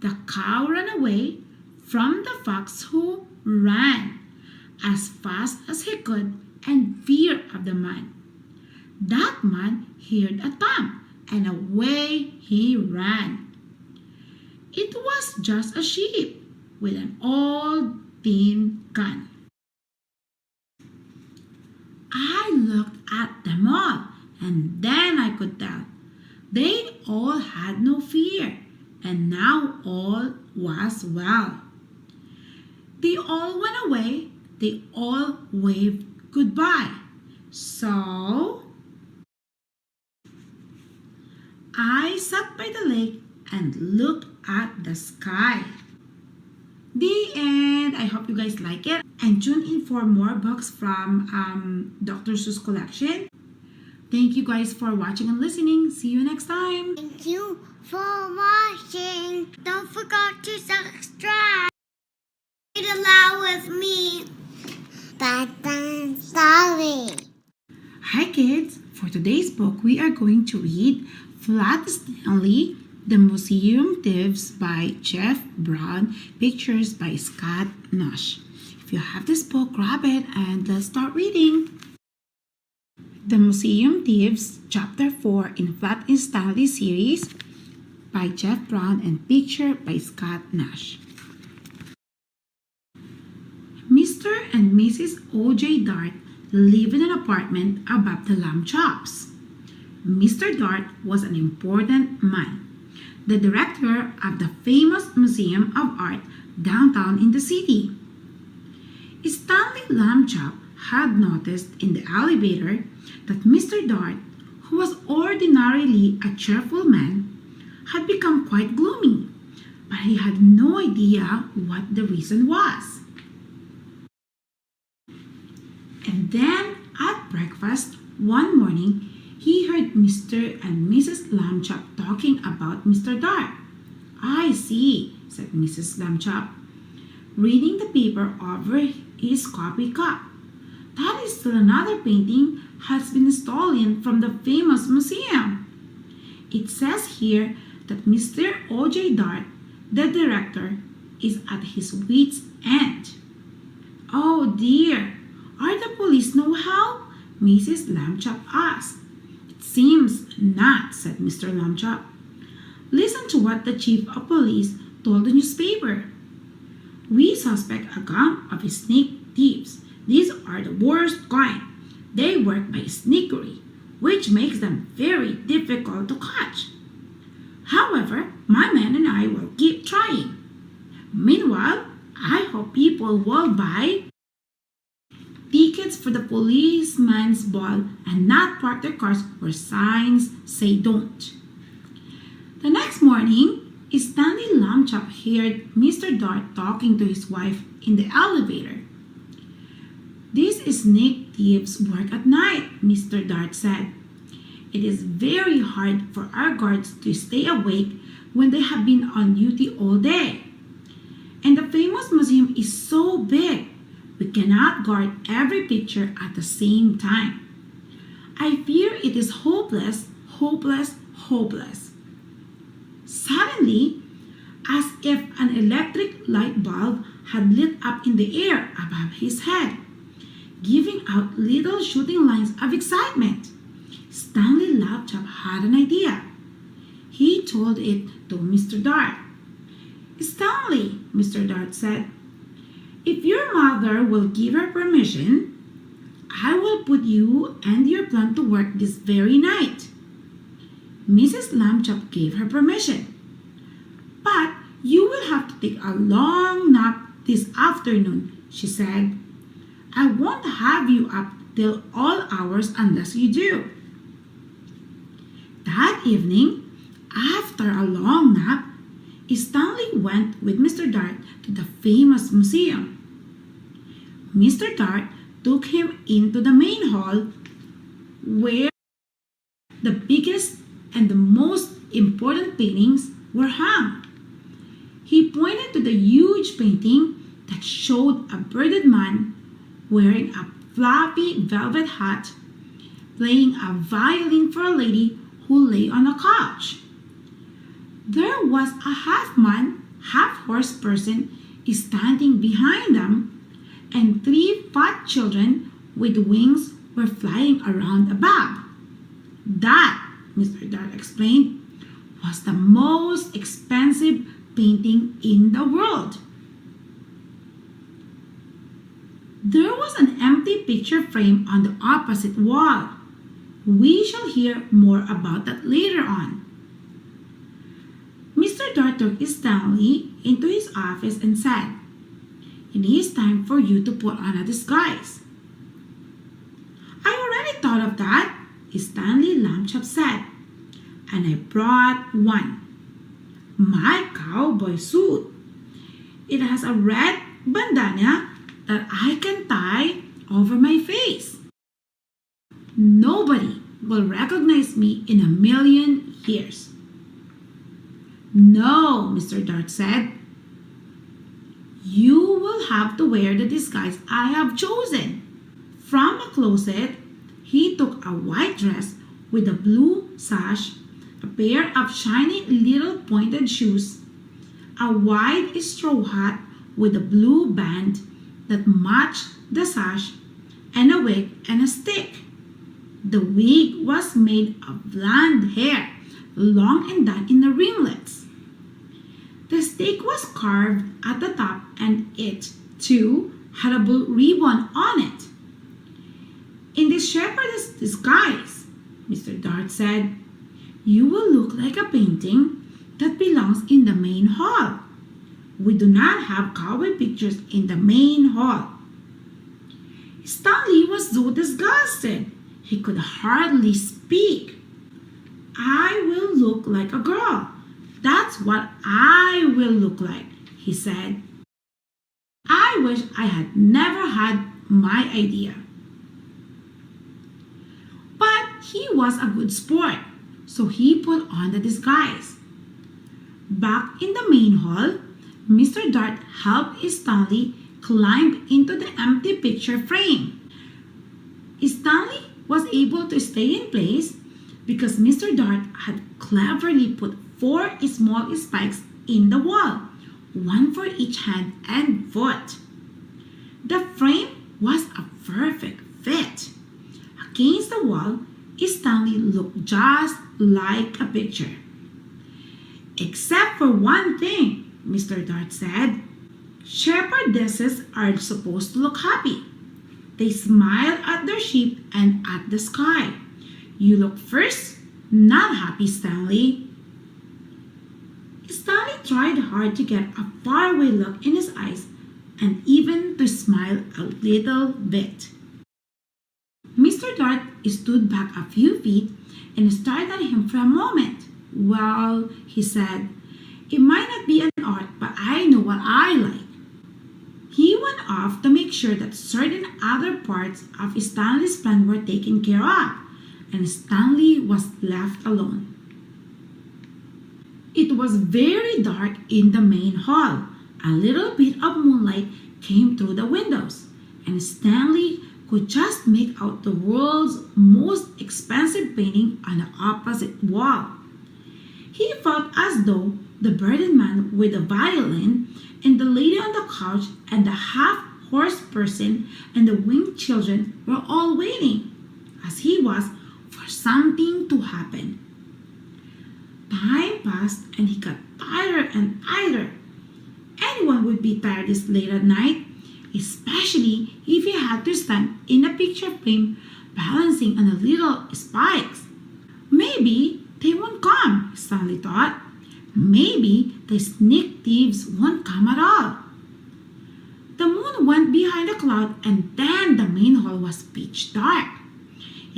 The cow ran away from the fox, who ran as fast as he could in fear of the man. That man heard a thump, and away he ran. It was just a sheep with an old tin can. I looked at them all, and then I could tell they all had no fear, and now all was well. They all went away, they all waved goodbye. So I sat by the lake and looked at the sky. The end. I hope you guys like it. And tune in for more books from Dr. Seuss collection. Thank you guys for watching and listening. See you next time. Thank you for watching. Don't forget to subscribe. Read aloud with me. Bedtime story. Hi kids. For today's book, we are going to read Flat Stanley, The Museum Thieves by Jeff Brown, pictures by Scott Nash. If you have this book, grab it and let's start reading. The Museum Thieves, Chapter 4 in Flat Stanley series by Jeff Brown and picture by Scott Nash. Mr. and Mrs. O.J. Dart lived in an apartment above the lamb chops. Mr. Dart was an important man, the director of the famous Museum of Art downtown in the city. Stanley Lambchop had noticed in the elevator that Mr. Dart, who was ordinarily a cheerful man, had become quite gloomy, but he had no idea what the reason was. And then at breakfast one morning, he heard Mr. and Mrs. Lambchop talking about Mr. Dart. "I see," said Mrs. Lambchop, reading the paper over his coffee cup. "That is still another painting has been stolen from the famous museum. It says here that Mr. O.J. Dart, the director, is at his wit's end." "Oh dear, are the police no help?" Mrs. Lambchop asked. "It seems not," said Mr. Lambchop. "Listen to what the chief of police told the newspaper. We suspect a gang of snake thieves. These are the worst kind. They work by sneakery, which makes them very difficult to catch. However, my man and I will keep trying. Meanwhile, I hope people will buy tickets for the policeman's ball and not park their cars where signs say don't." The next morning, Stanley Lambchop heard Mr. Dart talking to his wife in the elevator. "These snake thieves work at night," Mr. Dart said. "It is very hard for our guards to stay awake when they have been on duty all day. And the famous museum is so big, we cannot guard every picture at the same time. I fear it is hopeless, hopeless, hopeless." Suddenly, as if an electric light bulb had lit up in the air above his head, giving out little shooting lines of excitement, Stanley Lambchop had an idea. He told it to Mr. Dart. "Stanley," Mr. Dart said, "if your mother will give her permission, I will put you and your plan to work this very night." Mrs. Lambchop gave her permission. "But you will have to take a long nap this afternoon," she said. "I won't have you up till all hours unless you do. That evening, after a long nap, Stanley went with Mr. Dart to the famous museum. Mr. Dart took him into the main hall where the biggest and the most important paintings were hung. He pointed to the huge painting that showed a bearded man wearing a fluffy velvet hat, playing a violin for a lady who lay on a couch. There was a half-man, half-horse person standing behind them, and 3 fat children with wings were flying around above. That, Mr. Dart explained, was the most expensive painting in the world. There was an empty picture frame on the opposite wall. We shall hear more about that later on. Mr. Dart took Stanley into his office and said, "It is time for you to put on a disguise." "I already thought of that," Stanley Lambchop said, "and I brought one. My cowboy suit. It has a red bandana that I can tie over my face. Nobody will recognize me in a million years." "No," Mr. Dart said. "You will have to wear the disguise I have chosen." From a closet, he took a white dress with a blue sash, a pair of shiny little pointed shoes, a wide straw hat with a blue band that matched the sash, and a wig and a stick. The wig was made of blonde hair, long and done in the ringlets. The stick was carved at the top, and it, too, had a blue ribbon on it. "In this shepherdess disguise," Mr. Dart said, "you will look like a painting that belongs in the main hall. We do not have cowboy pictures in the main hall." Stanley was so disgusted he could hardly speak. "I will look like a girl. That's what I will look like," he said. "I wish I had never had my idea." But he was a good sport, so he put on the disguise. Back in the main hall, Mr. Dart helped Stanley climb into the empty picture frame. Stanley was able to stay in place because Mr. Dart had cleverly put 4 small spikes in the wall, one for each hand and foot. The frame was a perfect fit. Against the wall, Stanley looked just like a picture. "Except for one thing," Mr. Dart said. "Shepherdesses are supposed to look happy. They smile at their sheep and at the sky. You look first not happy, Stanley." Stanley tried hard to get a faraway look in his eyes and even to smile a little bit. Mr. Dart stood back a few feet and stared at him for a moment. "Well," he said, "it might not be an art, but I know what I like." He went off to make sure that certain other parts of Stanley's plan were taken care of, and Stanley was left alone. It was very dark in the main hall. A little bit of moonlight came through the windows, and Stanley could just make out the world's most expensive painting on the opposite wall. He felt as though the bearded man with the violin and the lady on the couch and the half-horse person and the winged children were all waiting, as he was, for something to happen. Time passed and he got tired and tired. Anyone would be tired this late at night, especially if he had to stand in a picture frame balancing on the little spikes. Maybe they won't come, Stanley thought. Maybe the sneak thieves won't come at all. The moon went behind a cloud, and then the main hall was pitch dark.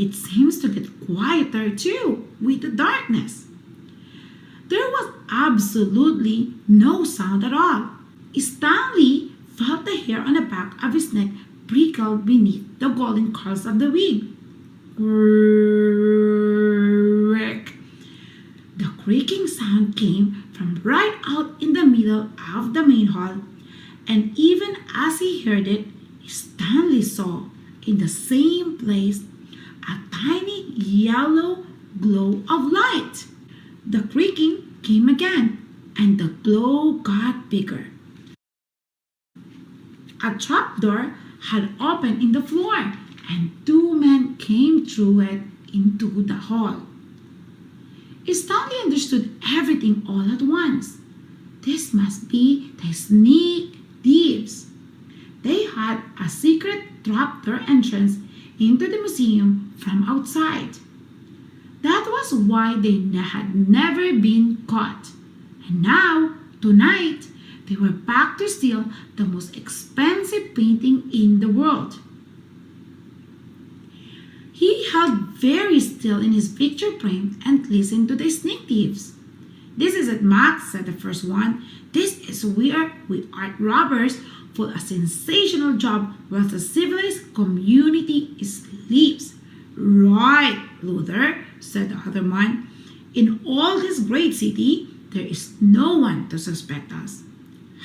It seems to get quieter too with the darkness. There was absolutely no sound at all. Stanley felt the hair on the back of his neck prickle beneath the golden curls of the wig. Crick. The creaking sound came from right out in the middle of the main hall, and even as he heard it, Stanley saw in the same place a tiny yellow glow of light. The creaking came again, and the glow got bigger. A trapdoor had opened in the floor, and two men came through it into the hall. Stanley understood everything all at once. This must be the sneak thieves. They had a secret trapdoor entrance into the museum from outside. That was why they had never been caught. And now, tonight, they were back to steal the most expensive painting in the world. He held very still in his picture frame and listened to the sneak thieves. "This is it, Max," said the first one. "This is where we art robbers for a sensational job while the civilized community sleeps." "Right, Luther," said the other man. "In all this great city, there is no one to suspect us."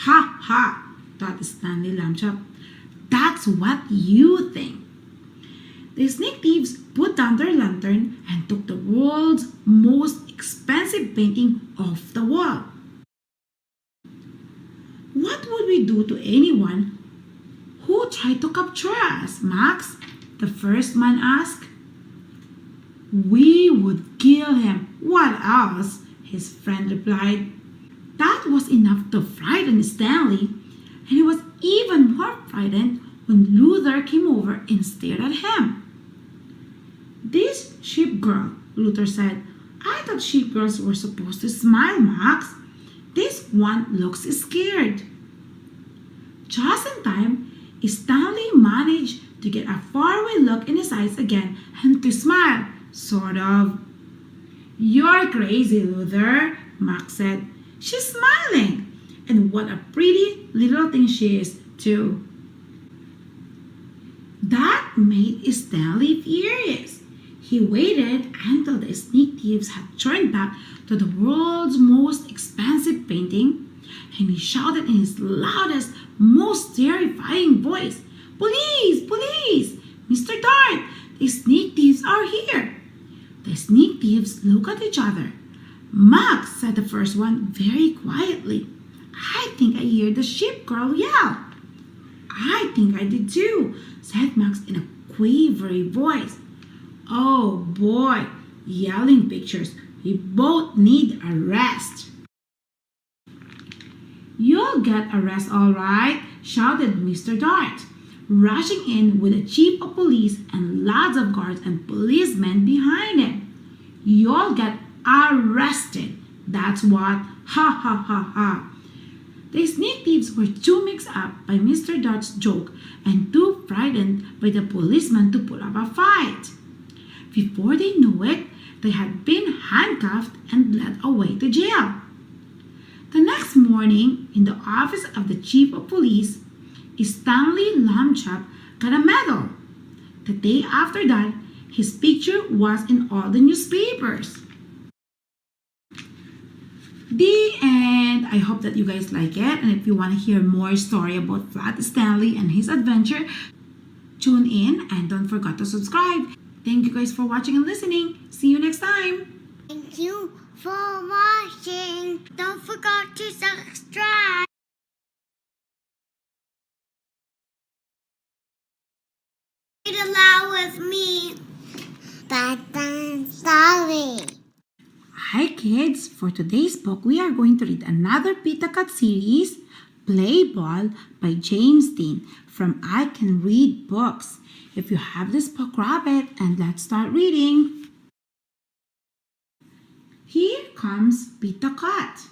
"Ha ha," thought Stanley Lamchop. "That's what you think." The sneak thieves put down their lantern and took the world's most expensive painting off the wall. "What would we do to anyone who tried to capture us, Max?" the first man asked. "We would kill him. What else?" his friend replied. That was enough to frighten Stanley, and he was even more frightened when Luther came over and stared at him. "This sheep girl," Luther said. "I thought sheep girls were supposed to smile, Max. This one looks scared." Just in time, Stanley managed to get a faraway look in his eyes again and to smile, sort of. "You're crazy, Luther," Max said. "She's smiling, and what a pretty little thing she is, too." That made Stanley furious. He waited until the sneak thieves had turned back to the world's most expensive painting, and he shouted in his loudest, most terrifying voice, "Police! Police! Mr. Dart, the sneak thieves are here!" The sneak thieves looked at each other. "Max," said the first one very quietly, "I think I hear the sheep girl yell." "I think I did too," said Max in a quavery voice. "Oh boy, yelling pictures. We both need a rest." "You'll get a rest all right," shouted Mr. Dart, rushing in with a chief of police and lots of guards and policemen behind him. "You'll get arrested. That's what. Ha ha ha ha." The sneak thieves were too mixed up by Mr. Dart's joke and too frightened by the policeman to put up a fight. Before they knew it, they had been handcuffed and led away to jail. The next morning, in the office of the chief of police, Stanley Lamchop got a medal. The day after that, his picture was in all the newspapers. The end. I hope that you guys like it, and if you want to hear more story about Flat Stanley and his adventure, tune in and don't forget to subscribe. Thank you guys for watching and listening. See you next time. Thank you for watching. Don't forget to subscribe. Read aloud with me. Bedtime story. Hi kids, for today's book we are going to read another Pita Cat series, Play Ball by James Dean from I Can Read Books. If you have this book, grab it and let's start reading. Here comes Pita Cat.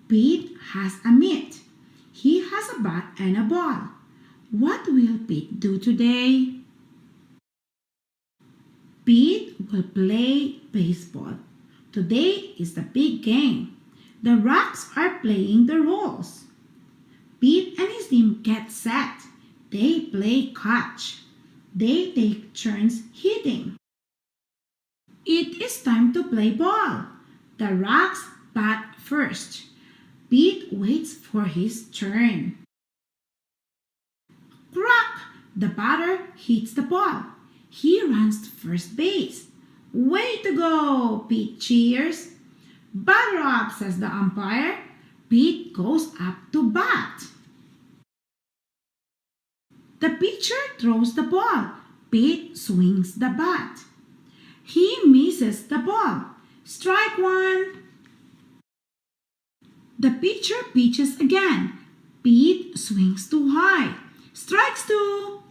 Pete has a mitt. He has a bat and a ball. What will Pete do today? Pete will play baseball. Today is the big game. The Rocks are playing the roles. Pete and his team get set. They play catch. They take turns hitting. It is time to play ball. The Rocks bat first. Pete waits for his turn. Crack! The batter hits the ball. He runs to first base. Way to go, Pete cheers. Batter up, says the umpire. Pete goes up to bat. The pitcher throws the ball. Pete swings the bat. He misses the ball. Strike one. The pitcher pitches again. Pete swings too high. Strikes two.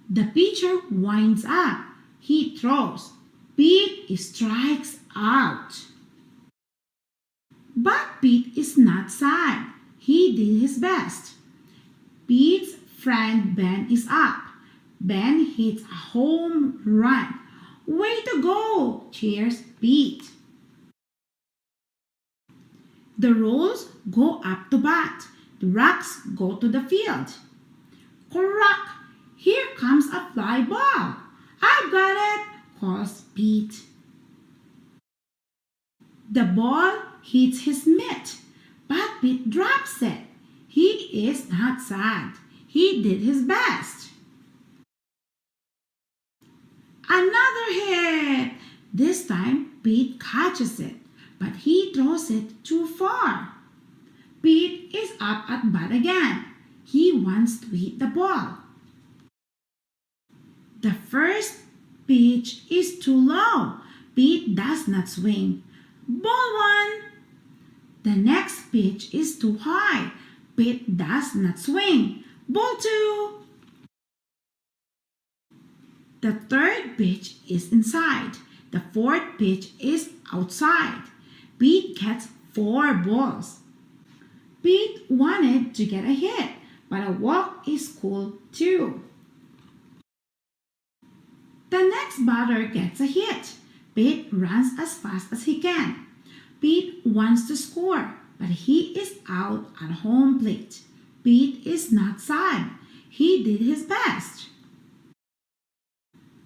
The pitcher winds up. He throws. Pete strikes out. But Pete is not sad. He did his best. Pete's friend Ben is up. Ben hits a home run. Way to go! Cheers, Pete. The Rolls go up to bat. The Rocks go to the field. Crack! Here comes a fly ball. I've got it, calls Pete. The ball hits his mitt, but Pete drops it. He is not sad. He did his best. Another hit! This time Pete catches it, but he throws it too far. Pete is up at bat again. He wants to hit the ball. The first pitch is too low. Pete does not swing. Ball one. The next pitch is too high. Pete does not swing. Ball two. The third pitch is inside. The fourth pitch is outside. Pete gets 4 balls. Pete wanted to get a hit, but a walk is cool too. The next batter gets a hit. Pete runs as fast as he can. Pete wants to score, but he is out at home plate. Pete is not sad. He did his best.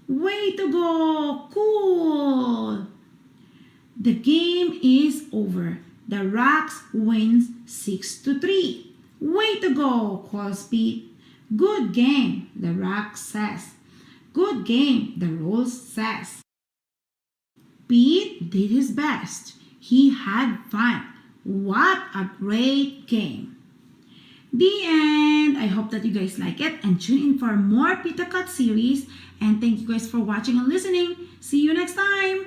Way to go! Cool! The game is over. The Rocks wins 6-3. Way to go, calls Pete. Good game, the Rocks says. Good game, the Rolls says. Pete did his best. He had fun. What a great game. The end. I hope that you guys like it and tune in for more Pita Cut series. And thank you guys for watching and listening. See you next time.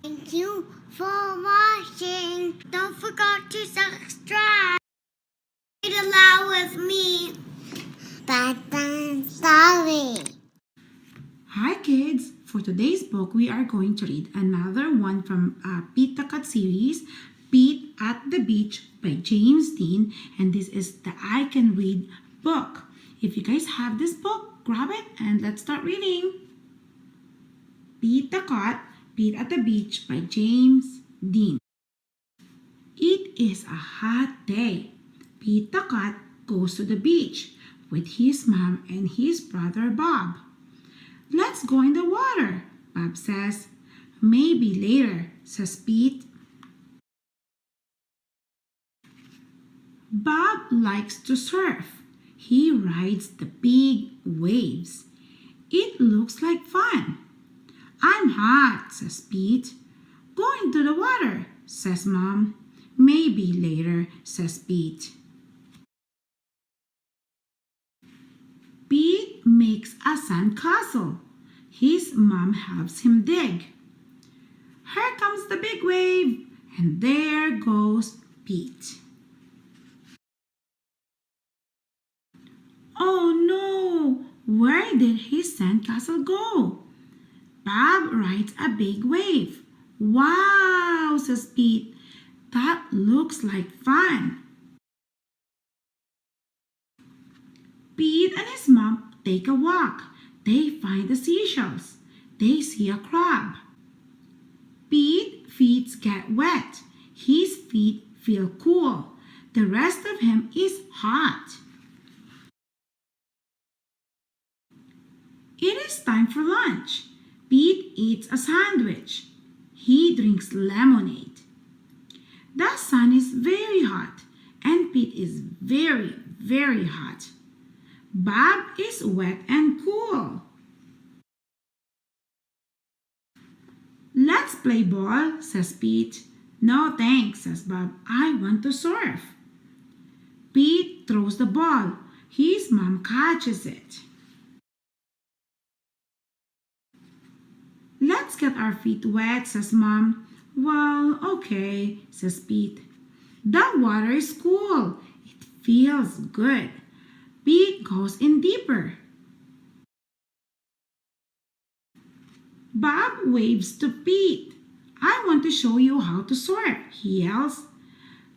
Thank you for watching. Don't forget to subscribe. Read aloud with me. Bedtime story. Hi kids! For today's book, we are going to read another one from Pete the Cat series, Pete at the Beach by James Dean. And this is the I Can Read book. If you guys have this book, grab it and let's start reading. Pete the Cat, Pete at the Beach by James Dean. It is a hot day. Pete the Cat goes to the beach with his mom and his brother Bob. Let's go in the water, Bob says. Maybe later, says Pete. Bob likes to surf. He rides the big waves. It looks like fun. I'm hot, says Pete. Go into the water, says Mom. Maybe later, says Pete. Pete makes a sandcastle. His mom helps him dig. Here comes the big wave, and there goes Pete. Oh no! Where did his sandcastle go? Bob rides a big wave. Wow, says Pete. That looks like fun. Pete and his mom take a walk. They find the seashells. They see a crab. Pete's feet get wet. His feet feel cool. The rest of him is hot. It is time for lunch. Pete eats a sandwich. He drinks lemonade. The sun is very hot and Pete is very, very hot. Bob is wet and cool. Let's play ball, says Pete. No thanks, says Bob. I want to surf. Pete throws the ball. His mom catches it. Let's get our feet wet, says Mom. Well, okay, says Pete. The water is cool. It feels good. Pete goes in deeper. Bob waves to Pete. I want to show you how to surf, he yells.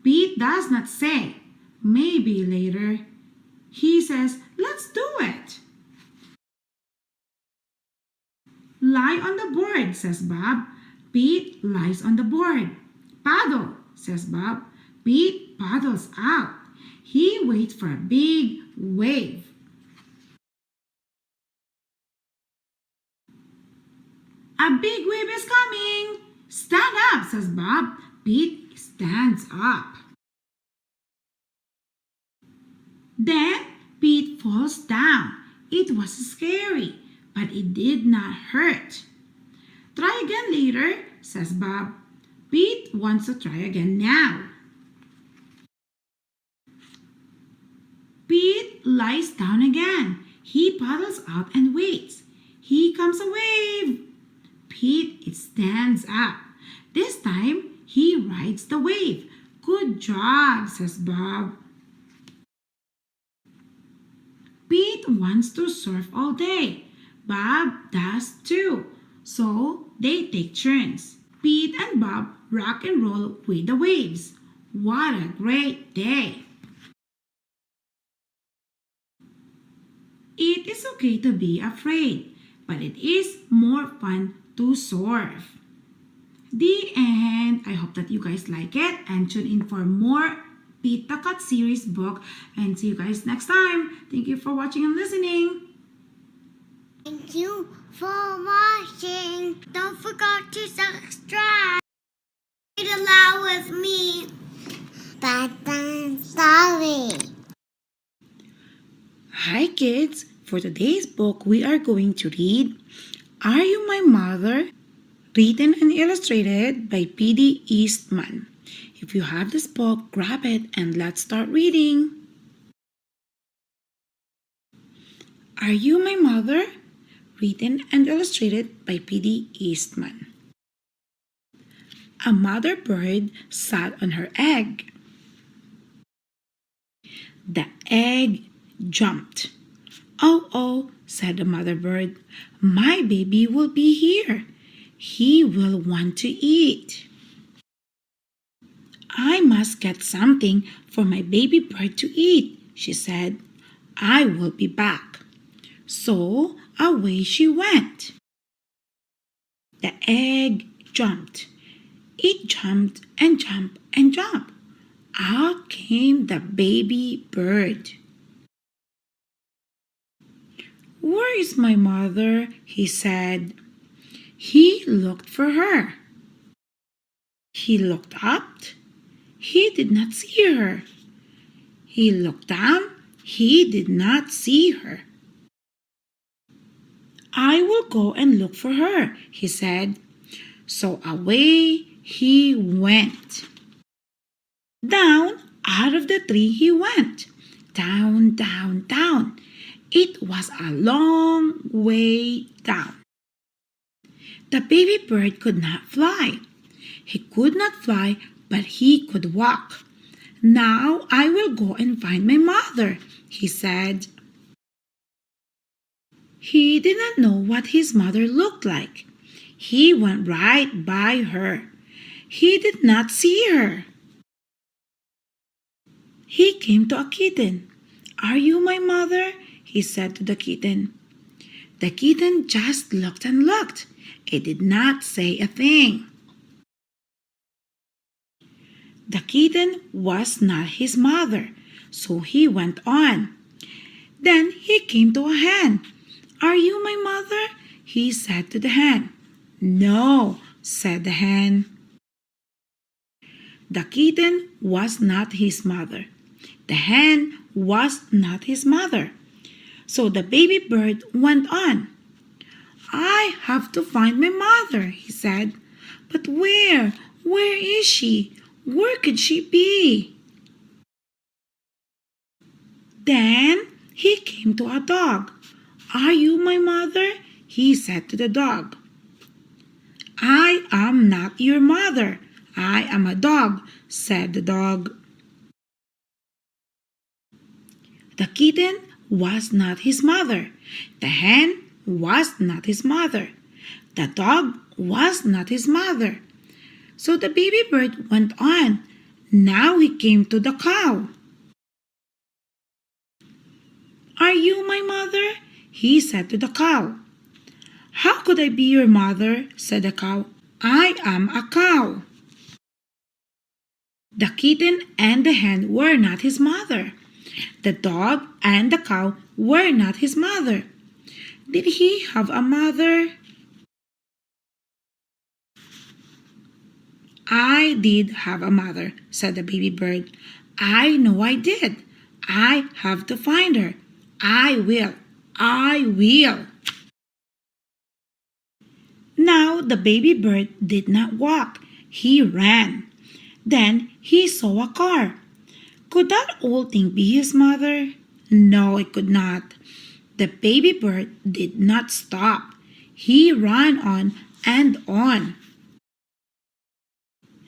Pete does not say, maybe later. He says, let's do it. Lie on the board, says Bob. Pete lies on the board. Paddle, says Bob. Pete paddles out. He waits for a big wave. A big wave is coming. Stand up, says Bob. Pete stands up. Then Pete falls down. It was scary, but it did not hurt. Try again later, says Bob. Pete wants to try again now. Pete lies down again. He paddles out and waits. Here comes a wave. Pete stands up. This time, he rides the wave. Good job, says Bob. Pete wants to surf all day. Bob does too. So, they take turns. Pete and Bob rock and roll with the waves. What a great day! It is okay to be afraid, but it is more fun to surf. The end. I hope that you guys like it and tune in for more Pete the Cat series book, and see you guys next time. Thank you for watching and listening. Thank you for watching. Don't forget to subscribe. Read aloud with me. Bedtime story. Hi kids. For today's book, we are going to read Are You My Mother? Written and illustrated by P.D. Eastman. If you have this book, grab it and let's start reading. Are You My Mother? Written and illustrated by P.D. Eastman. A mother bird sat on her egg. The egg jumped. Oh, oh, said the mother bird, my baby will be here. He will want to eat. I must get something for my baby bird to eat, she said. I will be back. So away she went. The egg jumped. It jumped and jumped and jumped. Out came the baby bird. Where is my mother? He said. He looked for her. He looked up. He did not see her. He looked down. He did not see her. I will go and look for her, he said. So away he went. Down out of the tree he went. Down, down, down. It was a long way down. The baby bird could not fly. He could not fly, but he could walk. Now I will go and find my mother, he said. He did not know what his mother looked like. He went right by her. He did not see her. He came to a kitten. Are you my mother? he said to the kitten. The kitten just looked and looked. It did not say a thing. The kitten was not his mother, so he went on. Then he came to a hen. Are you my mother? He said to the hen. No, said the hen. The kitten was not his mother. The hen was not his mother. So the baby bird went on. I have to find my mother, he said. But where? Where is she? Where could she be? Then he came to a dog. Are you my mother? He said to the dog. I am not your mother. I am a dog, said the dog. The kitten was not his mother. The hen was not his mother. The dog was not his mother. So the baby bird went on. Now he came to the cow. Are you my mother? He said to the cow. How could I be your mother? Said the cow. I am a cow. The kitten and the hen were not his mother. The dog and the cow were not his mother. Did he have a mother? I did have a mother, said the baby bird. I know I did. I have to find her. I will. I will. Now the baby bird did not walk. He ran. Then he saw a car. Could that old thing be his mother? No, it could not. The baby bird did not stop. He ran on and on.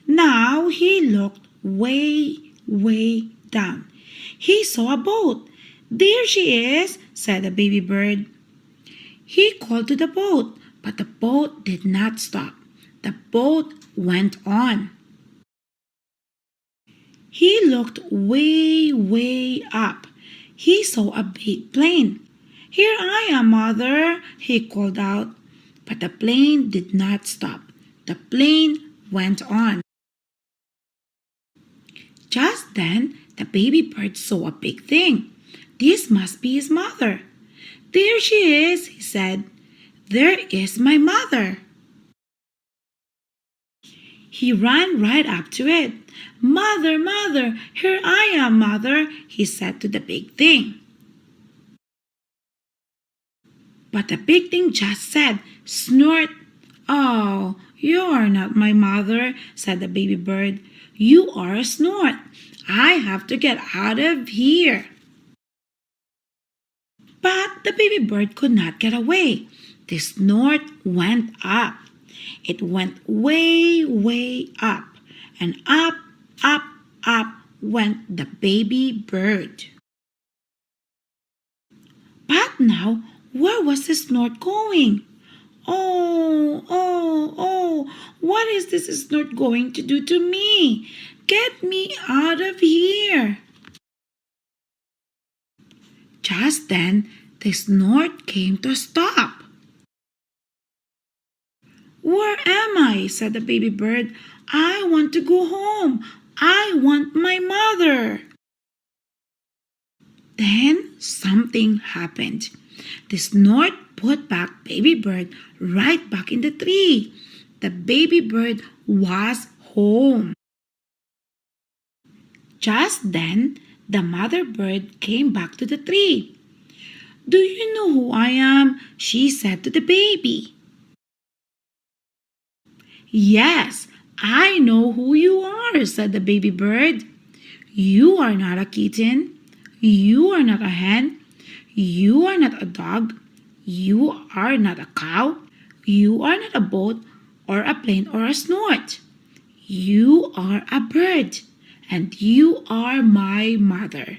Now he looked way, way down. He saw a boat. There she is, said the baby bird. He called to the boat, but the boat did not stop. The boat went on. He looked way, way up. He saw a big plane. Here I am, mother, he called out. But the plane did not stop. The plane went on. Just then, the baby bird saw a big thing. This must be his mother. There she is, he said. There is my mother. He ran right up to it. Mother, mother, here I am, mother, he said to the big thing. But the big thing just said, snort. Oh, you are not my mother, said the baby bird. You are a snort. I have to get out of here. But the baby bird could not get away. The snort went up. It went way, way up. And up, up, up went the baby bird. But now, where was the snort going? Oh, oh, oh, what is this snort going to do to me? Get me out of here. Just then, the snort came to a stop. Where am I? Said the baby bird. I want to go home. I want my mother. Then something happened. The snort put back baby bird right back in the tree. The baby bird was home. Just then, the mother bird came back to the tree. Do you know who I am? She said to the baby. Yes, I know who you are, said the baby bird. You are not a kitten. You are not a hen. You are not a dog. You are not a cow. You are not a boat or a plane or a snort. You are a bird, and you are my mother.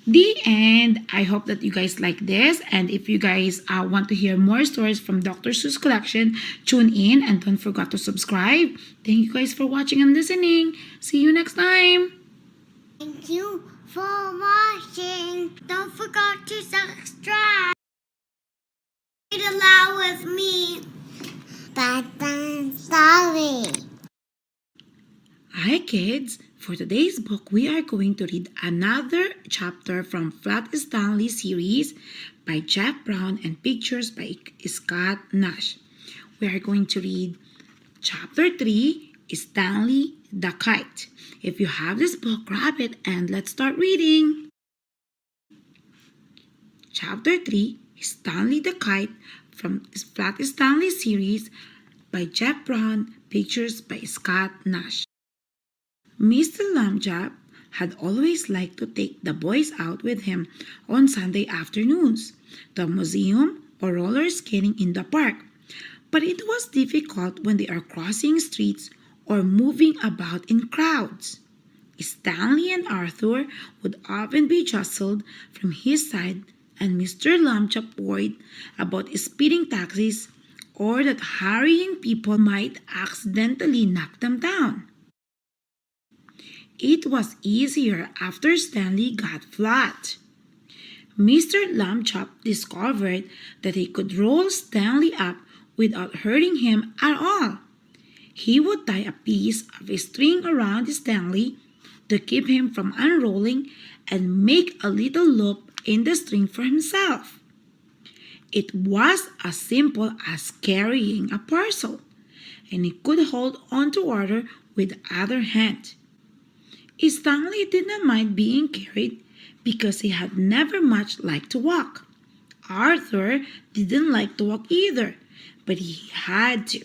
The end. I hope that you guys like this, and if you guys want to hear more stories from Dr. Seuss collection, tune in and don't forget to subscribe. Thank you guys for watching and listening. See you next time. Thank you for watching. Don't forget to subscribe. Read aloud with me. Bedtime story. Hi kids! For today's book, we are going to read another chapter from Flat Stanley series by Jeff Brown and pictures by Scott Nash. We are going to read Chapter 3, Stanley the Kite. If you have this book, grab it and let's start reading. Chapter 3, Stanley the Kite from Flat Stanley series by Jeff Brown, pictures by Scott Nash. Mr. Lambjap had always liked to take the boys out with him on Sunday afternoons, the museum, or roller skating in the park. But it was difficult when they are crossing streets or moving about in crowds. Stanley and Arthur would often be jostled from his side, and Mr. Lambjap worried about speeding taxis or that hurrying people might accidentally knock them down. It was easier after Stanley got flat. Mr. Lambchop discovered that he could roll Stanley up without hurting him at all. He would tie a piece of string around Stanley to keep him from unrolling and make a little loop in the string for himself. It was as simple as carrying a parcel, and he could hold on to water with the other hand. Stanley did not mind being carried because he had never much liked to walk. Arthur didn't like to walk either, but he had to.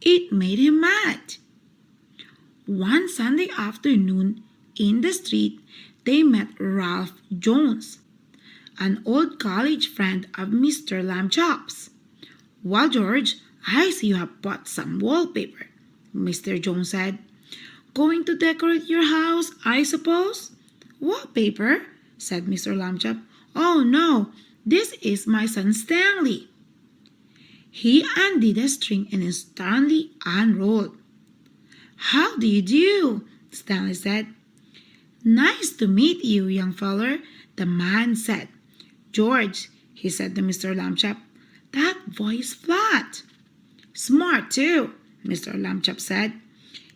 It made him mad. One Sunday afternoon in the street, they met Ralph Jones, an old college friend of Mr. Lambchop's. "Well, George, I see you have bought some wallpaper," Mr. Jones said. "Going to decorate your house, I suppose?" "Wallpaper?" said Mr. Lambchop. "Oh, no, this is my son Stanley." He undid the string and Stanley unrolled. "How do you do?" Stanley said. "Nice to meet you, young feller," the man said. "George," he said to Mr. Lambchop, "that voice flat." "Smart, too," Mr. Lambchop said.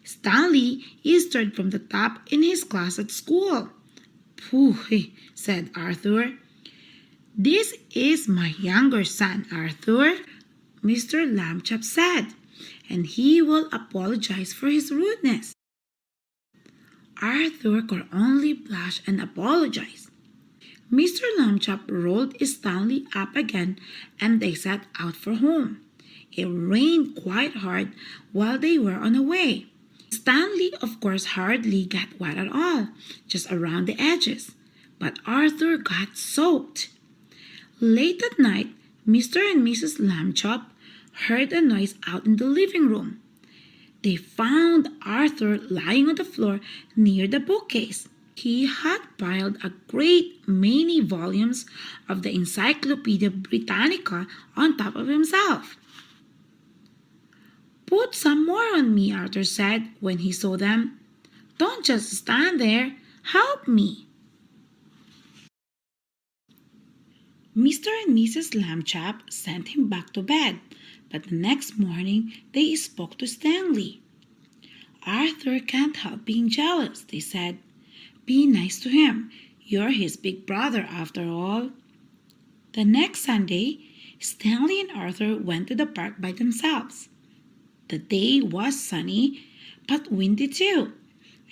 "Stanley is third from the top in his class at school." "Pooh," said Arthur. "This is my younger son, Arthur," Mr. Lambchop said, "and he will apologize for his rudeness." Arthur could only blush and apologize. Mr. Lambchop rolled Stanley up again and they set out for home. It rained quite hard while they were on the way. Stanley, of course, hardly got wet at all, just around the edges, but Arthur got soaked. Late at night, Mr. and Mrs. Lambchop heard a noise out in the living room. They found Arthur lying on the floor near the bookcase. He had piled a great many volumes of the Encyclopedia Britannica on top of himself. "Put some more on me," Arthur said when he saw them. "Don't just stand there. Help me." Mr. and Mrs. Lambchop sent him back to bed, but the next morning they spoke to Stanley. "Arthur can't help being jealous," they said. "Be nice to him. You're his big brother after all." The next Sunday, Stanley and Arthur went to the park by themselves. The day was sunny, but windy too,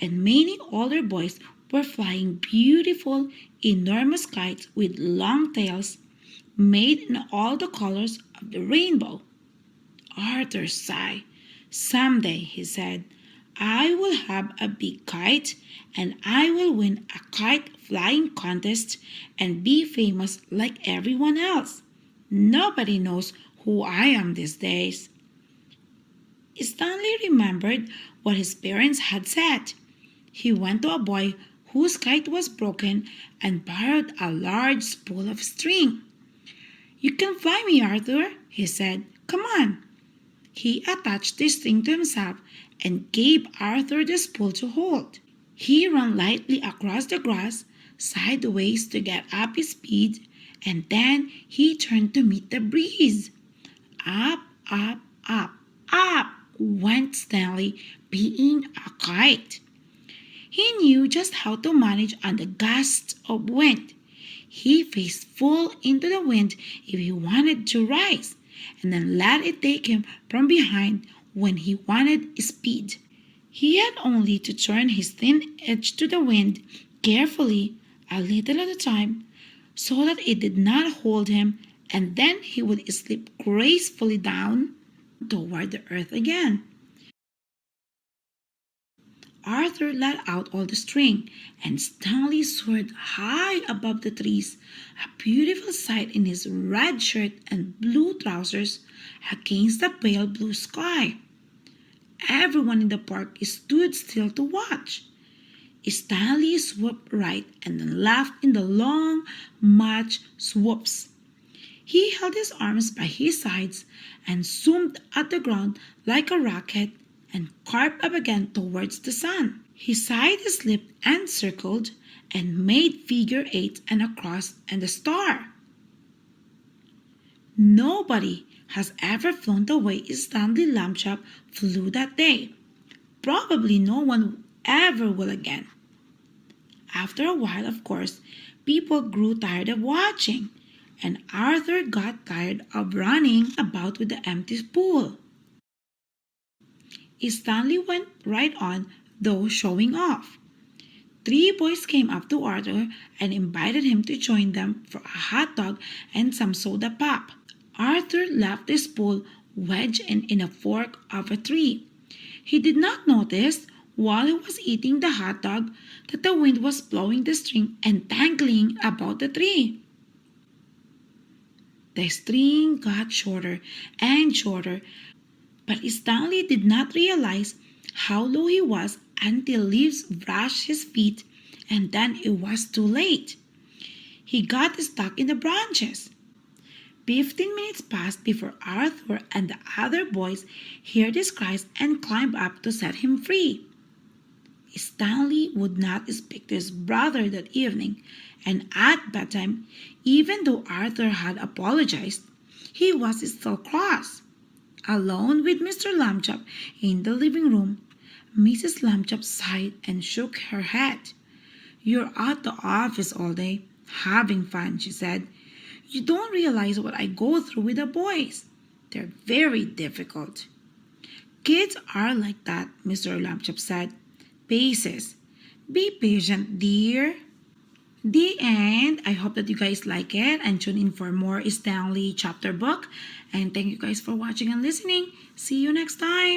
and many older boys were flying beautiful, enormous kites with long tails made in all the colors of the rainbow. Arthur sighed. "Someday," he said, "I will have a big kite, and I will win a kite flying contest and be famous like everyone else. Nobody knows who I am these days." Stanley remembered what his parents had said. He went to a boy whose kite was broken and borrowed a large spool of string. "You can fly me, Arthur," he said. "Come on." He attached the string to himself and gave Arthur the spool to hold. He ran lightly across the grass, sideways to get up his speed, and then he turned to meet the breeze. Up, up, up, up went Stanley, being a kite. He knew just how to manage on the gusts of wind. He faced full into the wind if he wanted to rise, and then let it take him from behind when he wanted speed. He had only to turn his thin edge to the wind carefully, a little at a time, so that it did not hold him, and then he would slip gracefully down toward the earth again. Arthur let out all the string, and Stanley soared high above the trees, a beautiful sight in his red shirt and blue trousers against the pale blue sky. Everyone in the park stood still to watch. Stanley swooped right and then left in the long March swoops. He held his arms by his sides and zoomed at the ground like a rocket and carved up again towards the sun. His side slipped and circled and made figure eights and a cross and a star. Nobody has ever flown the way Stanley Lambchop flew that day. Probably no one ever will again. After a while, of course, people grew tired of watching, and Arthur got tired of running about with the empty pool. Stanley went right on, though showing off. 3 boys came up to Arthur and invited him to join them for a hot dog and some soda pop. Arthur left his spool wedged in a fork of a tree. He did not notice, while he was eating the hot dog, that the wind was blowing the string and tangling about the tree. The string got shorter and shorter, but Stanley did not realize how low he was until leaves brushed his feet, and then it was too late. He got stuck in the branches. 15 minutes passed before Arthur and the other boys heard his cries and climbed up to set him free. Stanley would not speak to his brother that evening, and at bedtime, even though Arthur had apologized, he was still cross. Alone with Mr. Lambchop in the living room, Mrs. Lambchop sighed and shook her head. "You're at the office all day, having fun," she said. "You don't realize what I go through with the boys. They're very difficult." "Kids are like that," Mr. Lambchop said. "Paces. Be patient, dear." The end. I hope that you guys like it and tune in for more Stanley chapter book. And thank you guys for watching and listening. See you next time.